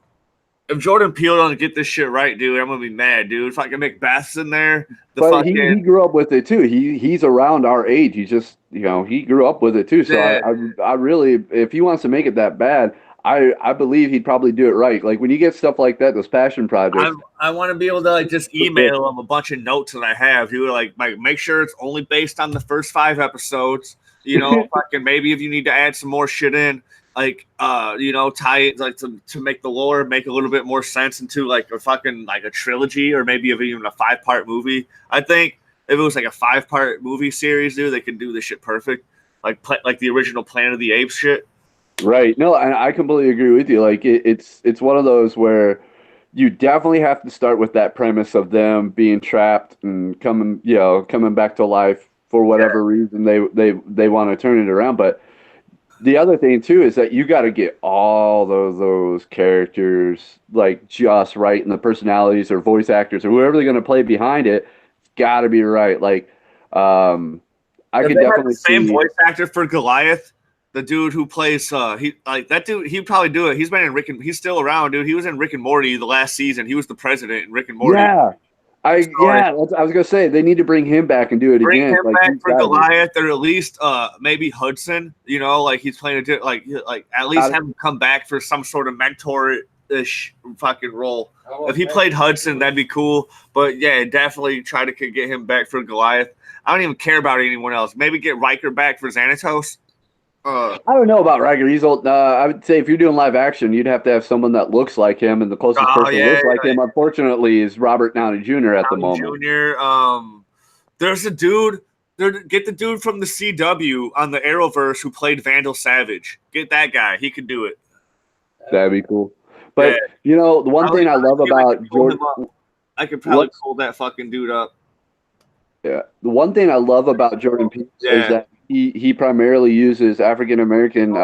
if Jordan Peele don't get this shit right, dude, I'm gonna be mad, dude. If I can make Beth's in there, But he grew up with it too. He's around our age. He just he grew up with it too. So Yeah. I really, if he wants to make it that bad, I believe he'd probably do it right. Like when you get stuff like that, those passion projects. I want to be able to like just email him a bunch of notes that I have. Dude, like make sure it's only based on the first 5 episodes. You know, fucking maybe if you need to add some more shit in, like tie it like to make the lore make a little bit more sense into like a fucking like a trilogy or maybe even a 5-part movie. I think if it was like a 5-part movie series, dude, they could do this shit perfect. Like the original Planet of the Apes shit. Right. No, and I completely agree with you. Like it's one of those where you definitely have to start with that premise of them being trapped and coming back to life for whatever reason they want to turn it around. But the other thing too is that you got to get all those characters like just right, and the personalities or voice actors or whoever they're going to play behind it, it's got to be right. Like, I If could they had definitely the same see voice actor for Goliath, the dude who plays that dude, he'd probably do it. He's been in he's still around, dude. He was in Rick and Morty the last season. He was the president in Rick and Morty. Yeah, I was gonna say they need to bring him back and do it Bring again. him Like back he's for gotta be. Goliath, or at least maybe Hudson. You know, like he's playing like at least have him come back for some sort of mentor-ish fucking role. If he played Hudson, that'd be cool. But yeah, definitely try to get him back for Goliath. I don't even care about anyone else. Maybe get Riker back for Xanatos. I don't know about Riker. He's old. I would say if you're doing live action, you'd have to have someone that looks like him, and the closest person that looks like him, unfortunately, is Robert Downey Jr. at the moment. Jr. There's a dude. Get the dude from the CW on the Arrowverse who played Vandal Savage. Get that guy. He could do it. That'd be cool. But the one thing I love about Jordan, I could probably pull that fucking dude up. Yeah, the one thing I love about Jordan Peele is that he primarily uses African American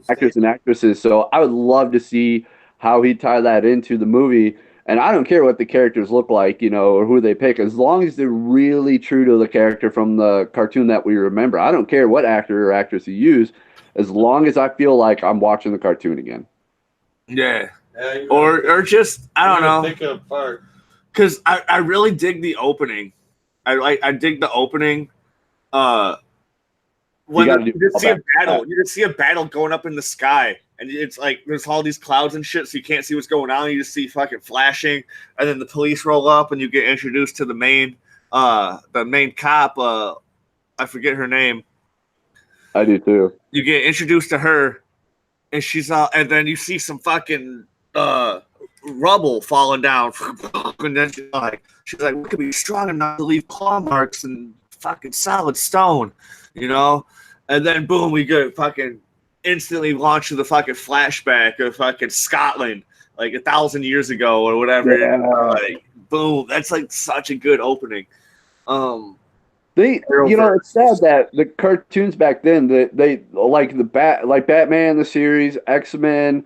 actors and actresses. So I would love to see how he tie that into the movie. And I don't care what the characters look like, or who they pick, as long as they're really true to the character from the cartoon that we remember. I don't care what actor or actress you use, as long as I feel like I'm watching the cartoon again. Yeah, or just I don't know. Pick it apart because I really dig the opening. I dig the opening. When you just see a battle, you just see a battle going up in the sky, and it's like there's all these clouds and shit, so you can't see what's going on. You just see fucking flashing, and then the police roll up, and you get introduced to the main cop. I forget her name. I do too. You get introduced to her, and she's and then you see some fucking rubble falling down, and then she's like, we could be strong enough to leave claw marks and fucking solid stone, and then boom, we get fucking instantly launched to the fucking flashback of fucking Scotland, like 1,000 years ago or whatever. Yeah. Like boom, that's like such a good opening. It's sad that the cartoons back then, they like Batman the series, X-Men,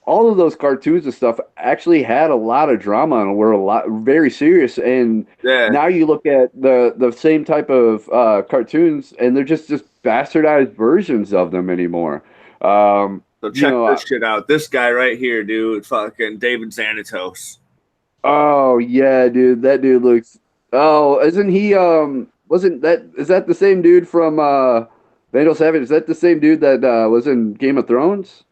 all of those cartoons and stuff actually had a lot of drama and were very serious. And now you look at the same type of cartoons, and they're just bastardized versions of them anymore. So check this shit out. This guy right here, dude, fucking David Xanatos. Oh yeah, dude, that dude looks. Oh, isn't he? Is that the same dude from Vandal Savage? Is that the same dude that was in Game of Thrones?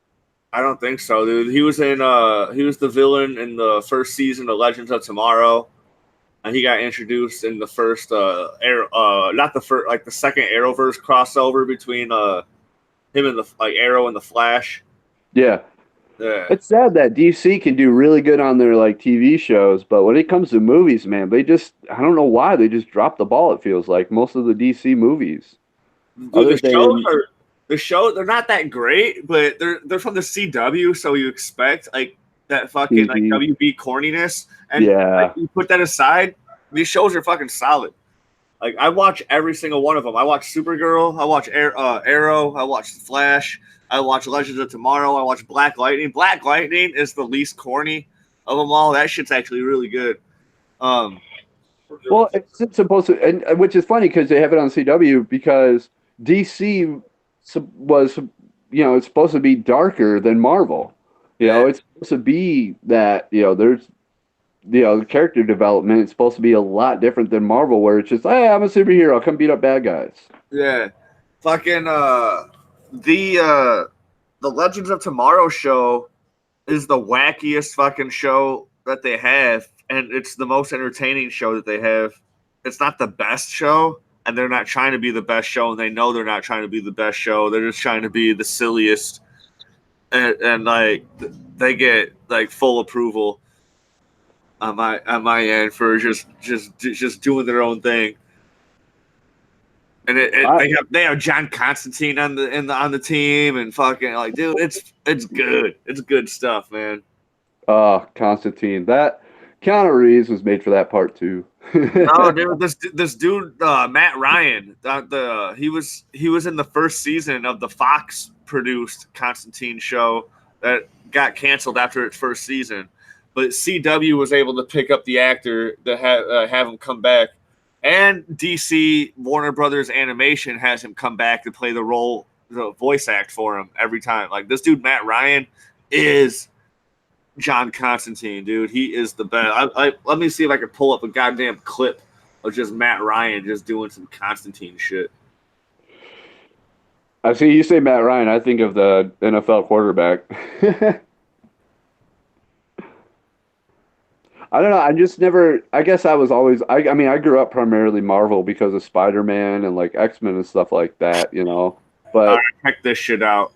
I don't think so, dude. He was the villain in the first season of Legends of Tomorrow, and he got introduced in the first not the first, like the second Arrowverse crossover between Him and the Arrow and the Flash. Yeah. Yeah. It's sad that DC can do really good on their like TV shows, but when it comes to movies, man, I don't know why they just drop the ball. It feels like most of the DC movies, Dude, other than they're not that great, but they're from the CW, so you expect like that fucking like TV. WB corniness, and Yeah. like, you put that aside, these shows are fucking solid. Like I watch every single one of them. I watch Supergirl, I watch Arrow, I watch The Flash, I watch Legends of Tomorrow, I watch Black Lightning. Black Lightning is the least corny of them all. That shit's actually really good. Well, it's supposed to, and which is funny because they have it on CW because DC was, it's supposed to be darker than Marvel. It's supposed to be that, there's, the character development is supposed to be a lot different than Marvel, where it's just, hey, I'm a superhero, come beat up bad guys. Yeah, fucking the Legends of Tomorrow show is the wackiest fucking show that they have, and it's the most entertaining show that they have. It's not the best show, and they're not trying to be the best show, and they know they're not trying to be the best show. They're just trying to be the silliest, and like they get like full approval on my end for just doing their own thing. And they have John Constantine on the team, and fucking like, dude, it's good. It's good stuff, man. Constantine. That Keanu Reeves was made for that part too. No, dude, this dude Matt Ryan, he was in the first season of the Fox produced Constantine show that got canceled after its first season, but CW was able to pick up the actor to have him come back. And DC Warner Brothers Animation has him come back to play the role, the voice act for him every time. Like this dude Matt Ryan is John Constantine, dude. He is the best. Let me see if I can pull up a goddamn clip of just Matt Ryan just doing some Constantine shit. I see you say Matt Ryan. I think of the NFL quarterback. I don't know. I just never. I guess I was always. I mean, I grew up primarily Marvel because of Spider-Man and like X-Men and stuff like that. But all right, check this shit out.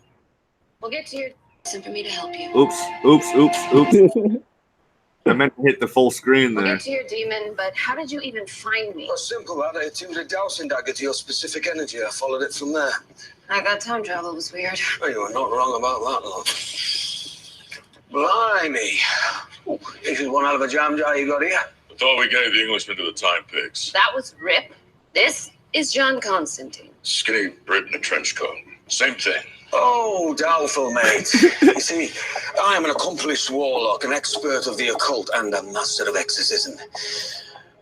We'll get to your for me to help you. Oops. I meant to hit the full screen there. We'll get to your demon, but how did you even find me? Oh, simple, lad. I attuned a dowsing dagger to your specific energy. I followed it from there. I got time travel. It was weird. Oh, you were not wrong about that, love. Blimey. Ooh, this is one hell of a jam jar you got here. I thought we gave the Englishman to the time pigs. That was Rip. This is John Constantine. Skinny Brit in a trench coat. Same thing. Oh, doubtful, mate. You see, I am an accomplished warlock, an expert of the occult, and a master of exorcism.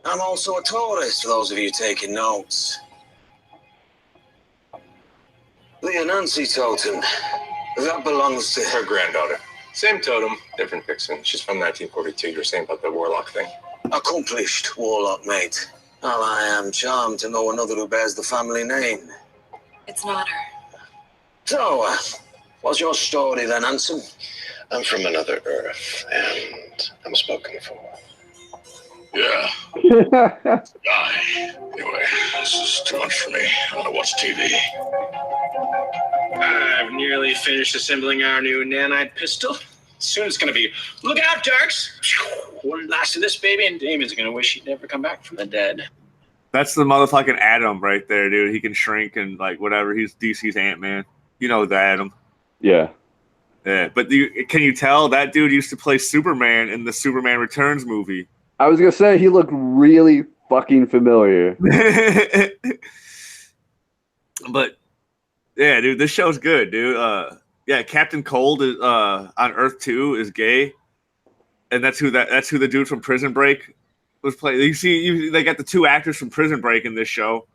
I'm also a tourist, for those of you taking notes. The Nancy totem. That belongs to her granddaughter. Same totem, different vixen. She's from 1942. You were saying about the warlock thing. Accomplished warlock, mate. Well, I am charmed to know another who bears the family name. It's not her. So, what's your story then, handsome? I'm from another Earth, and I'm spoken for. Yeah. Die. Anyway, this is too much for me. I want to watch TV. I've nearly finished assembling our new nanite pistol. Soon it's going to be, look out, Darks! One blast of this baby, and Damon's going to wish he'd never come back from the dead. That's the motherfucking Atom right there, dude. He can shrink and like whatever. He's DC's Ant-Man. You know the Atom. Yeah. Yeah, but can you tell that dude used to play Superman in the Superman Returns movie? I was gonna say he looked really fucking familiar. But yeah, dude, this show's good, dude. Yeah, Captain Cold is on Earth 2 is gay, and that's who the dude from Prison Break was playing. You see, they got the two actors from Prison Break in this show.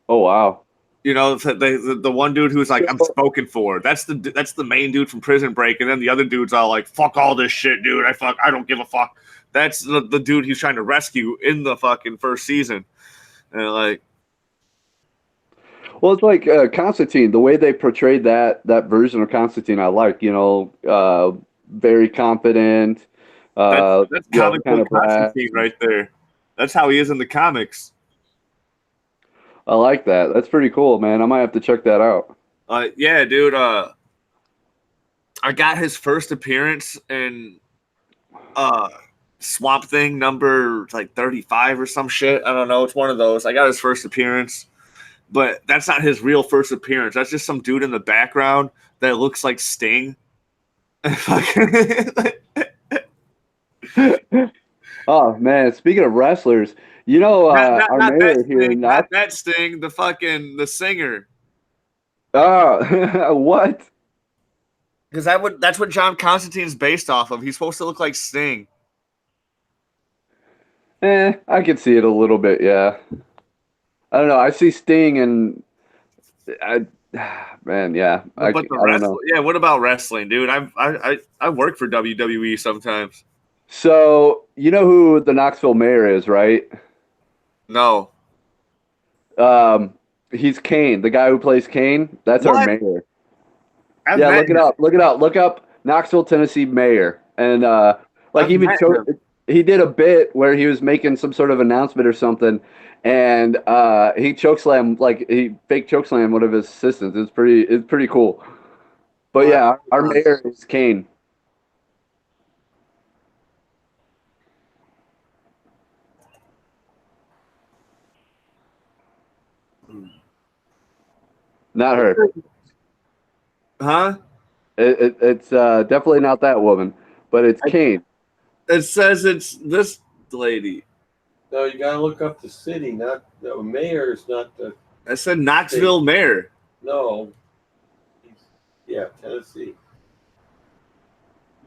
Oh wow. The one dude who's like, I'm spoken for. That's the main dude from Prison Break, and then the other dude's all like, fuck all this shit, dude. I don't give a fuck. That's the dude he's trying to rescue in the fucking first season. And like, well, it's like Constantine. The way they portrayed that version of Constantine, I like. Very confident. That's comic kind book Constantine right there. That's how he is in the comics. I like that. That's pretty cool, man. I might have to check that out. Yeah, dude. I got his first appearance in Swamp Thing number like 35 or some shit. I don't know. It's one of those. I got his first appearance, but that's not his real first appearance. That's just some dude in the background that looks like Sting. Oh man, speaking of wrestlers, you know our not that mayor here, Sting, not that Sting, the singer. Oh, what? Because that's what John Constantine's based off of. He's supposed to look like Sting. I can see it a little bit, yeah. I don't know. I see Sting and man, yeah. I But the don't know. yeah. What about wrestling, dude? I work for WWE sometimes. So you know who the Knoxville mayor is, right? No. He's Kane, the guy who plays Kane. That's our What? mayor. I've Yeah, met look it him. up. Look it up. Look up Knoxville, Tennessee mayor, and like I've even met him. he did a bit where he was making some sort of announcement or something, and he chokeslammed he fake chokeslammed one of his assistants. It's pretty cool. But yeah, our mayor is Kane. Not her. Huh? It's definitely not that woman, but it's Kane. It says it's this lady. No, you gotta look up the city, not the mayor. Is not the. I said Knoxville mayor. No. Yeah, Tennessee.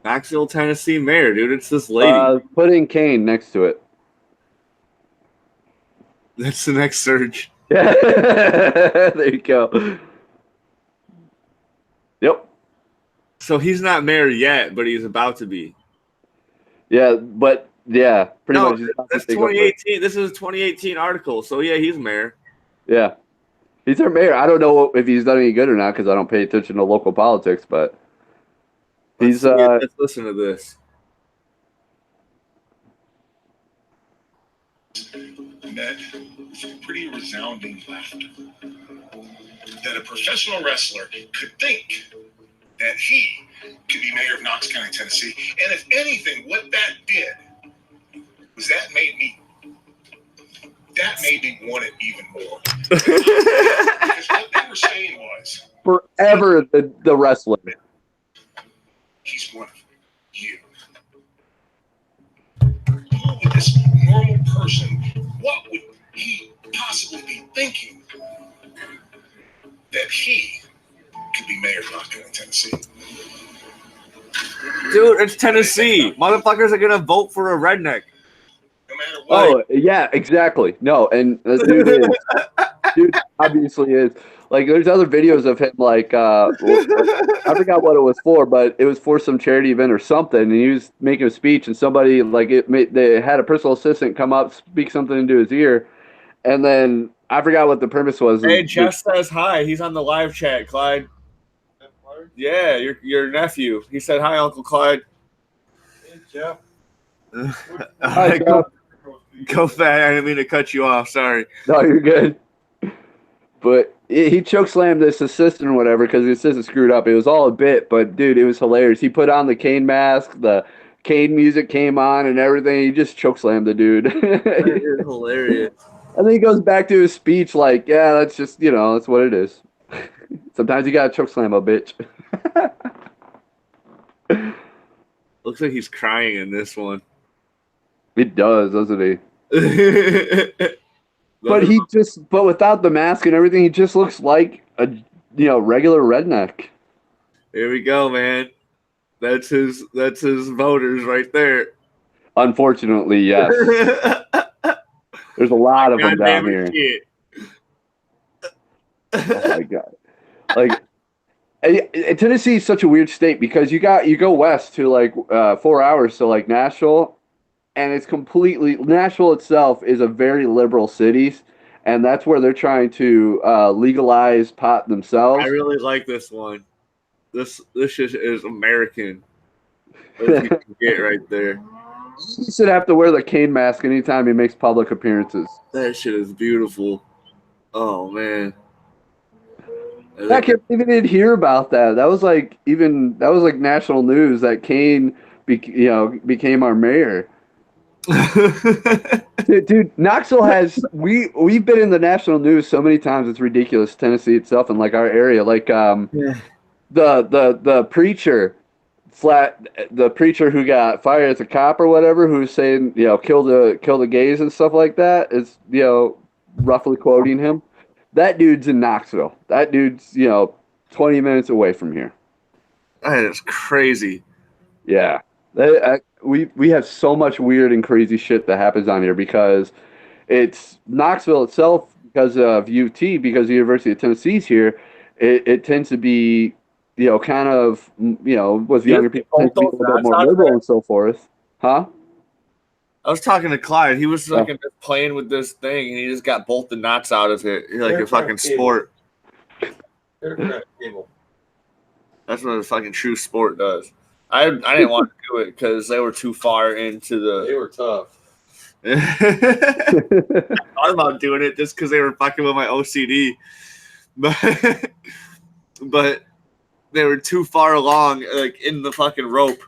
Knoxville, Tennessee mayor, dude. It's this lady. Put in Kane next to it. That's the next search. Yeah, there you go. Yep. So he's not mayor yet, but he's about to be. Yeah, but yeah, pretty much. That's 2018. This is a 2018 article. So yeah, he's mayor. Yeah, he's our mayor. I don't know if he's done any good or not because I don't pay attention to local politics, but he's. Let's listen to this. Met with pretty resounding laughter. That a professional wrestler could think that he could be mayor of Knox County, Tennessee. And if anything, what that did was that made me want it even more. Because what they were saying was forever the wrestler. He's one of you. Who would this normal person, what would he possibly be thinking that he could be mayor of Knox County, Tennessee? Dude, it's Tennessee. Motherfuckers are gonna vote for a redneck. No matter what. Oh yeah, exactly. No, and the dude is, dude obviously is. Like, there's other videos of him, like, I forgot what it was for, but it was for some charity event or something, and he was making a speech, and somebody, they had a personal assistant come up, speak something into his ear, and then I forgot what the premise was. Hey, Jeff says hi. He's on the live chat, Clyde. Yeah, your nephew. He said hi, Uncle Clyde. Hey, Jeff. Hi, Jeff. Go fat. I didn't mean to cut you off. Sorry. No, you're good. But he chokeslammed this assistant or whatever because the assistant screwed up. It was all a bit, but dude, it was hilarious. He put on the Kane mask, the Kane music came on and everything. He just chokeslammed the dude. That is hilarious. And then he goes back to his speech like, yeah, that's just, that's what it is. Sometimes you got to chokeslam a bitch. Looks like he's crying in this one. It does, doesn't he? But without the mask and everything, he just looks like a regular redneck. Here we go, man. That's his voters right there. Unfortunately, yes. There's a lot of them down here. Shit. Oh my god! Like, Tennessee is such a weird state because you go west to 4 hours to Nashville. And it's completely Nashville itself is a very liberal city, and that's where they're trying to legalize pot themselves. I really like this one. This is American. That's what you can get right there. He should have to wear the Kane mask anytime he makes public appearances. That shit is beautiful. Oh man. I can't even didn't hear about that. That was like national news that Kane, became our mayor. Dude, Knoxville has we've been in the national news so many times. It's ridiculous. Tennessee itself and like our area, like the preacher the preacher who got fired as a cop or whatever, who's saying kill the gays and stuff like that, is roughly quoting him. That dude's in Knoxville. That dude's 20 minutes away from here. That is crazy. Yeah, we have so much weird and crazy shit that happens on here because it's Knoxville itself, because of UT, because the University of Tennessee's here. It tends to be kind of with younger people tend to be a little bit more liberal and so forth. Huh? I was talking to Clyde. He was like playing with this thing, and he just got both the knots out of it, like a fucking sport. Aircraft cable. That's what a fucking true sport does. I didn't want to do it because they were too far into the. They were tough. I thought about doing it just because they were fucking with my OCD, but they were too far along, like in the fucking rope.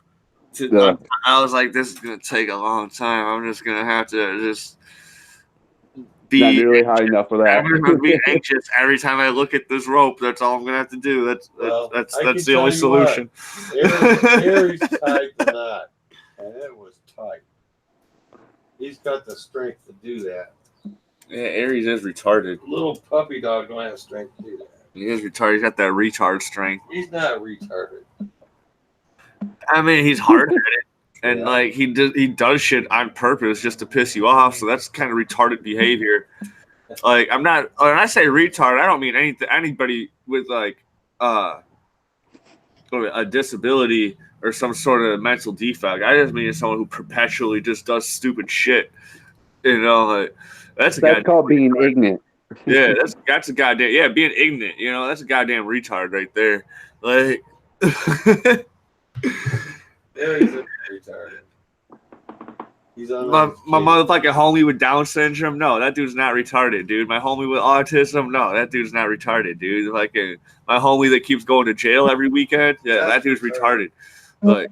I was like, this is gonna take a long time. I'm just gonna have to just be not nearly high enough for that. I'm gonna be anxious every time I look at this rope. That's all I'm gonna have to do. That's the only solution. Harry's tied the knot, and it was tight. He's got the strength to do that. Yeah, Aries is retarded. Little puppy dog don't have strength to do that. He is retarded. He's got that retard strength. He's not retarded. I mean, he's hard at it, and like he does shit on purpose just to piss you off. So that's kind of retarded behavior. Like I'm not. When I say retard, I don't mean anybody with like a disability or some sort of mental defect. I just mean someone who perpetually just does stupid shit. Like that's called being ignorant. Yeah, that's a goddamn being ignorant. That's a goddamn retard right there. Like. There he's retarded. He's on my motherfucking homie with Down syndrome. No, that dude's not retarded, dude. My homie with autism. No, that dude's not retarded, dude. Like my homie that keeps going to jail every weekend. Yeah, that dude's retarded. Like,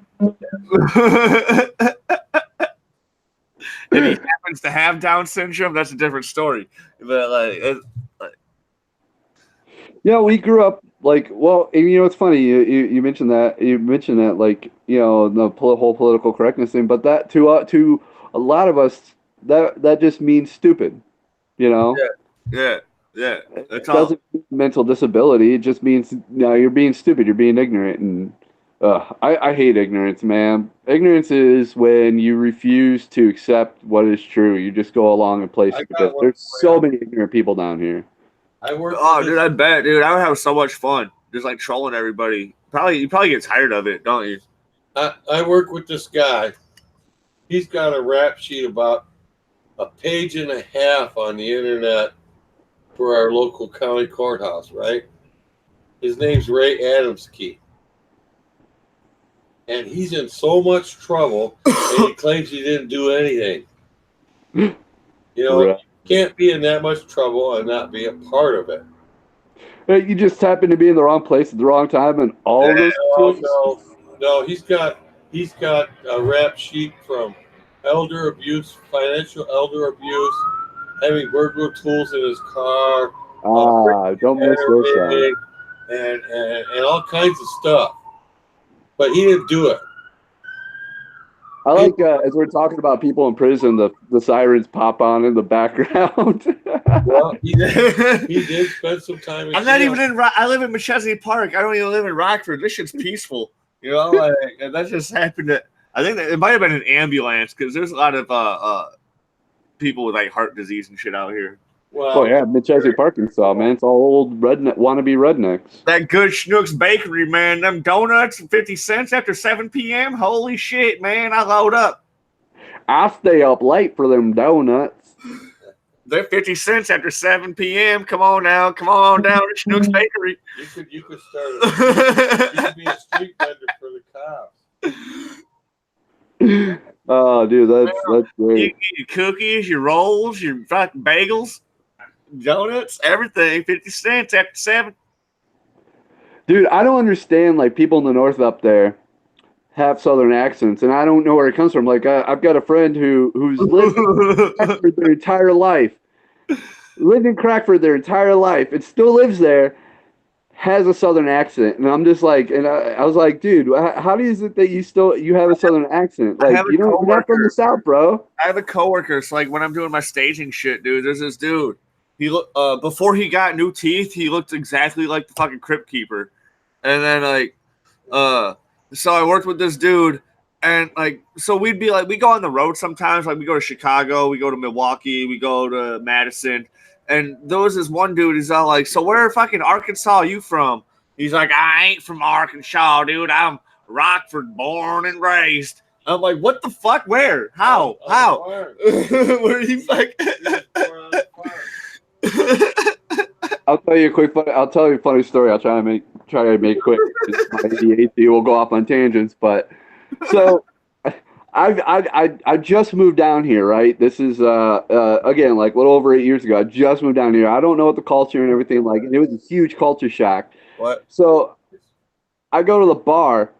if he happens to have Down syndrome, that's a different story. But we grew up like, well, it's funny you mentioned that like the whole political correctness thing, but that to a lot of us that just means stupid, Yeah. It doesn't mean mental disability. It just means you're being stupid, you're being ignorant, and I hate ignorance, man. Ignorance is when you refuse to accept what is true. You just go along and play stupid. There's so many ignorant people down here. Dude, I bet, dude. I would have so much fun just like trolling everybody. You probably get tired of it, don't you? I work with this guy. He's got a rap sheet about a page and a half on the internet for our local county courthouse, right? His name's Ray Adamskey. And he's in so much trouble, and he claims he didn't do anything. You can't be in that much trouble and not be a part of it. You just happen to be in the wrong place at the wrong time, and all of those. No. He's got a rap sheet from elder abuse, financial elder abuse, having burglar tools in his car. Don't miss those. And all kinds of stuff. But he didn't do it. I like as we're talking about people in prison, the sirens pop on in the background. Well, he did spend some time in I'm not even in. I live in Machesney Park. I don't even live in Rockford. This shit's peaceful. And that just happened. I think that it might have been an ambulance because there's a lot of people with like heart disease and shit out here. Well, Machesney Park, Arkansas, man. It's all old wannabe rednecks. That good Schnook's Bakery, man. Them donuts, 50 cents after 7 p.m. Holy shit, man. I load up. I stay up late for them donuts. They're 50 cents after 7 p.m. Come on now. Come on down to Schnook's Bakery. You could start you could be a street vendor for the cops. Oh, dude, that's great. You get your cookies, your rolls, your fucking bagels, donuts, everything. 50 cents after 7. Dude, I don't understand like people in the north up there have southern accents, and I don't know where it comes from. Like I've got a friend who's lived in Crackford their entire life, and still lives there, has a southern accent, and I'm just like, and I was like, dude, how is it that you have a southern accent? I Like have a you're not from the coworker. south, bro. I have a coworker. So like when I'm doing my staging shit, dude, there's this dude. He look before he got new teeth, he looked exactly like the fucking crypt keeper. And then like so I worked with this dude, and like so we'd be like we go on the road sometimes, like we go to Chicago, we go to Milwaukee, we go to Madison, and there was this one dude, he's all like, so where fucking Arkansas are you from? He's like, I ain't from Arkansas, dude. I'm Rockford born and raised. I'm like, what the fuck? Where? How? How? Where you like? I'll tell you a funny story. I'll try to make it quick. My ADHD will go off on tangents, but so I just moved down here, right? This is again like a little over 8 years ago. I just moved down here. I don't know what the culture and everything like. It was a huge culture shock. What? So I go to the bar.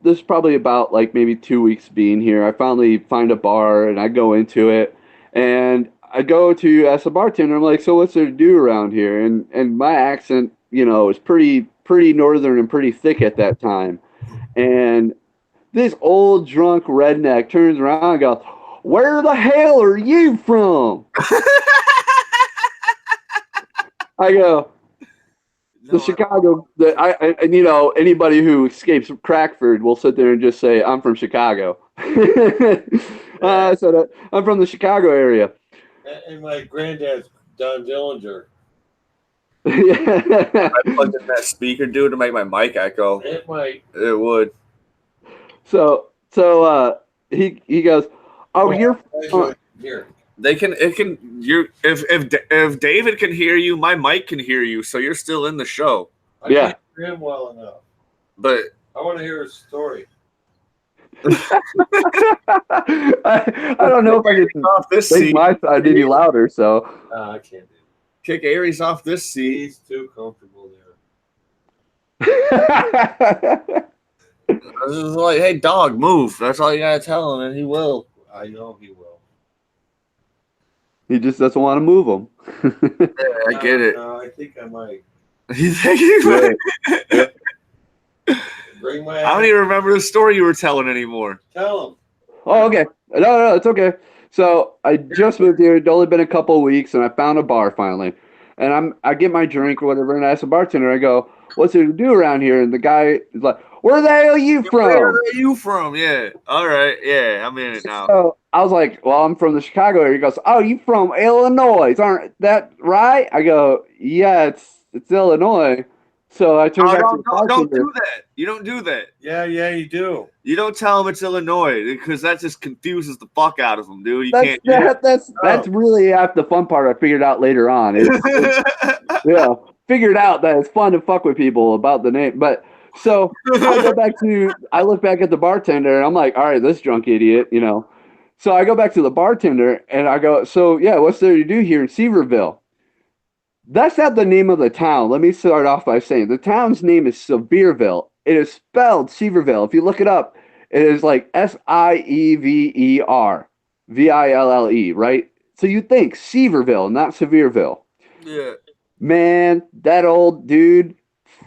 This is probably about like maybe 2 weeks being here. I finally find a bar and I go into it, and I go to ask the bartender. I'm like, so what's there to do around here? And my accent, is pretty northern and pretty thick at that time. And this old drunk redneck turns around and goes, "Where the hell are you from?" I go, the Chicago. Anybody who escapes Crackford will sit there and just say, "I'm from Chicago." So I'm from the Chicago area. And my granddad's Don Dillinger. I plugged in that speaker, dude, to make my mic echo. It might. It would. So he goes, "Oh, you're here." They can. It can. You're. If David can hear you, my mic can hear you, so you're still in the show. I Yeah. can't hear him well enough. But I want to hear his story. I don't know if I can off this make seat. my side any louder." So I can't do it. Kick Aries off this seat. He's too comfortable there. I was just like, hey, dog, move. That's all you gotta tell him, and he will. I know he will. He just doesn't want to move them. Yeah, I get it. No, I think I might. You think he might? Bring my. I don't even remember the story you were telling anymore. Tell him. Oh, okay. No, it's okay. So I just moved here. It'd only been a couple of weeks, and I found a bar finally. And I get my drink or whatever, and I ask the bartender. I go, "What's there to do around here?" And the guy is like, "Where the hell are you from?" Where are you from? Yeah. All right. Yeah, I'm in it now. So I was like, "Well, I'm from the Chicago area." He goes, "Oh, you from Illinois? Aren't that right?" I go, "Yeah, it's Illinois." So I turned back to the don't bartender. do that. You don't do that. Yeah, you do. You don't tell him it's Illinois because that just confuses the fuck out of them, dude. You can't. That's really the fun part. I figured out later on. Figured out that it's fun to fuck with people about the name. But so I look back at the bartender and I'm like, all right, this drunk idiot, So I go back to the bartender and I go, so yeah, what's there to do here in Sevierville? That's not the name of the town. Let me start off by saying the town's name is Sevierville. It is spelled Sevierville. If you look it up, it is like Sieverville, right? So you think Sevierville, not Sevierville. Yeah. Man, that old dude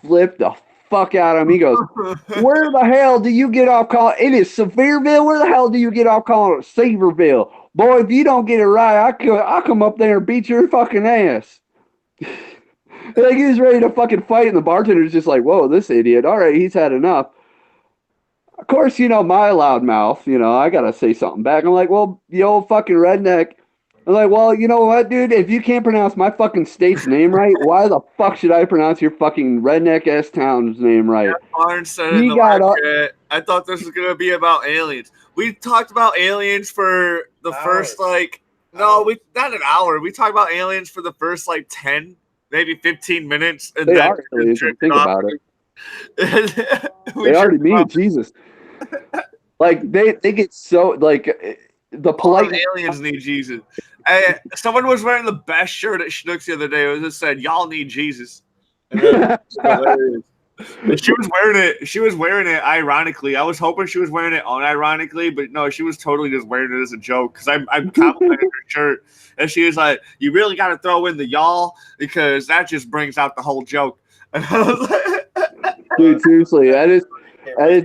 flipped the fuck out of me. He goes, "Where the hell do you get off calling? It is Sevierville. Where the hell do you get off calling it Sevierville? Boy, if you don't get it right, I'll come up there and beat your fucking ass." Like he was ready to fucking fight, and the bartender's just like, "Whoa, this idiot! All right, he's had enough." Of course, my loud mouth. I gotta say something back. I'm like, "Well, you old fucking redneck." I'm like, "Well, you know what, dude? If you can't pronounce my fucking state's name right, why the fuck should I pronounce your fucking redneck ass town's name right?" I thought this was gonna be about aliens. We talked about aliens for the first not an hour. We talked about aliens for the first 10, maybe 15 minutes, and they then are aliens. Think about it. They already mean Jesus. Like they get so the polite aliens need Jesus. Someone was wearing the best shirt at Schnucks the other day. It just said, "Y'all need Jesus." And then, She was wearing it. She was wearing it ironically. I was hoping she was wearing it unironically, but no, she was totally just wearing it as a joke. Because I'm complimenting her shirt, and she was like, "You really got to throw in the y'all because that just brings out the whole joke." And I was like, Dude, seriously, that is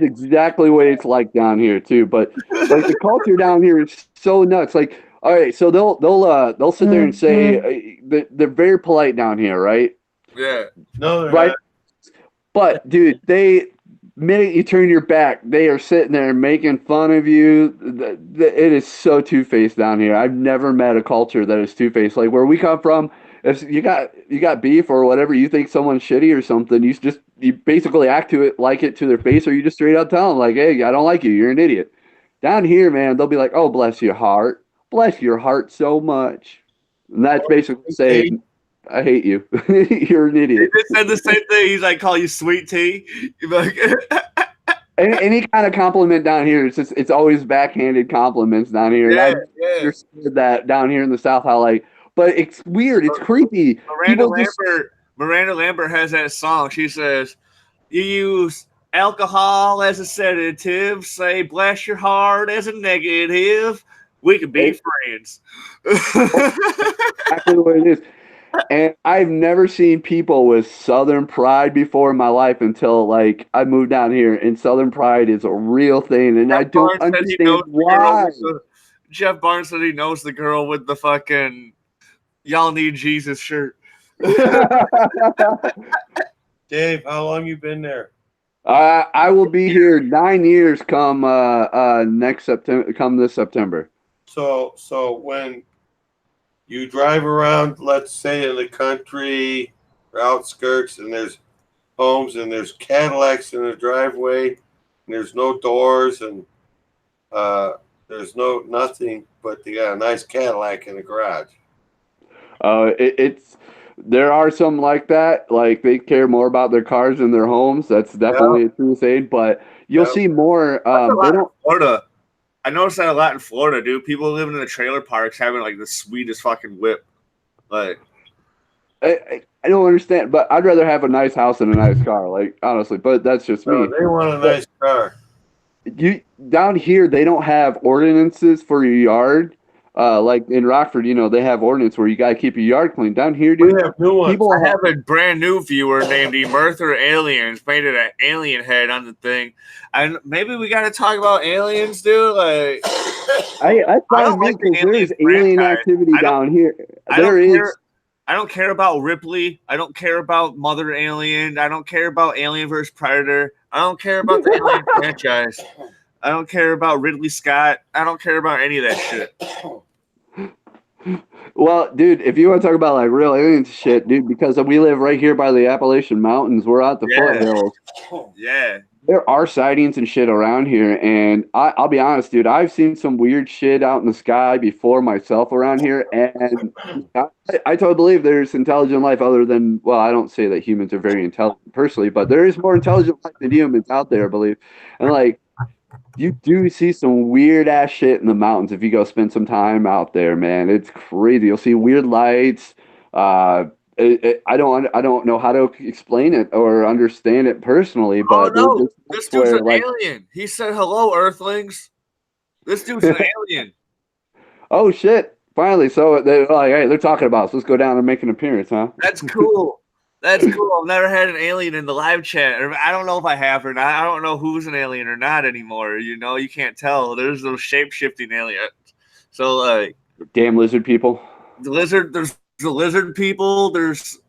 exactly what it's like down here too. But like the culture down here is so nuts. Like, all right, so they'll sit there and say that they're very polite down here, right? "Yeah, No, they're Right. not. But dude, minute you turn your back, they are sitting there making fun of you. It is so two-faced down here. I've never met a culture that is two-faced. Like where we come from, if you got beef or whatever, you think someone's shitty or something, you basically act to it like it to their face, or you just straight up tell them like, "Hey, I don't like you. You're an idiot." Down here, man, they'll be like, "Oh, bless your heart so much," and that's basically saying, "I hate you. You're an he idiot." just said the same thing." He's like, "Call you sweet tea." You're like, Any kind of compliment down here, it's always backhanded compliments down here. And yeah, I yeah. understood that down here in the South, how like, but it's weird, it's creepy. Miranda Lambert has that song. She says, "You use alcohol as a sedative. Say bless your heart as a negative. We could be friends." exactly what it is. And I've never seen people with Southern pride before in my life until like I moved down here, and Southern pride is a real thing, and I don't understand why. Jeff Barnes said he knows the girl with the fucking "Y'all Need Jesus" shirt. Dave, how long you been there? I will be here 9 years come next September, come this September. So when you drive around, let's say in the country or outskirts, and there's homes and there's Cadillacs in the driveway, and there's no doors, and there's nothing, but they got a nice Cadillac in the garage. It's there are some like that. Like they care more about their cars than their homes. That's definitely a true thing. But you'll see more. They don't. Florida. I noticed that a lot in Florida, dude. People living in the trailer parks having like the sweetest fucking whip. Like, I don't understand, but I'd rather have a nice house than a nice car. Like honestly, but that's just me. They want a nice car. You down here, they don't have ordinances for your yard. Like in Rockford, they have ordinance where you gotta keep your yard clean. Down here, dude, We have new ones. people I have a brand new viewer named Emerther Aliens painted an alien head on the thing. And maybe we got to talk about aliens, dude. Like, I find like the there is Aliens alien franchise. activity down here. I There don't is. care. I don't care about Ripley. I don't care about Mother Alien. I don't care about Alien vs. Predator. I don't care about the Alien franchise. I don't care about Ridley Scott. I don't care about any of that shit. Well, dude, if you want to talk about like real alien shit, dude, because we live right here by the Appalachian Mountains, we're at the foothills. Yeah. There are sightings and shit around here, and I'll be honest, dude, I've seen some weird shit out in the sky before myself around here, and I totally believe there's intelligent life other than, well, I don't say that humans are very intelligent personally, but there is more intelligent life than humans out there, I believe. And like, you do see some weird ass shit in the mountains if you go spend some time out there, man. It's crazy. You'll see weird lights. I don't know how to explain it or understand it personally, but this dude's an alien. He said, "Hello, Earthlings." This dude's an alien. Oh shit! Finally, so they're like, "Hey, they're talking about us. Let's go down and make an appearance, huh?" That's cool. That's cool. I've never had an alien in the live chat. I don't know if I have or not. I don't know who's an alien or not anymore. You can't tell. There's those shape-shifting aliens. So like, damn lizard people. There's the lizard people. There's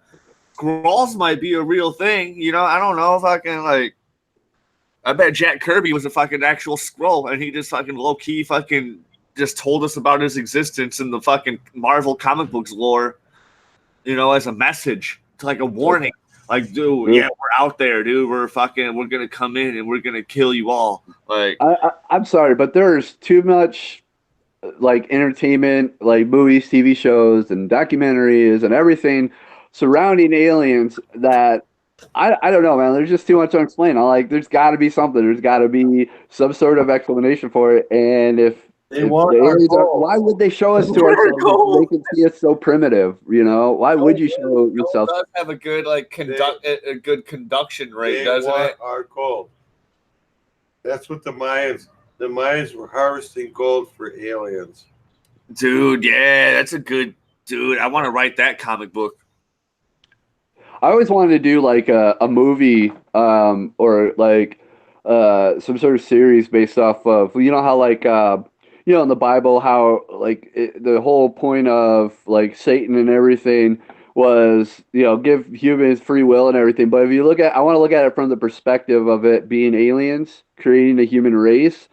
squirrels might be a real thing. I don't know if I can like. I bet Jack Kirby was a fucking actual scroll, and he just fucking low key fucking just told us about his existence in the fucking Marvel comic books lore. As a message. It's like a warning. Like, dude, yeah, we're out there, dude. We're gonna come in and we're gonna kill you all. Like, I'm sorry, but there's too much like entertainment, like movies, TV shows, and documentaries, and everything surrounding aliens that I don't know, man. There's just too much unexplained. There's got to be something. There's got to be some sort of explanation for it. And if They want The our aliens are, gold. why would they show us to Our ourselves? gold. They can see us so primitive, you know? Why would you show yourself? Does have a good a good conduction rate, They doesn't want it? our gold. That's what the Mayans were harvesting gold for aliens. Dude, yeah, that's a good dude. I want to write that comic book. I always wanted to do like a movie or like some sort of series based off of, you know, how like you know, in the Bible, how like the whole point of like Satan and everything was, you know, give humans free will and everything. But if you look at, I want to look at it from the perspective of it being aliens creating the human race,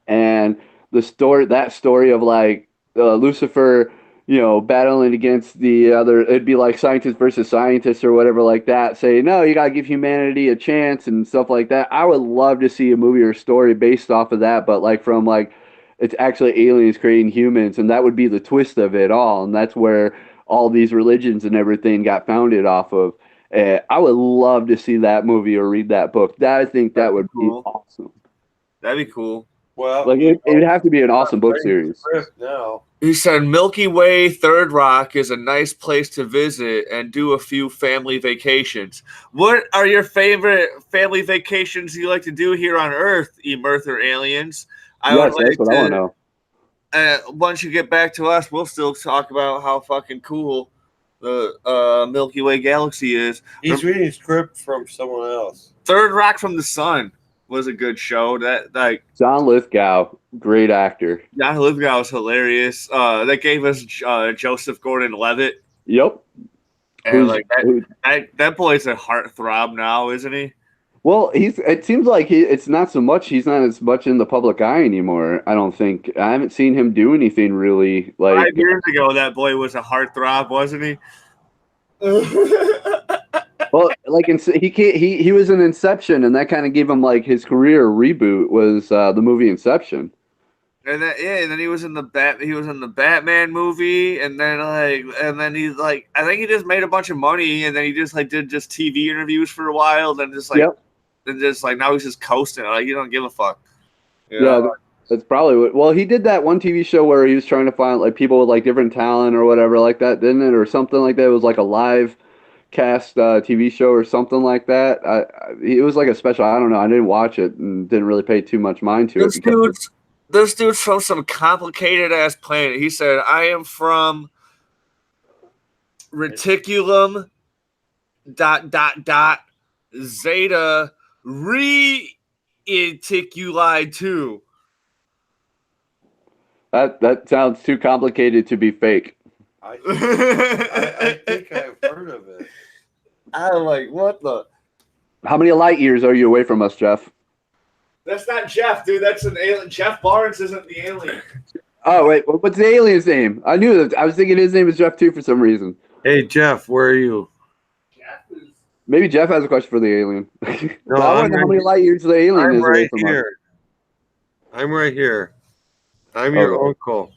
and that story of like Lucifer, you know, battling against the other. It'd be like scientists versus scientists or whatever like that, say no, you got to give humanity a chance and stuff like that. I would love to see a movie or story based off of that, but like from like it's actually aliens creating humans, and that would be the twist of it all, and that's where all these religions and everything got founded off of. I would love to see that movie or read that book. I think that would be cool. awesome. That'd be cool. Well, Like it'd have to be an awesome book series. Now, He said Milky Way Third Rock is a nice place to visit and do a few family vacations. What are your favorite family vacations you like to do here on Earth, Earth or aliens? Yes, that's what I want to know. Once you get back to us, we'll still talk about how fucking cool the Milky Way galaxy is. he's reading a script from someone else. Third Rock from the Sun was a good show. That like John Lithgow, great actor. John Lithgow was hilarious. That gave us Joseph Gordon-Levitt. Yep. And like that boy's a heartthrob now, isn't he? Well, it seems like it's not so much. He's not as much in the public eye anymore. I don't think. I haven't seen him do anything really. Like 5 years ago, that boy was a heartthrob, wasn't he? well, like he was in Inception, and that kind of gave him like his career reboot was the movie Inception. And then he was in the Batman movie, and then he's like, I think he just made a bunch of money, and then he just like did just TV interviews for a while, then just like, then just like now he's just coasting, like you don't give a fuck. Yeah, that's probably what. Well, he did that one TV show where he was trying to find like people with like different talent or whatever like that, didn't it, or something like that? It was like a live cast TV show or something like that. It was like a special. I don't know. I didn't watch it and didn't really pay too much mind to it. This dude's from some complicated ass planet. He said, "I am from reticulum ... zeta reticuli 2." That sounds too complicated to be fake. I think I've heard of it. I'm like, what the? How many light years are you away from us, Jeff? That's not Jeff, dude. That's an alien. Jeff Barnes isn't the alien. Oh wait, what's the alien's name? I knew that. I was thinking his name was Jeff too for some reason. Hey Jeff, where are you? Maybe Jeff has a question for the alien. No, I wonder how many light years the alien is away from us. I'm right here. I'm your uncle.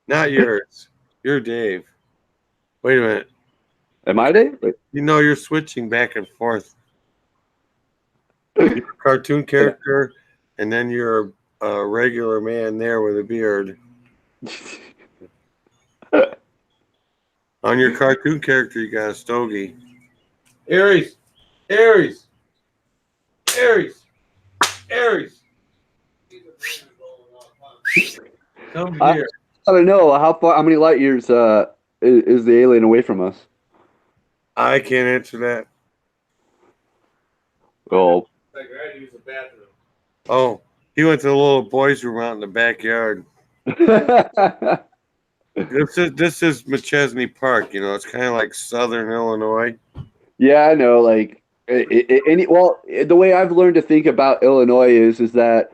Not yours. You're Dave. Wait a minute. Am I Dave? Wait. You know you're switching back and forth. You're a cartoon character, and then you're a regular man there with a beard. On your cartoon character, you got a stogie. Aries. Come here. I don't know how many light years is the alien away from us. I can't answer that. Oh, he went to the little boys' room out in the backyard. This is McChesney Park. You know, it's kind of like Southern Illinois. Yeah, I know. Like, the way I've learned to think about Illinois is that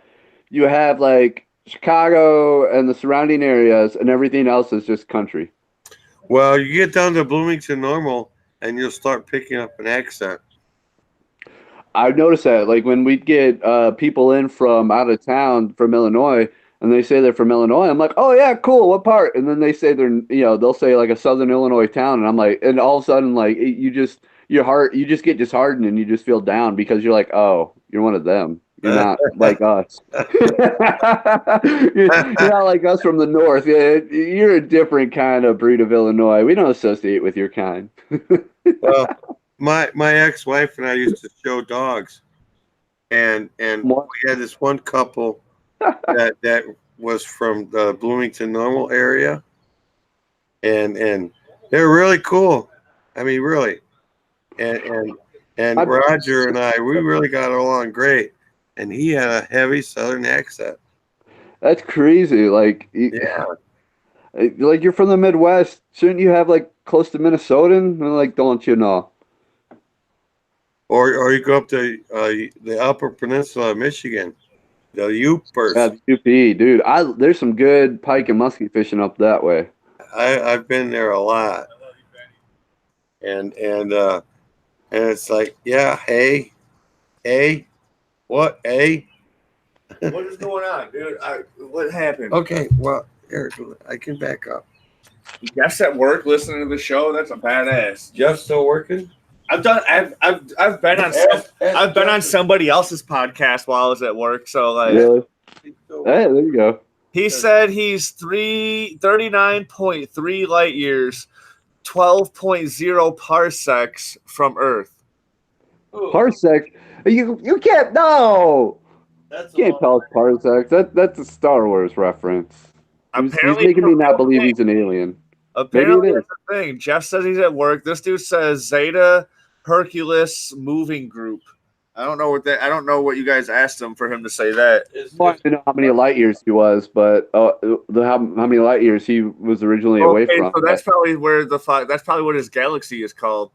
you have like Chicago and the surrounding areas, and everything else is just country. Well, you get down to Bloomington Normal, and you'll start picking up an accent. I've noticed that, like when we get people in from out of town from Illinois, and they say they're from Illinois, I'm like, oh yeah, cool. What part? And then they say they'll say like a Southern Illinois town, and I'm like, and all of a sudden, like you just get disheartened and you just feel down because you're like, oh, you're one of them. You're not like us. You're not like us from the north. You're a different kind of breed of Illinois. We don't associate with your kind. Well, my ex-wife and I used to show dogs, and What? we had this one couple that was from the Bloomington Normal area, and they're really cool. I mean, really, and Roger and I, we really got along great, and he had a heavy Southern accent. That's crazy. Like, Yeah. like you're from the Midwest. Shouldn't you have like close to Minnesotan? Like, don't you know? Or you go up to the Upper Peninsula of Michigan, the Upers. Yeah, the UP, dude. There's some good pike and muskie fishing up that way. I've been there a lot, and it's like, yeah, hey, what, hey? What is going on, dude? What happened? Okay, well, here, I can back up. Jeff's at work listening to the show. That's a badass. Jeff's still working? I've been on I've been on somebody else's podcast while I was at work. So like, Really? Hey, there you go. he said he's 39.3 light years, 12.0 parsecs from Earth. Parsec. You can't no. That's You can't tell us parsecs. That's a Star Wars reference. He's Apparently, making me not believe he's an alien. Apparently, Maybe it that's the thing. Jeff says he's at work. This dude says Zeta Hercules Moving Group. I don't know what you guys asked him for him to say that. I want to know how many light years he was, but how many light years he was originally away from. So that's probably that's probably what his galaxy is called.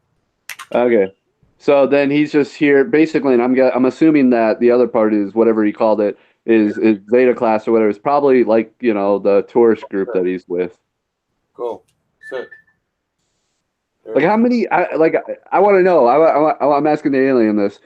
Okay, so then he's just here basically, and I'm assuming that the other part is whatever he called it is Zeta class or whatever. It's probably like the tourist group that he's with. Cool. Sick. Like how many? I want to know. I'm asking the alien this.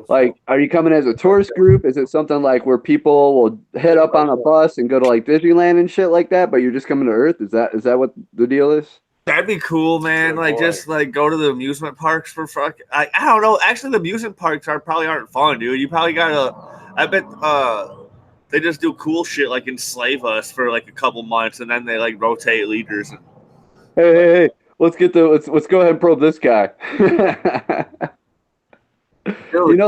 Like, are you coming as a tourist group? Is it something like where people will head up on a bus and go to like Disneyland and shit like that, but you're just coming to Earth? Is that what the deal is? That'd be cool, man. Like, just like go to the amusement parks for fuck. I don't know. Actually, the amusement parks probably aren't fun, dude. You probably gotta. I bet they just do cool shit like enslave us for like a couple months, and then they like rotate leaders. Hey, let's go ahead and probe this guy. Dude,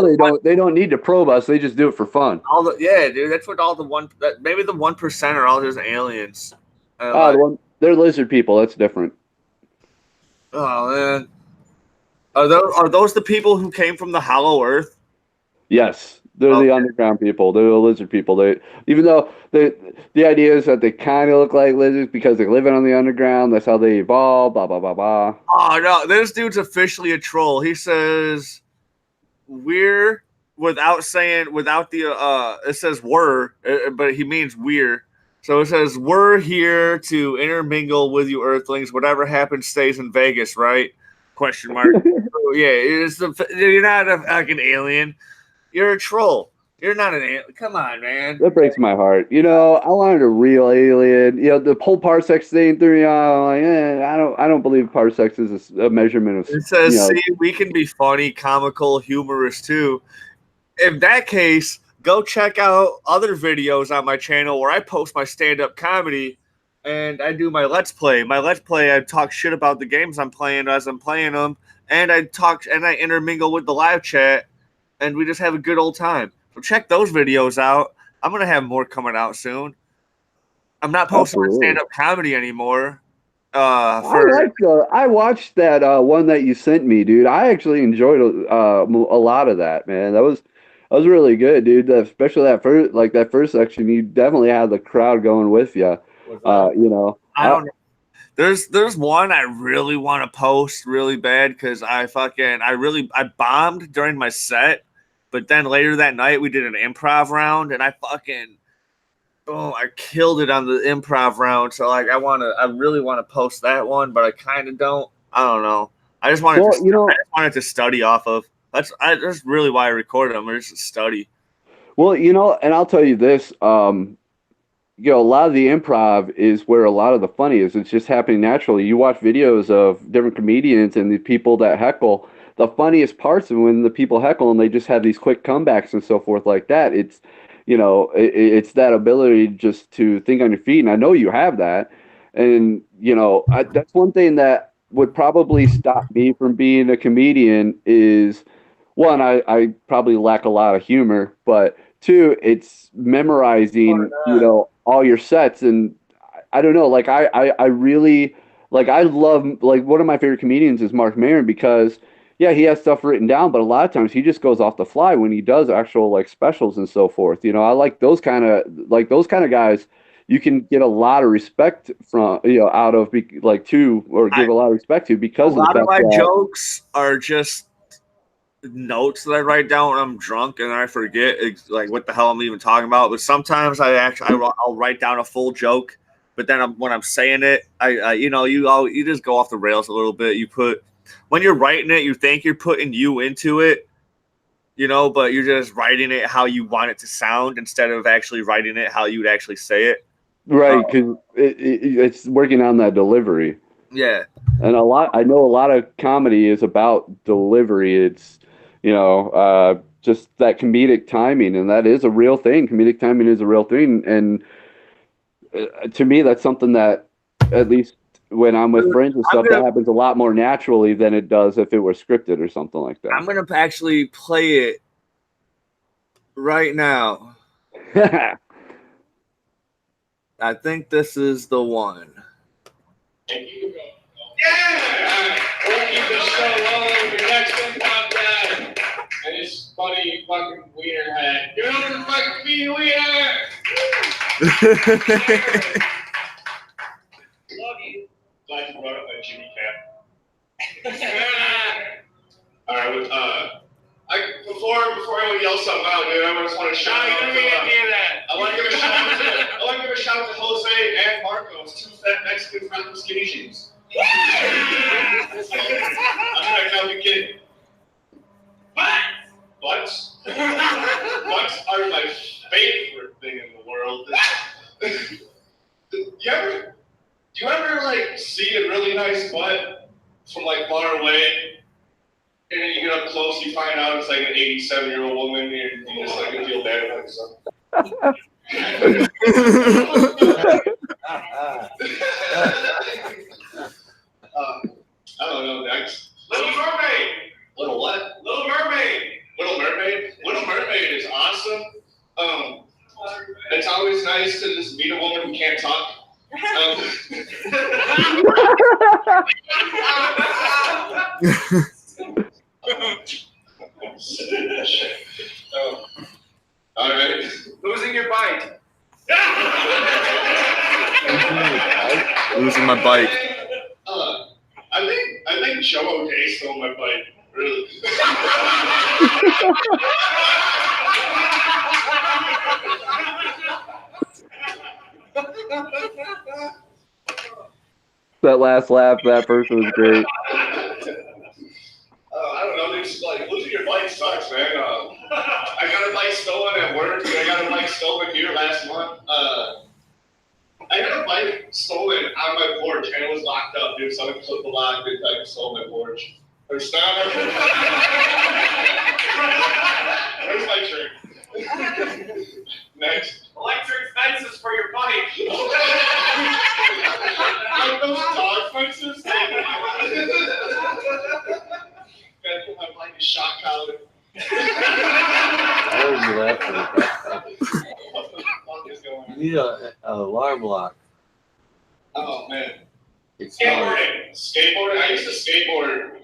they don't need to probe us. They just do it for fun. Dude. That's what maybe the 1% are all just aliens. They're lizard people. That's different. Oh man, are those the people who came from the Hollow Earth? Yes, they're the underground people. They're the lizard people. Even though the idea is that they kind of look like lizards because they're living on the underground. That's how they evolve. Blah blah blah blah. Oh no, this dude's officially a troll. He says we're without the it says we're, but he means we're. So it says we're here to intermingle with you Earthlings. Whatever happens stays in Vegas, right? Question mark. So, yeah, you're not an alien. You're a troll. You're not an alien. Come on, man. That breaks my heart. I wanted a real alien. The whole parsecs thing through. I'm like, I don't believe parsecs is a measurement of. It says, see, we can be funny, comical, humorous too. In that case, go check out other videos on my channel where I post my stand-up comedy and I do my Let's Play. My Let's Play, I talk shit about the games I'm playing as I'm playing them, and I intermingle with the live chat, and we just have a good old time. So check those videos out. I'm going to have more coming out soon. I'm not posting my stand-up comedy anymore. I watched that one that you sent me, dude. I actually enjoyed a lot of that, man. That was really good, dude. Especially that first section, you definitely had the crowd going with you. I don't know. There's one I really want to post really bad because I bombed during my set, but then later that night we did an improv round and I killed it on the improv round. So like I really want to post that one, but I kind of don't. I don't know. I just wanted to study off of. That's really why I recorded them. It's a study. Well, and I'll tell you this. A lot of the improv is where a lot of the funny is. It's just happening naturally. You watch videos of different comedians and the people that heckle. the funniest parts of when the people heckle and they just have these quick comebacks and so forth like that. It's it's that ability just to think on your feet, and I know you have that. And that's one thing that would probably stop me from being a comedian is one, I probably lack a lot of humor, but two, it's memorizing, all your sets. And I don't know, like I really like I love like one of my favorite comedians is Mark Maron because yeah, he has stuff written down, but a lot of times he just goes off the fly when he does actual like specials and so forth. I like those kind of guys. You can get a lot of respect from out of like to or give a lot of respect to A because of the lot of fact my that jokes are just notes that I write down when I'm drunk and I forget like what the hell I'm even talking about. But sometimes I'll write down a full joke, but then when I'm saying it, you just go off the rails a little bit. When you're writing it, you think you're putting you into it, but you're just writing it how you want it to sound instead of actually writing it how you would actually say it. right because it's working on that delivery. Yeah. And I know a lot of comedy is about delivery. It's, just that comedic timing, and that is a real thing. Comedic timing is a real thing, and to me, that's something that, at least when I'm with friends and stuff, that happens a lot more naturally than it does if it were scripted or something like that. I'm gonna actually play it right now. I think this is the one. Yeah! We'll keep the show rolling with your next podcast. And this funny fucking wiener hat. Give it up for fucking me, wiener! Love you. Glad you brought up that Jimmy Cap. Alright, before anyone yells something out, dude, I just want to shout out. I want to give a shout out to Jose and Marcos, two fat Mexicans with skinny jeans. I'm not even kidding. Butts are my favorite thing in the world. Do you ever like see a really nice butt from like far away, and then you get up close, you find out it's like an 87-year-old woman, and you just like feel bad about yourself. I don't know, next. Little Mermaid! Little what? Little Mermaid! Little Mermaid? Little Mermaid is awesome. It's always nice to just meet a woman who can't talk. All right. Losing your bite. Losing my bike. I think Joe O'Day stole my bike. Really. That last laugh, that person was great. I don't know, it's like losing your bike sucks, man. I got a bike stolen at work, and I got a bike stolen here last month. I got a bike stolen on my porch, and it was locked up, dude. Someone clipped the lock, and I stole my porch. There's not. Where's my drink? Next. Electric fences for your bike. Like those dog fences. Gotta put my bike in shock collar. Why are you laughing? What the fuck is going on? You need an alarm lock. Oh man. It's Skateboarding. I used to skateboard.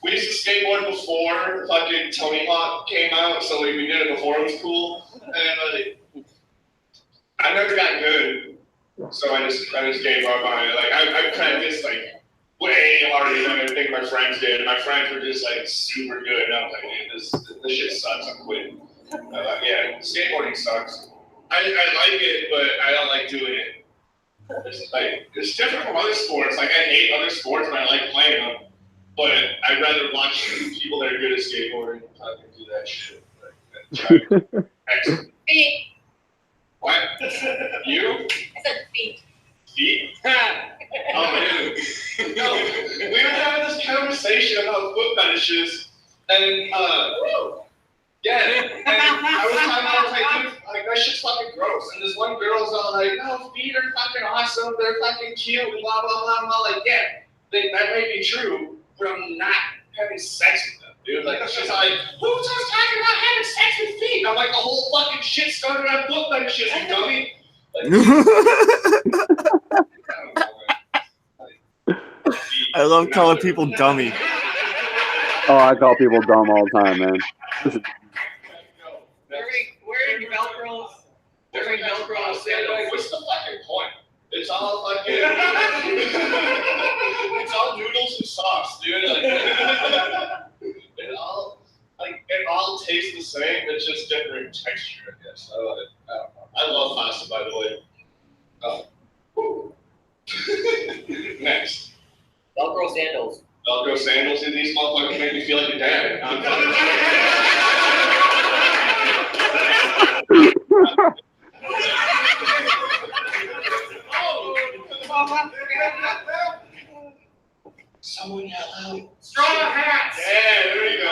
We used to skateboard before fucking Tony Hawk came out, so we did it before it was cool. And I never got good, so I just gave up on it. Like I practiced like way harder than I think my friends did. My friends were just like super good. And I'm like, dude, this shit sucks. I'm quitting. Yeah, skateboarding sucks. I like it, but I don't like doing it. It's different from other sports. Like I hate other sports, but I like playing them. But I'd rather watch people that are good at skateboarding than do that shit. Excellent. Feet. What? You? I said feet. Feet? Oh, man. No, we were having this conversation about foot fetishes, and yeah, and I was like, dude, like that shit's fucking gross. And this one girl's all like, no, feet are fucking awesome, they're fucking cute, and blah blah blah. And I'm like, yeah, that may be true, but I'm not having sex with them, dude. Like she's like, who's just talking about having sex with feet? I'm like, the whole fucking shit started on foot fetishes, you dummy. I love calling people dummy. Oh, I call people dumb all the time, man. Wearing Velcros. Wearing Velcro. What's the fucking point? It's all fucking. It's all noodles and sauce, dude. It all tastes the same. It's just different texture, I guess. I love it. I love pasta, by the way. Next. Velcro sandals. Velcro sandals in these motherfuckers make me feel like a dad. Someone yell out. Straw hats! Yeah, there you go.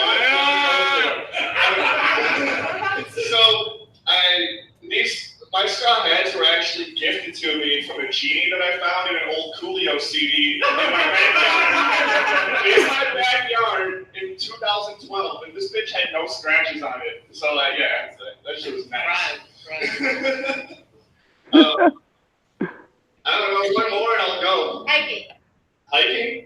My straw hats were actually gifted to me from a genie that I found in an old Coolio CD in my backyard in 2012, and this bitch had no scratches on it. So, yeah, that shit was nice. Right. I don't know, one more and I'll go. Hiking?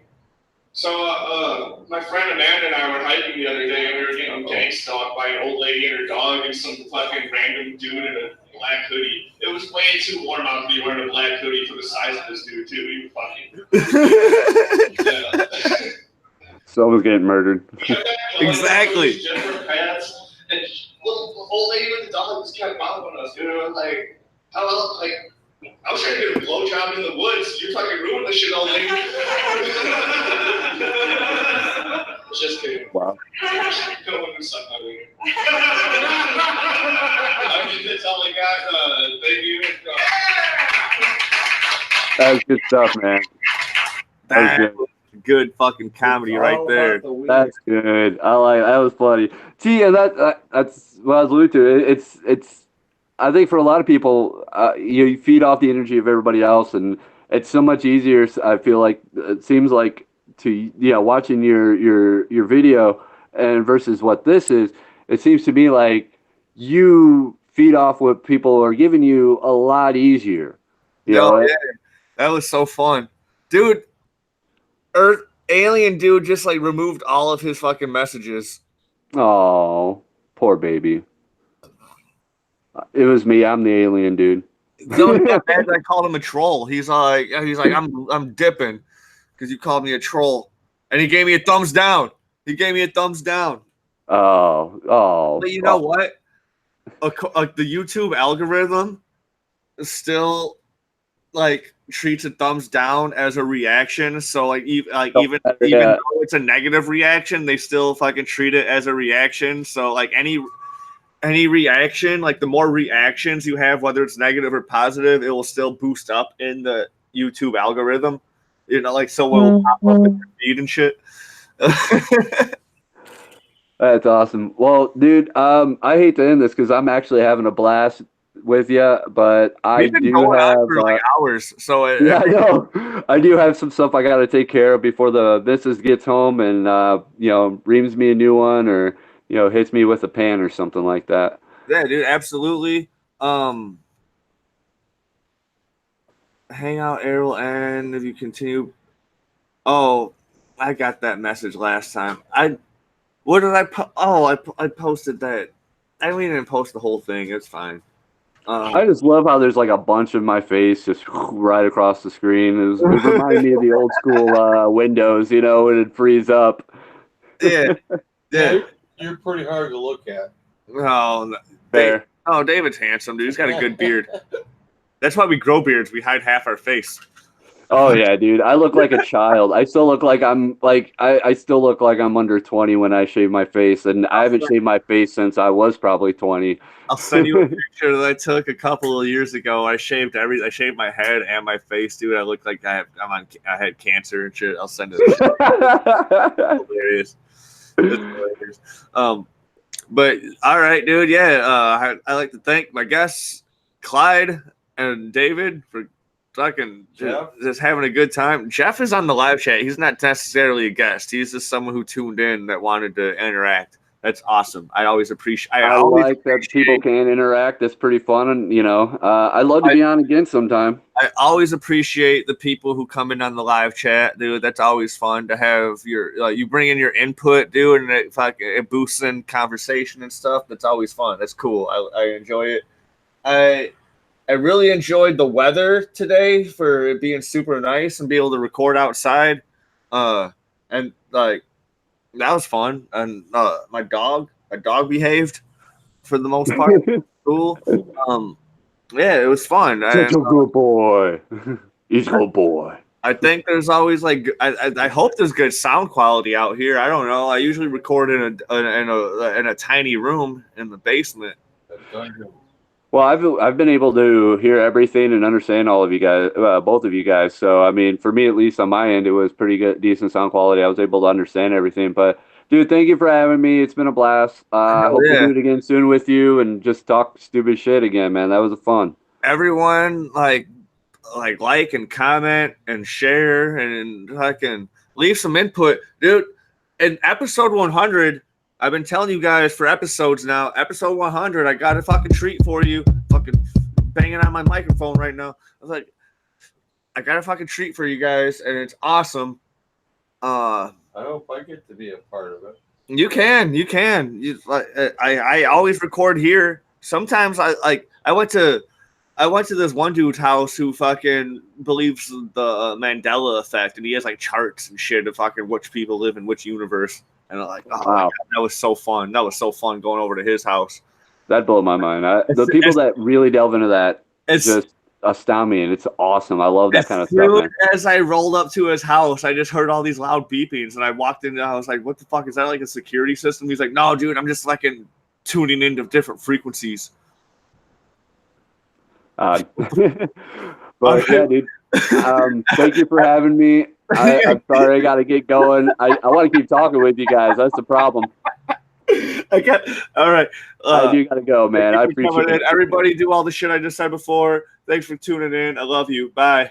So, my friend Amanda and I were hiking the other day, and we were getting gang stalked by an old lady and her dog and some fucking random dude in a black hoodie. It was way too warm out to be wearing a black hoodie for the size of this dude, too. He was fucking. Someone's getting murdered. Exactly. Different paths, and the old lady with the dog just kept following us, dude. I was like, how else? Like, I was trying to get a blowjob in the woods. You're fucking ruining this shit, old lady. Just kidding. Wow. Go and suck my wiener. That's all I got. Thank you. That's good stuff, man. That's good fucking comedy right there. That's good. I like that. Was funny. See, and that's what I was alluding to. It's. I think for a lot of people, you feed off the energy of everybody else, and it's so much easier. I feel like it seems like to watching your video and versus what this is. It seems to me like you feed off what people are giving you a lot easier. Yeah, that was so fun, dude. Alien dude just like removed all of his fucking messages. Oh, poor baby. It was me. I'm the alien dude. No, I called him a troll. He's like, I'm dipping because you called me a troll, and he gave me a thumbs down. Oh. But you know what? The YouTube algorithm still like treats a thumbs down as a reaction. So even though it's a negative reaction, they still fucking treat it as a reaction. So like any reaction, like the more reactions you have, whether it's negative or positive, it will still boost up in the YouTube algorithm. Like so it'll pop up in your feed and shit. That's awesome. Well, dude, I hate to end this because I'm actually having a blast with you, but I do have for like hours. So I know I do have some stuff I got to take care of before the missus gets home and reams me a new one or hits me with a pan or something like that. Yeah, dude, absolutely. Hang out, Errol, and if you continue. Oh, I got that message last time. I posted that. I didn't even post the whole thing. It's fine. I just love how there's like a bunch of my face just right across the screen. It reminded me of the old school Windows, when it'd freeze up. Yeah. You're pretty hard to look at. Oh, fair. David's handsome, dude. He's got a good beard. That's why we grow beards. We hide half our face. Oh yeah, dude. I look like a child. I still look like I still look like I'm under 20 when I shave my face, and I haven't shaved my face since I was probably 20. I'll send you a picture that I took a couple of years ago. I shaved my head and my face, dude. I look like I had cancer and shit. I'll send it. It's hilarious. It's hilarious. But all right, dude. Yeah, I like to thank my guests, Clyde and David, for fucking just having a good time. Jeff is on the live chat. He's not necessarily a guest. He's just someone who tuned in that wanted to interact. That's awesome. I always appreciate. I like that people can interact. It's pretty fun, and I'd love to be on again sometime. I always appreciate the people who come in on the live chat, dude. That's always fun to have your you bring in your input, dude, and it boosts in conversation and stuff. That's always fun. That's cool. I enjoy it. I really enjoyed the weather today for it being super nice and be able to record outside. And like that was fun. And my dog behaved for the most part. Cool. Yeah, it was fun. Such a good boy. He's a good boy. I think there's always I hope there's good sound quality out here. I don't know. I usually record in a tiny room in the basement. Well, I've been able to hear everything and understand all of you guys, both of you guys. So I mean, for me at least on my end, it was pretty good, decent sound quality. I was able to understand everything. But dude, thank you for having me. It's been a blast. Hope to do it again soon with you and just talk stupid shit again, man. That was fun. Everyone like and comment and share and fucking leave some input, dude. In episode 100. I've been telling you guys for episodes now. Episode 100, I got a fucking treat for you. Fucking banging on my microphone right now. I was like, I got a fucking treat for you guys, and it's awesome. I hope I get to be a part of it. You can. I always record here. Sometimes I went to this one dude's house who fucking believes the Mandela effect, and he has like charts and shit of fucking which people live in which universe. And I'm like, oh, wow. My God, that was so fun. That was so fun going over to his house. That blew my mind. The people that really delve into that just astound me, and it's awesome. I love that kind of stuff, man. As I rolled up to his house, I just heard all these loud beepings, and I walked in, and I was like, what the fuck? Is that like a security system? He's like, no, dude, I'm just fucking tuning into different frequencies. But yeah, dude. Thank you for having me. I'm sorry I got to get going. I want to keep talking with you guys. That's the problem. All right. I do got to go, man. I appreciate it. Everybody do all the shit I just said before. Thanks for tuning in. I love you. Bye.